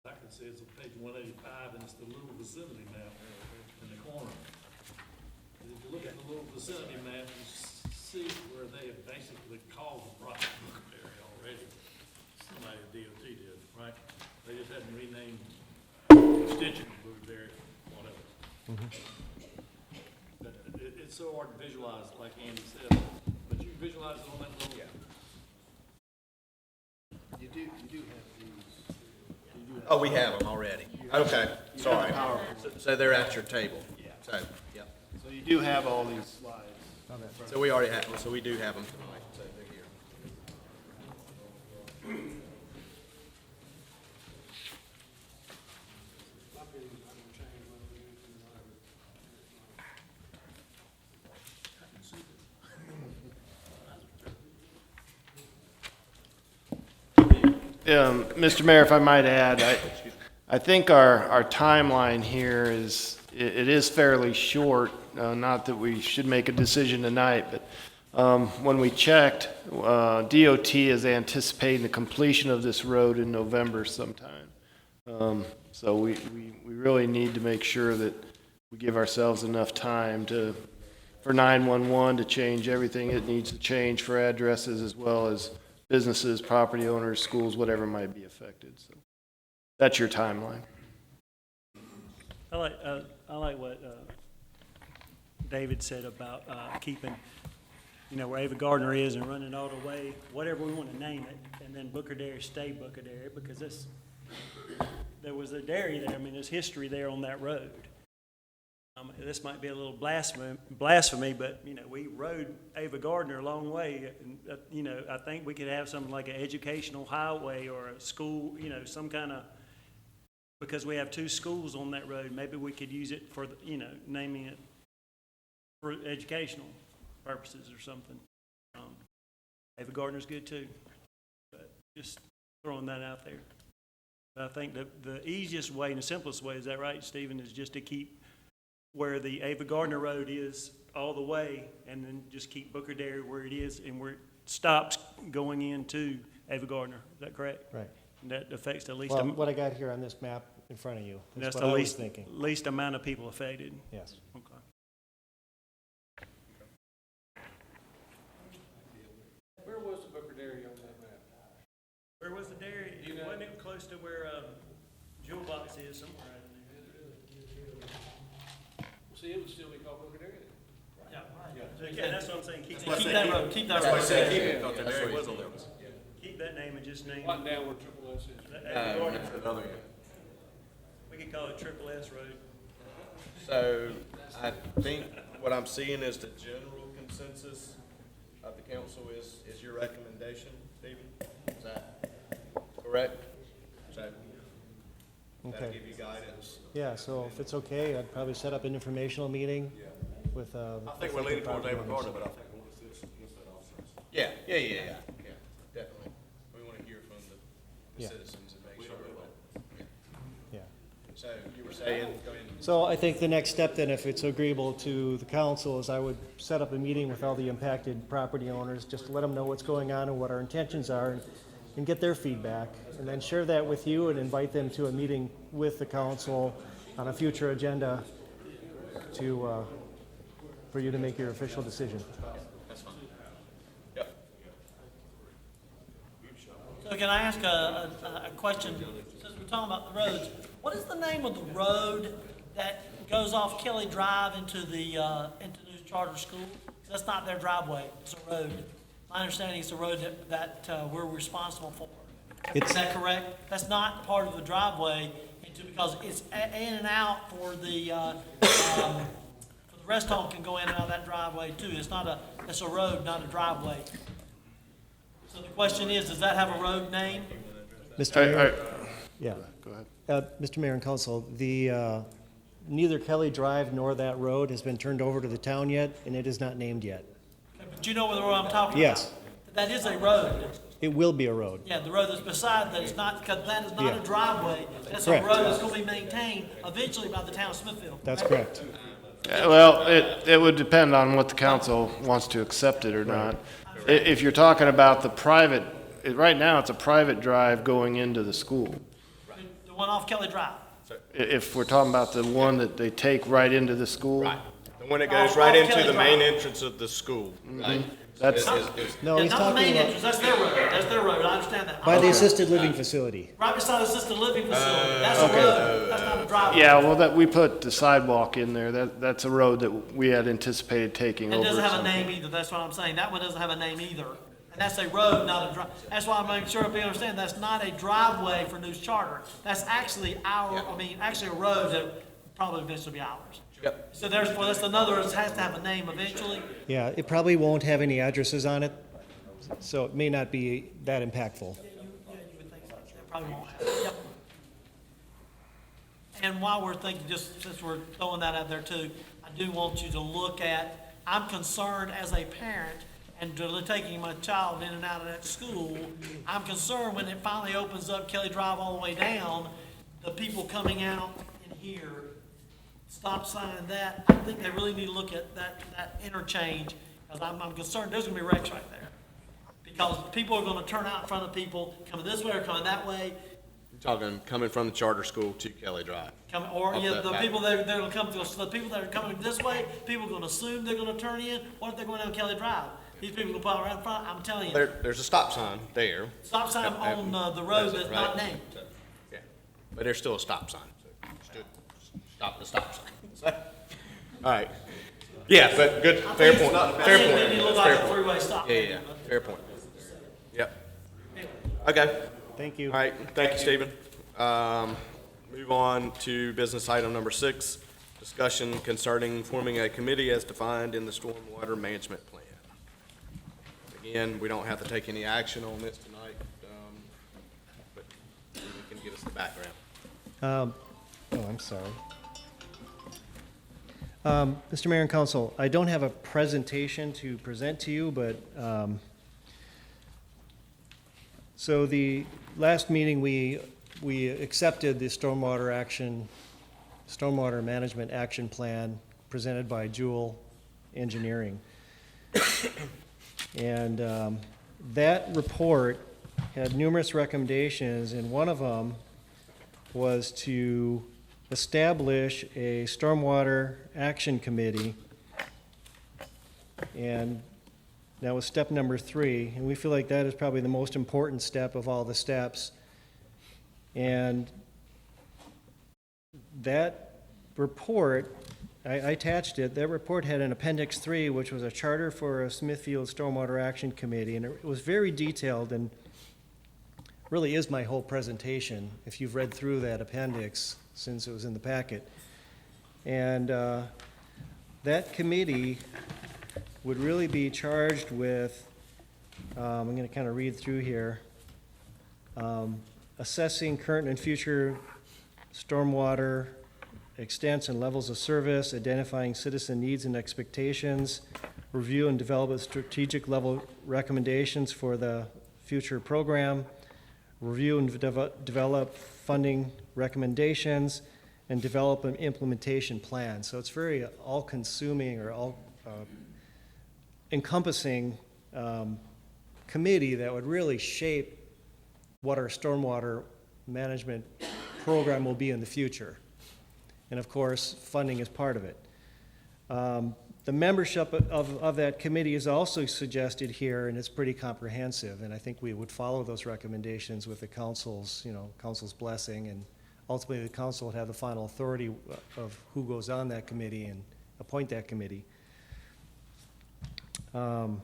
I can see it's on page 185, and it's the little vicinity map in the corner. And if you look at the little vicinity map, you see where they have basically called the project Booker Dairy already. Somebody at DOT did, right? They just hadn't renamed extension of Booker Dairy, whatever. But it's so hard to visualize, like Andy said, but you can visualize it on that little. You do have these. Oh, we have them already. Okay, sorry. So they're at your table. Yeah. So, yep. So you do have all these slides. So we already have, so we do have them tonight, so they're here. Mr. Mayor, if I might add, I think our timeline here is, it is fairly short not that we should make a decision tonight, but when we checked, DOT is anticipating the completion of this road in November sometime. So we really need to make sure that we give ourselves enough time for 911 to change everything it needs to change for addresses, as well as businesses, property owners, schools, whatever might be affected. So that's your timeline. I like what David said about keeping, where Ava Gardner is and running all the way, whatever we want to name it, and then Booker Dairy stay Booker Dairy, because there was a dairy there. I mean, there's history there on that road. This might be a little blasphemy, but, we rode Ava Gardner a long way. And, I think we could have something like an educational highway or a school, some kind of, because we have 2 schools on that road, maybe we could use it for, naming it for educational purposes or something. Ava Gardner's good too, but just throwing that out there. But I think the easiest way and the simplest way, is that right, Stephen, is just to keep where the Ava Gardner Road is all the way, and then just keep Booker Dairy where it is and where it stops going into Ava Gardner. Is that correct? Right. And that affects the least. Well, what I got here on this map in front of you, That's what the I was least, thinking. least amount of people affected. Yes. Okay. Where was the Booker Dairy on that map? Where was the dairy? Wasn't it close to where Jewel Box is somewhere in there? See, it would still be called Booker Dairy. Yeah, right. Yeah, that's what I'm saying. Keep that road. Keep that That's why I road. said keep Yeah, it, because the dairy was on there. Keep that name and just name Right it. down where Triple S is. Ava Gardner. Another, yeah. We could call it Triple S Road. So I think what I'm seeing is the general consensus of the council is your recommendation, Stephen? Is that correct? So that'll Okay. give you guidance. Yeah, so if it's okay, I'd probably set up an informational meeting with, I think we're leaning towards Ava Gardner, but I think we want to see that officers. Yeah, definitely. We want to hear from the Yeah. citizens and make sure that. yeah. So you were saying, go ahead. So I think the next step then, if it's agreeable to the council, is I would set up a meeting with all the impacted property owners, just to let them know what's going on and what our intentions are, and get their feedback, and then share that with you and invite them to a meeting with the council on a future agenda to, for you to make your official decision. That's fine. Yep. So can I ask a question, since we're talking about the roads? What is the name of the road that goes off Kelly Drive into News Charter School? That's not their driveway, it's a road. My understanding is a road that we're responsible for. Is that correct? That's not part of the driveway, because it's in and out for the restaurant can go in and out of that driveway too. It's a road, not a driveway. So the question is, does that have a road name? Mr. Mayor? Yeah, go ahead. Mr. Mayor and Council, neither Kelly Drive nor that road has been turned over to the town yet, and it is not named yet. Okay, but you know what road I'm talking about? Yes. That is a road. It will be a road. Yeah, the road that's beside that is not, because that is not Yeah. a driveway. That's a Correct. road that's going to be maintained eventually by the town of Smithfield. That's correct. Well, it would depend on what the council wants to accept it or not. If you're talking about the private, right now, it's a private drive going into the school. The one off Kelly Drive. If we're talking about the one that they take right into the school. Right. The one that goes right into the main entrance of the school. Right. That's, No, Yeah, he's not the talking main about entrance, that's their road, that's their road, I understand that. by the assisted living facility. Right beside the assisted living facility, that's a road, that's not a driveway. yeah, well, we put the sidewalk in there. That's a road that we had anticipated taking It over. doesn't at have a some name point. either, that's what I'm saying, that one doesn't have a name either. And that's a road, not a that's why I'm making sure people understand, that's not a driveway for News Charter. That's actually actually a road that probably eventually be ours. Yep. So therefore, that's another, it has to have a name eventually. Yeah, it probably won't have any addresses on it, so it may not be that impactful. Yeah, you would think so, it probably won't have, yep. And while we're thinking, just since we're throwing that out there too, I do want you to look at, I'm concerned as a parent and taking my child in and out of that school, I'm concerned when it finally opens up Kelly Drive all the way down, the people coming out in here, stop sign that, I think they really need to look at that interchange, because I'm concerned there's gonna be wrecks right there. Because people are gonna turn out in front of people coming this way or coming that way, You're talking coming from the charter school to Kelly Drive. coming, or, Up yeah, that the back. people that are gonna come, the people that are coming this way, people are gonna assume they're gonna turn in, what if they're going down Kelly Drive? These people will pile right in front, I'm telling you, There's a stop sign there. stop sign on, the road that's not named. Yeah, but there's still a stop sign, so stop the stop sign. All right. Yeah, but good, fair point, fair They point. need to look Fair like a point. three-way stop. Yeah, fair point. Yep. Okay. Thank you. All right, thank you, Stephen. Move on to business item number 6, discussion concerning forming a committee as defined in the stormwater management plan. Again, we don't have to take any action on this tonight, but you can give us the background. I'm sorry. Mr. Mayor and Council, I don't have a presentation to present to you, but so the last meeting, we accepted the stormwater management action plan presented by Jewel Engineering. And that report had numerous recommendations, and one of them was to establish a stormwater action committee. And that was step number 3, and we feel like that is probably the most important step of all the steps. And that report, I attached it, that report had an Appendix 3, which was a charter for a Smithfield Stormwater Action Committee, and it was very detailed and really is my whole presentation, if you've read through that appendix since it was in the packet. And that committee would really be charged with, I'm going to kind of read through here, assessing current and future stormwater extents and levels of service, identifying citizen needs and expectations, review and develop a strategic level recommendations for the future program, review and develop funding recommendations, and develop an implementation plan. So it's very all-consuming or all-encompassing committee that would really shape what our stormwater management program will be in the future. And of course, funding is part of it. The membership of that committee is also suggested here, and it's pretty comprehensive, and I think we would follow those recommendations with the council's blessing, and ultimately the council would have the final authority of who goes on that committee and appoint that committee. So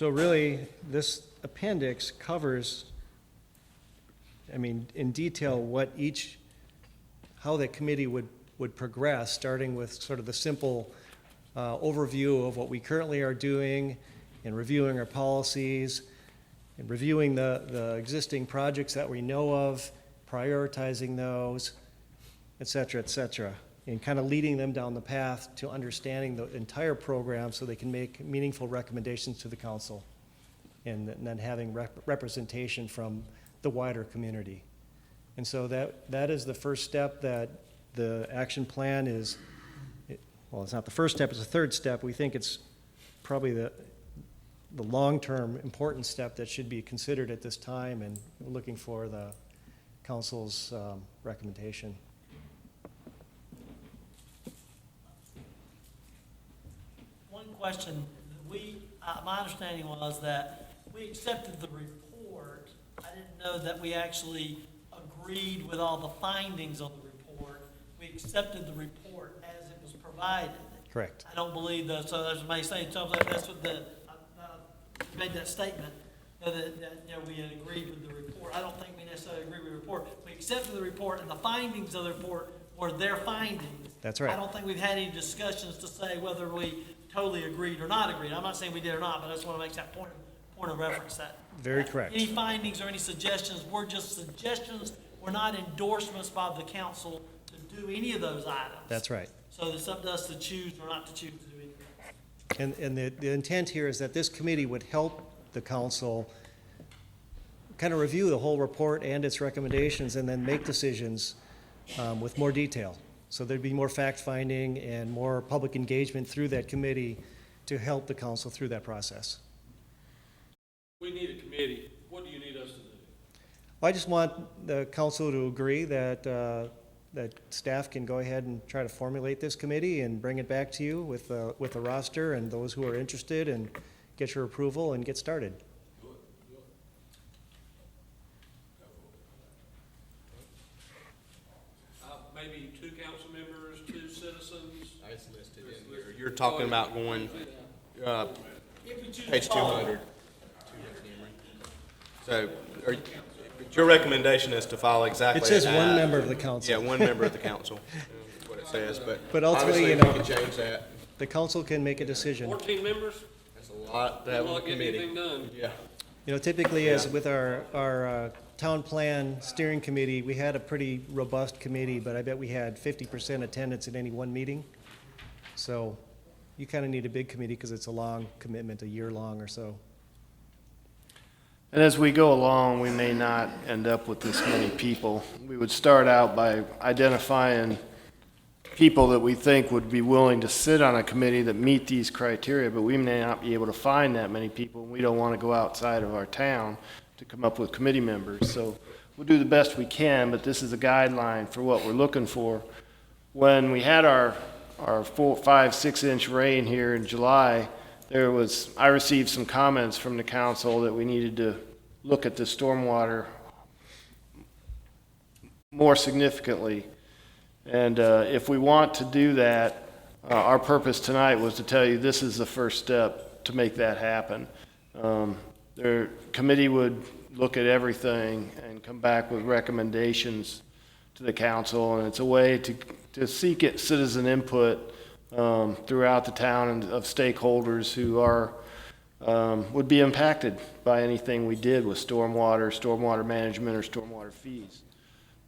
really, this appendix covers, in detail how that committee would progress, starting with sort of the simple overview of what we currently are doing and reviewing our policies and reviewing the existing projects that we know of, prioritizing those, et cetera, and kind of leading them down the path to understanding the entire program so they can make meaningful recommendations to the council, and then having representation from the wider community. And so that is the first step that the action plan is. Well, it's not the first step, it's the third step. We think it's probably the long-term important step that should be considered at this time, and we're looking for the council's recommendation. One question, my understanding was that we accepted the report. I didn't know that we actually agreed with all the findings of the report. We accepted the report as it was provided. Correct. I don't believe that, so there's may say something like that's what you made that statement, that we had agreed with the report. I don't think we necessarily agree with the report. We accepted the report, and the findings of the report were their findings. That's right. I don't think we've had any discussions to say whether we totally agreed or not agreed. I'm not saying we did or not, but I just want to make that point of reference. That Very correct. any findings or any suggestions were just suggestions, were not endorsements by the council to do any of those items. That's right. So it's up to us to choose or not to choose to do anything. And the intent here is that this committee would help the council kind of review the whole report and its recommendations and then make decisions with more detail. So there'd be more fact-finding and more public engagement through that committee to help the council through that process. We need a committee. What do you need us to do? I just want the council to agree that, that staff can go ahead and try to formulate this committee and bring it back to you with a roster and those who are interested, and get your approval and get started. Maybe 2 council members, 2 citizens. It's listed in here. You're talking about going, If we choose page to follow. 200. So, your recommendation is to follow exactly It says as- one member of the council. Yeah, one member of the council, is what it says, But ultimately, obviously, you if we know, can change that. the council can make a decision. 14 members? That's a lot to have We'll on not a get committee. anything done. Yeah. You know, typically, as Yeah. with our town plan steering committee, we had a pretty robust committee, but I bet we had 50% attendance at any one meeting. So you kind of need a big committee because it's a long commitment, a year long or so. And as we go along, we may not end up with this many people. We would start out by identifying people that we think would be willing to sit on a committee that meet these criteria, but we may not be able to find that many people. We don't want to go outside of our town to come up with committee members. So we'll do the best we can, but this is a guideline for what we're looking for. When we had our 4, 5, 6-inch rain here in July, I received some comments from the council that we needed to look at the stormwater more significantly. And if we want to do that, our purpose tonight was to tell you this is the first step to make that happen. The committee would look at everything and come back with recommendations to the council, and it's a way to seek citizen input throughout the town and of stakeholders who would be impacted by anything we did with stormwater management, or stormwater fees.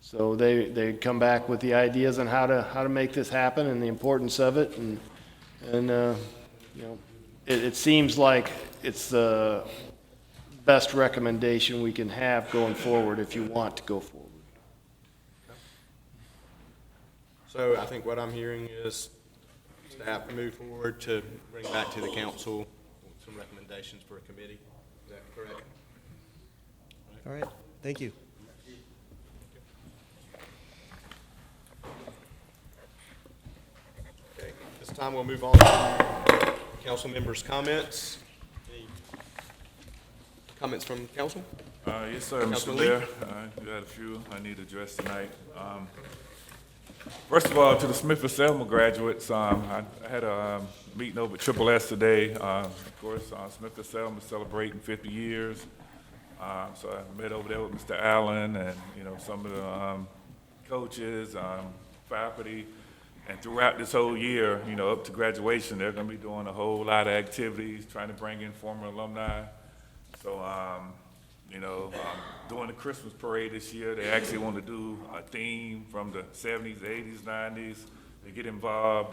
So they come back with the ideas on how to make this happen and the importance of it, and you know, it seems like it's the best recommendation we can have going forward if you want to go forward. So I think what I'm hearing is staff move forward to bring back to the council some recommendations for a committee. Is that correct? All right, thank you. Okay, this time we'll move on to council members' comments. Any comments from council? Yes, sir, Mr. Councilman Lee? Mayor. I got a few I need to address tonight. First of all, to the Smithfield Selma graduates, I had a meeting over at Triple S today. Of course, Smithfield Selma is celebrating 50 years. So I met over there with Mr. Allen and, you know, some of the coaches, faculty. And throughout this whole year, you know, up to graduation, they're going to be doing a whole lot of activities, trying to bring in former alumni. So, you know, during the Christmas parade this year, they actually want to do a theme from the 70s, 80s, 90s. They get involved.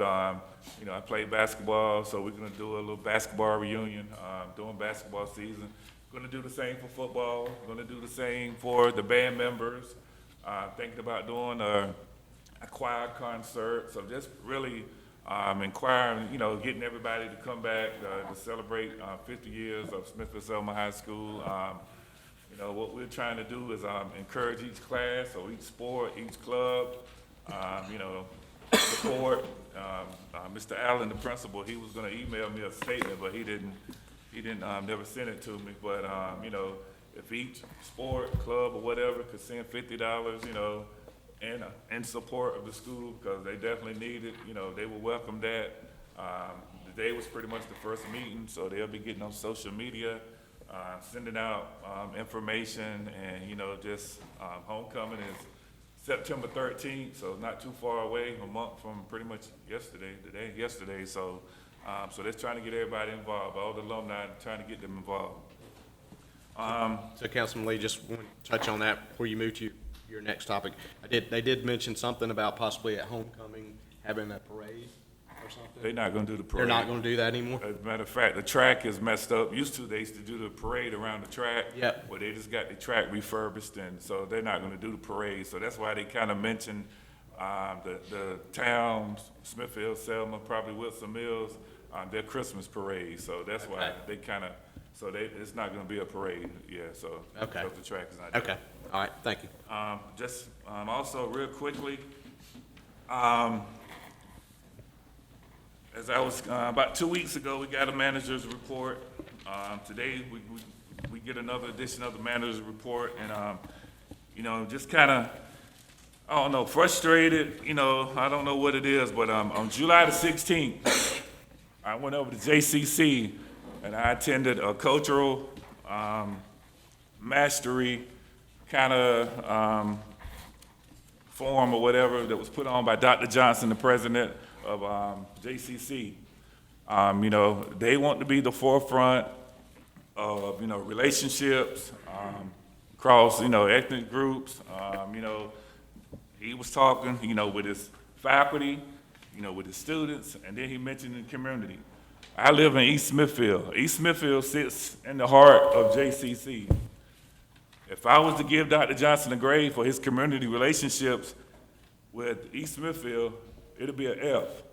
You know, I played basketball, so we're going to do a little basketball reunion during basketball season. Going to do the same for football. Going to do the same for the band members. Thinking about doing a choir concert. So just really inquiring, you know, getting everybody to come back to celebrate 50 years of Smithfield Selma High School. You know, what we're trying to do is encourage each class or each sport, each club, you know, support. Mr. Allen, the principal, he was going to email me a statement, but he didn't never send it to me. But, you know, if each sport, club, or whatever could send $50, you know, in support of the school, because they definitely need it, you know, they will welcome that. Today was pretty much the first meeting, so they'll be getting on social media, sending out information, and, you know, just homecoming is September 13th, so not too far away, a month from pretty much yesterday. So they're trying to get everybody involved, all the alumni, trying to get them involved. So Councilman Lee, just want to touch on that before you move to your next topic. They did mention something about possibly at homecoming having a parade or something. They're not going to do the parade. They're not going to do that anymore? As a matter of fact, the track is messed up. They used to do the parade around the track. Yep. Well, they just got the track refurbished, and so they're not going to do the parade. So that's why they kind of mentioned The towns, Smithfield, Selma, probably Wilson Mills, their Christmas parade, so that's why Okay. they kind of, it's not gonna be a parade, yeah, so. Okay. because the track is not there. Okay, all right, thank you. Also real quickly, as I was, about 2 weeks ago, we got a manager's report. Today, we get another edition of the manager's report, and, just kind of, I don't know, frustrated, I don't know what it is, but on July the 16th, I went over to JCC and I attended a cultural mastery kind of forum or whatever that was put on by Dr. Johnson, the president of JCC. They want to be the forefront of, relationships across, ethnic groups. He was talking, with his faculty, with his students, and then he mentioned the community. I live in East Smithfield. East Smithfield sits in the heart of JCC. If I was to give Dr. Johnson a grade for his community relationships with East Smithfield, it'd be an F.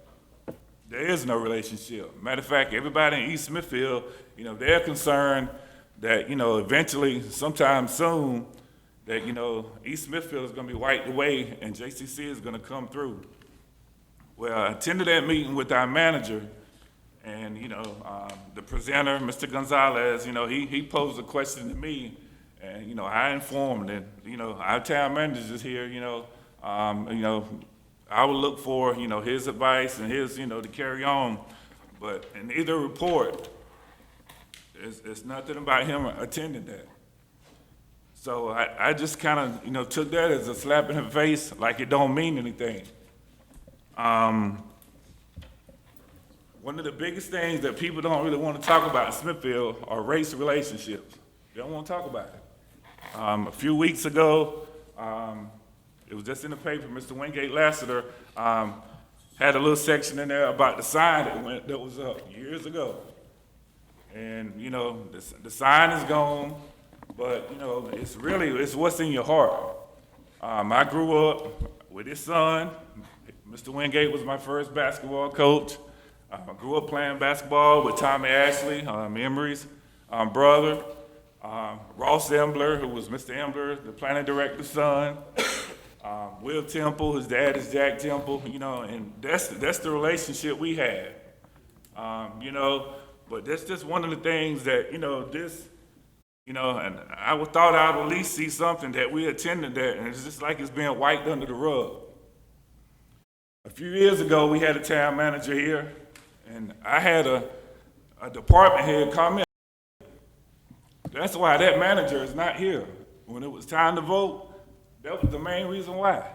There is no relationship. Matter of fact, everybody in East Smithfield, they're concerned that, eventually, sometime soon, that, East Smithfield is gonna be wiped away and JCC is gonna come through. Well, I attended that meeting with our manager, and, the presenter, Mr. Gonzalez, he posed a question to me, and, I informed, and, our town manager's here, I would look for, his advice and his, to carry on, but in either report, it's nothing about him attending that. So I just kind of, took that as a slap in the face, like it don't mean anything. One of the biggest things that people don't really want to talk about in Smithfield are race relationships. They don't want to talk about it. A few weeks ago, it was just in the paper, Mr. Wingate Lassiter had a little section in there about the sign that was up years ago. And, the sign is gone, but, it's what's in your heart. I grew up with his son. Mr. Wingate was my first basketball coach. I grew up playing basketball with Tommy Ashley, Emery's brother. Ross Embler, who was Mr. Embler, the planning director's son. Will Temple, his dad is Jack Temple, and that's the relationship we had. But that's just one of the things that, and I thought I'd at least see something that we attended that, and it's just like it's being wiped under the rug. A few years ago, we had a town manager here, and I had a department head comment. That's why that manager is not here. When it was time to vote, that was the main reason why.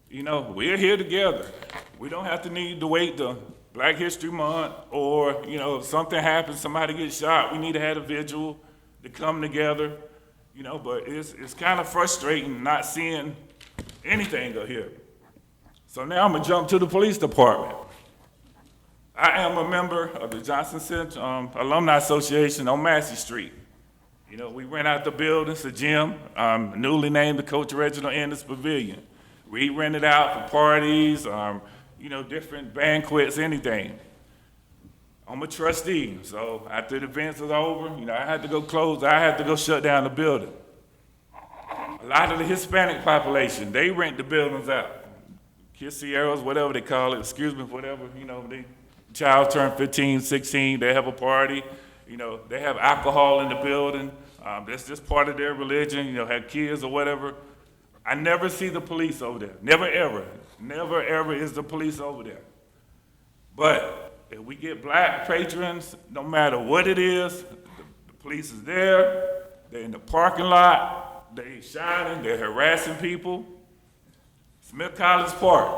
We're here together. We don't have to need to wait till Black History Month, or, if something happens, somebody gets shot, we need to have a vigil to come together, but it's kind of frustrating not seeing anything up here. So now I'm gonna jump to the police department. I am a member of the Johnson Center Alumni Association on Massey Street. We rent out the buildings, the gym, newly named the Coach Reginald Ennis Pavilion. We rent it out for parties, different banquets, anything. I'm a trustee, so after the events is over, I had to go close, I had to go shut down the building. A lot of the Hispanic population, they rent the buildings out. Quisieros, whatever they call it, excuse me, whatever, they child turn 15, 16, they have a party, they have alcohol in the building. That's just part of their religion, have kids or whatever. I never see the police over there. Never ever is the police over there. But if we get black patrons, no matter what it is, the police is there, they're in the parking lot, they shining, they're harassing people. Smith College Park,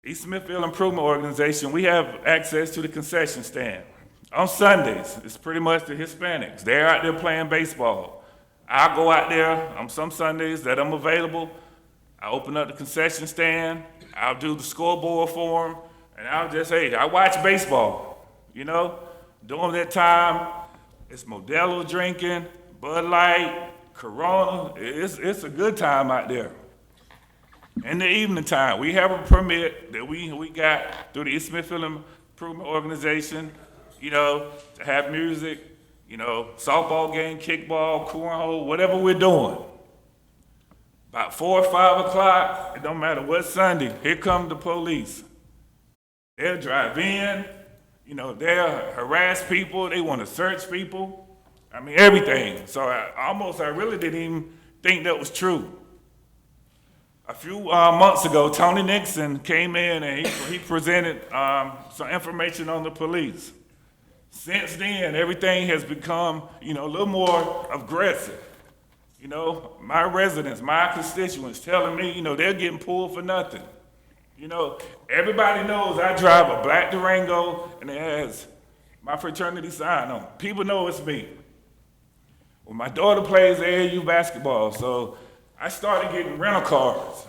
East Smithfield Improvement Organization, we have access to the concession stand. On Sundays, it's pretty much the Hispanics. They're out there playing baseball. I'll go out there on some Sundays that I'm available. I open up the concession stand. I'll do the scoreboard for them. And I'll just, I watch baseball. During that time, it's Modelo drinking, Bud Light, Corona. It's a good time out there. in the evening time. We have a permit that we got through the East Smithfield Improvement Organization, to have music, softball game, kickball, cornhole, whatever we're doing. About 4 or 5 o'clock, it don't matter what Sunday, here come the police. They'll drive in, they'll harass people, they want to search people. I mean, everything. So I really didn't even think that was true. A few months ago, Tony Nixon came in and he presented some information on the police. Since then, everything has become, a little more aggressive. My residents, my constituents telling me, they're getting pulled for nothing. Everybody knows I drive a black Durango and it has my fraternity sign on. People know it's me. Well, my daughter plays AAU basketball, so I started getting rental cars.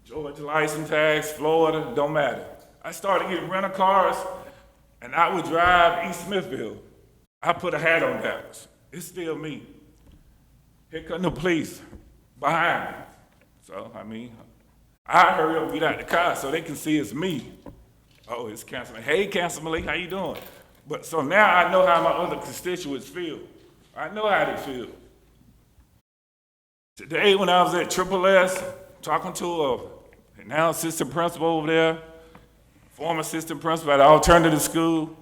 Georgia license tags, Florida, don't matter. I started getting rental cars, and I would drive East Smithfield. I put a hat on that. It's still me. Here come the police behind me. So, I hurry up and get out the car so they can see it's me. Oh, it's Councilman. Hey, Councilman Lee, how you doing? But so now I know how my other constituents feel. I know how they feel. Today when I was at Triple S, talking to a now assistant principal over there, former assistant principal at an alternative school,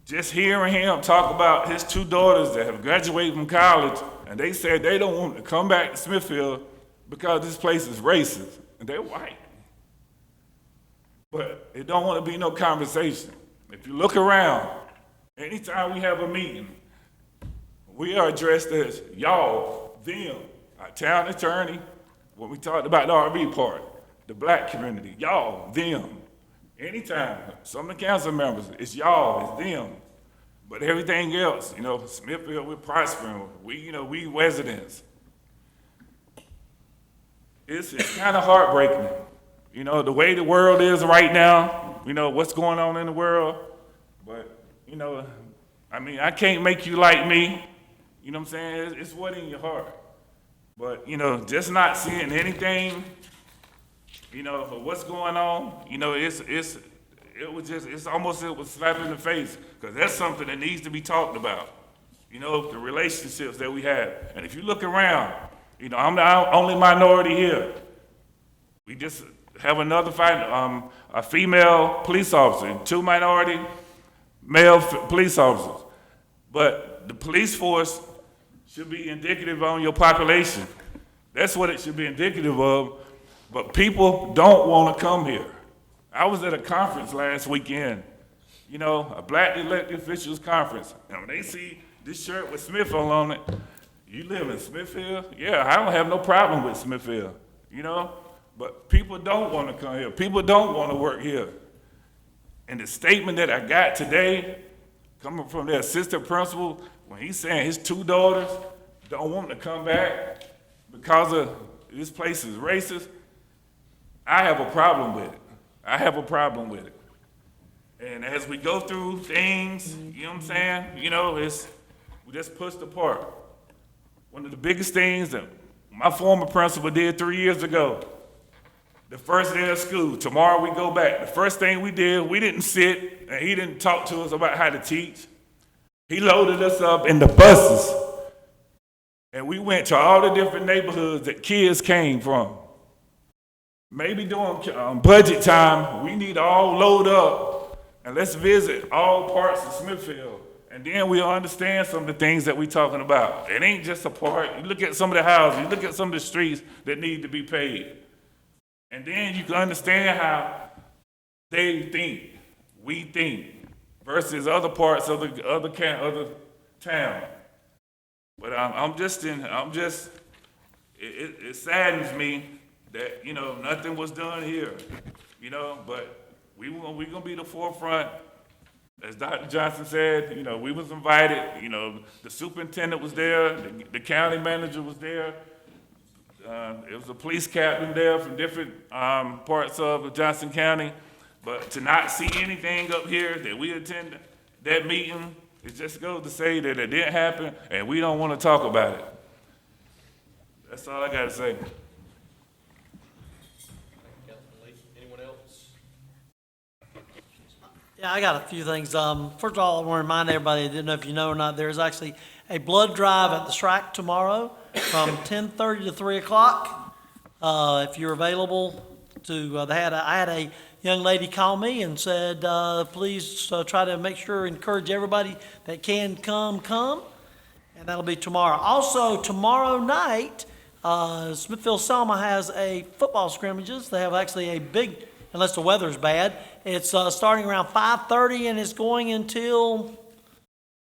just hearing him talk about his 2 daughters that have graduated from college, and they said they don't want to come back to Smithfield because this place is racist, and they're white. But it don't want to be no conversation. If you look around, anytime we have a meeting, we are addressed as y'all, them, our town attorney, when we talked about the RV part, the black community, y'all, them. Anytime, some of the council members, it's y'all, it's them. But everything else, Smithfield, we're prospering. We residents. It's kind of heartbreaking. The way the world is right now, what's going on in the world. But, I can't make you like me. You know what I'm saying? It's what in your heart. But, just not seeing anything, for what's going on, it was slap in the face, because that's something that needs to be talked about. The relationships that we have. And if you look around, I'm the only minority here. We just have another a female police officer, and 2 minority male police officers. But the police force should be indicative on your population. That's what it should be indicative of. But people don't want to come here. I was at a conference last weekend, a black elected officials conference. And when they see this shirt with Smithfield on it, you live in Smithfield? Yeah, I don't have no problem with Smithfield, But people don't want to come here. People don't want to work here. And the statement that I got today, coming from the assistant principal, when he's saying his 2 daughters don't want to come back because of this place is racist, I have a problem with it. I have a problem with it. And as we go through things, you know what I'm saying? We just pushed apart. One of the biggest things that my former principal did 3 years ago, the first day of school, tomorrow we go back. The first thing we did, we didn't sit and he didn't talk to us about how to teach. He loaded us up in the buses and we went to all the different neighborhoods that kids came from. Maybe during budget time, we need to all load up and let's visit all parts of Smithfield. And then we'll understand some of the things that we're talking about. It ain't just a part. You look at some of the houses, you look at some of the streets that need to be paved. And then you can understand how they think, we think, versus other parts of the other town. But it saddens me that, nothing was done here, but we're gonna be the forefront. As Dr. Johnson said, we was invited, the superintendent was there, the county manager was there. It was a police captain there from different parts of Johnson County. But to not see anything up here that we attended, that meeting, it just goes to say that it didn't happen and we don't want to talk about it. That's all I got to say. Yeah, I got a few things. First of all, I want to remind everybody, I didn't know if you know or not, there's actually a blood drive at the Shrike tomorrow from 10:30 to 3 o'clock. If you're available to, I had a young lady call me and said, please try to make sure, encourage everybody that can come. And that'll be tomorrow. Also, tomorrow night, Smithfield Selma has a football scrimmages. They have actually a big, unless the weather's bad, it's starting around 5:30 and it's going until,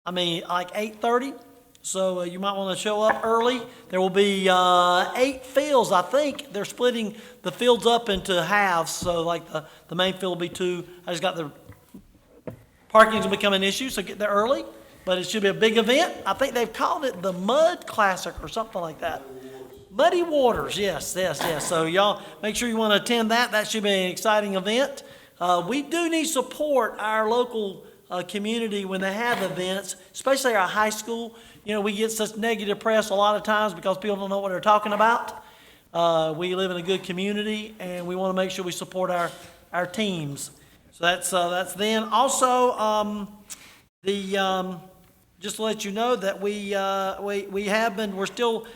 like 8:30. So you might want to show up early. There will be 8 fields, I think. They're splitting the fields up into halves. So like the main field will be 2. I just got the parking's will become an issue, so get there early. But it should be a big event. I think they've called it the Mud Classic or something like that. Muddy Waters, yes. So y'all make sure you want to attend that. That should be an exciting event. We do need support our local community when they have events, especially our high school. You know, we get such negative press a lot of times because people don't know what they're talking about. We live in a good community, and we want to make sure we support our teams. So that's then. Also, just to let you know that we're still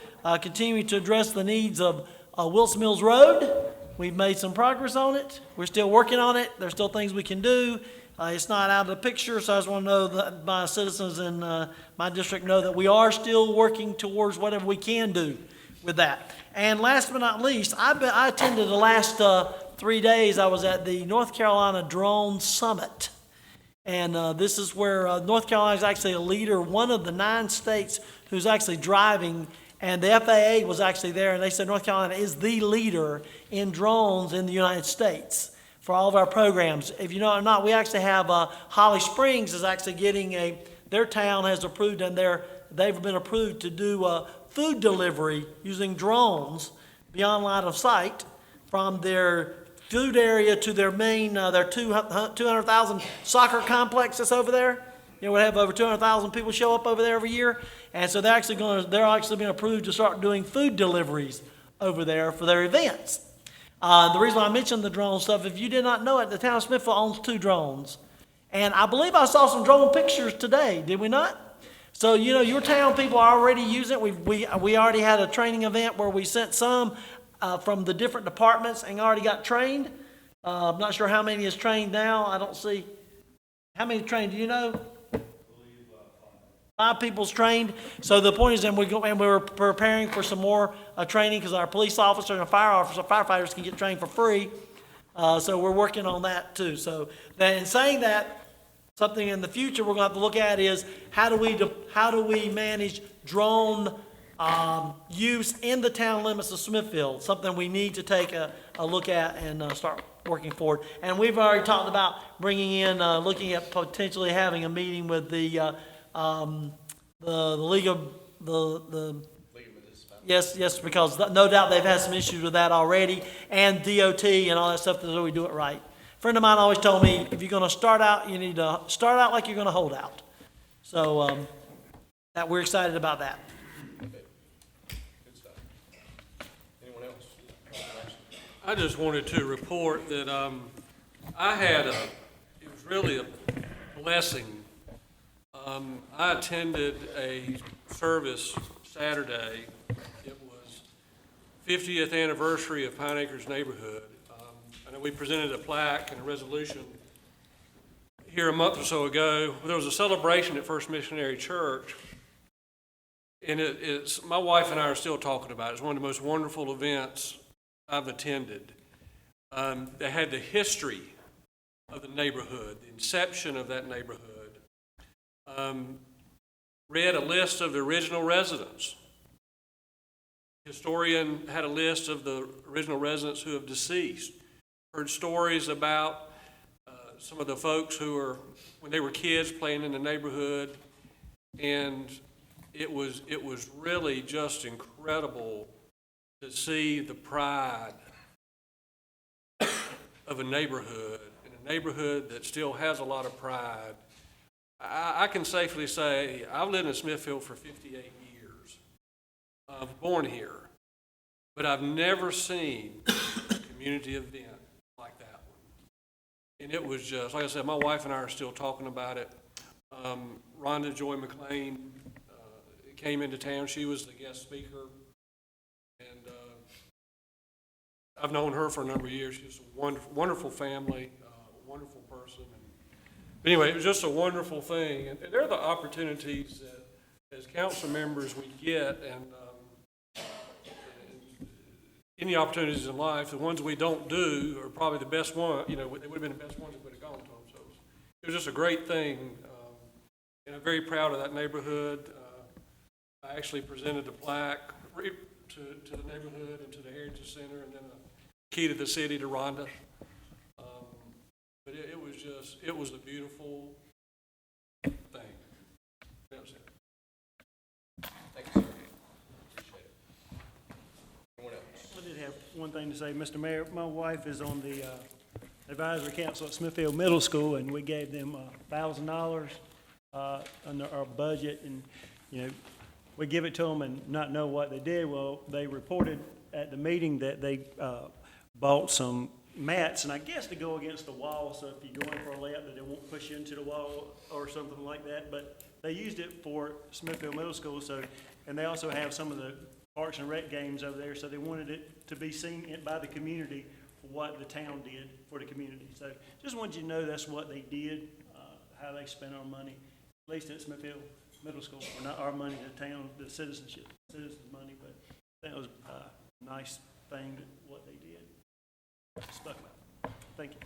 continuing to address the needs of Wilson Mills Road. We've made some progress on it. We're still working on it. There's still things we can do. It's not out of the picture, so I just want to know that my citizens in my district know that we are still working towards whatever we can do with that. And last but not least, I attended the last 3 days. I was at the North Carolina Drone Summit. And this is where North Carolina is actually a leader, one of the 9 states who's actually driving. And the FAA was actually there, and they said North Carolina is the leader in drones in the United States for all of our programs. If you know or not, we actually have Holly Springs is actually getting their town has approved, and they've been approved to do food delivery using drones beyond line of sight from their food area to their main, their 200,000 soccer complex that's over there. You know, we have over 200,000 people show up over there every year. And so they're actually being approved to start doing food deliveries over there for their events. The reason I mentioned the drone stuff, if you did not know it, the town of Smithfield owns 2 drones. And I believe I saw some drone pictures today, did we not? So, you know, your town people are already using it. We already had a training event where we sent some from the different departments and already got trained. I'm not sure how many is trained now. I don't see. How many trained, do you know? 5 people's trained. So the point is, and we're preparing for some more training because our police officers and firefighters can get trained for free. So we're working on that too. So in saying that, something in the future we're going to have to look at is how do we manage drone use in the town limits of Smithfield? Something we need to take a look at and start working forward. And we've already talked about bringing in, looking at potentially having a meeting with the League of Yes, because no doubt they've had some issues with that already, and DOT and all that stuff, so we do it right. A friend of mine always told me, if you're going to start out, you need to start out like you're going to hold out. So that we're excited about that. Good stuff. Anyone else? I just wanted to report that it was really a blessing. I attended a service Saturday. It was 50th anniversary of Pine Acres neighborhood. I know we presented a plaque and a resolution here a month or so ago. There was a celebration at First Missionary Church, and my wife and I are still talking about it. It's one of the most wonderful events I've attended. They had the history of the neighborhood, the inception of that neighborhood. Read a list of the original residents. Historian had a list of the original residents who have deceased. Heard stories about some of the folks who were, when they were kids, playing in the neighborhood, and it was really just incredible to see the pride of a neighborhood, and a neighborhood that still has a lot of pride. I can safely say I've lived in Smithfield for 58 years. I was born here, but I've never seen a community event like that one. And it was just, like I said, my wife and I are still talking about it. Rhonda Joy McLean came into town. She was the guest speaker. And I've known her for a number of years. She's a wonderful family, wonderful person. But anyway, it was just a wonderful thing. And there are the opportunities that as council members we get, and any opportunities in life, the ones we don't do are probably the best one. You know, they would have been the best ones if we'd have gone to them. So it was just a great thing. And I'm very proud of that neighborhood. I actually presented the plaque to the neighborhood and to the Heritage Center, and then a key to the city to Rhonda. But it was a beautiful thing. That was it. Thank you, sir. Appreciate it. Anyone else? I did have one thing to say, Mr. Mayor. My wife is on the advisory council at Smithfield Middle School, and we gave them $1,000 under our budget, and, you know, we give it to them and not know what they did. Well, they reported at the meeting that they bought some mats, and I guess to go against the wall, so if you go in for a layup, that it won't push you into the wall or something like that. But they used it for Smithfield Middle School, so, and they also have some of the Parks and Rec games over there, so they wanted it to be seen by the community for what the town did for the community. So just wanted you to know that's what they did, how they spent our money, at least at Smithfield Middle School. Not our money, the town, the citizens' money, but that was a nice thing, what they did. Stuck with. Thank you.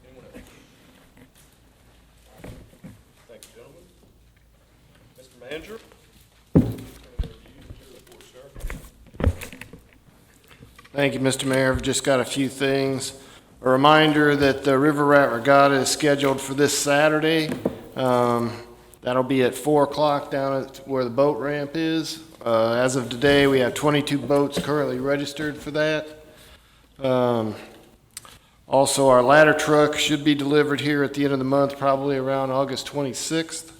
Anyone else? Thank you, gentlemen. Mr. Manager? Thank you, Mr. Mayor. I've just got a few things. A reminder that the River Rat Regatta is scheduled for this Saturday. That'll be at 4 o'clock down at where the boat ramp is. As of today, we have 22 boats currently registered for that. Also, our ladder truck should be delivered here at the end of the month, probably around August 26th.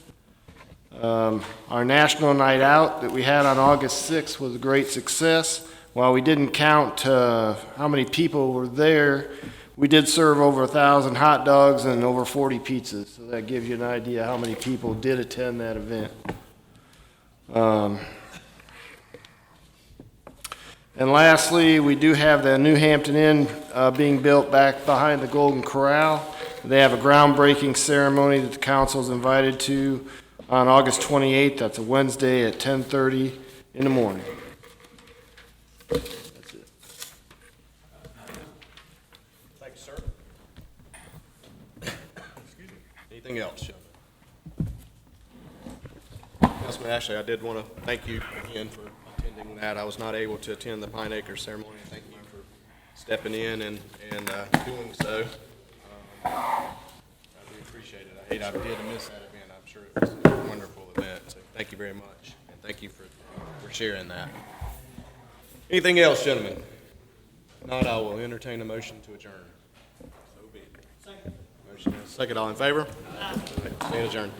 Our National Night Out that we had on August 6th was a great success. While we didn't count how many people were there, we did serve over 1,000 hot dogs and over 40 pizzas, so that gives you an idea how many people did attend that event. And lastly, we do have the New Hampton Inn being built back behind the Golden Corral. They have a groundbreaking ceremony that the council is invited to on August 28th. That's a Wednesday at 10:30 in the morning. That's it. Thank you, sir. Excuse me. Anything else, gentlemen? Councilman Ashley, I did want to thank you again for attending that. I was not able to attend the Pine Acres ceremony. Thank you for stepping in and doing so. I really appreciate it. I hate I did miss that event. I'm sure it was a wonderful event. So thank you very much, and thank you for sharing that. Anything else, gentlemen? If not, I will entertain a motion to adjourn. So be it. Second. Motion is second. All in favor? Stand adjourned.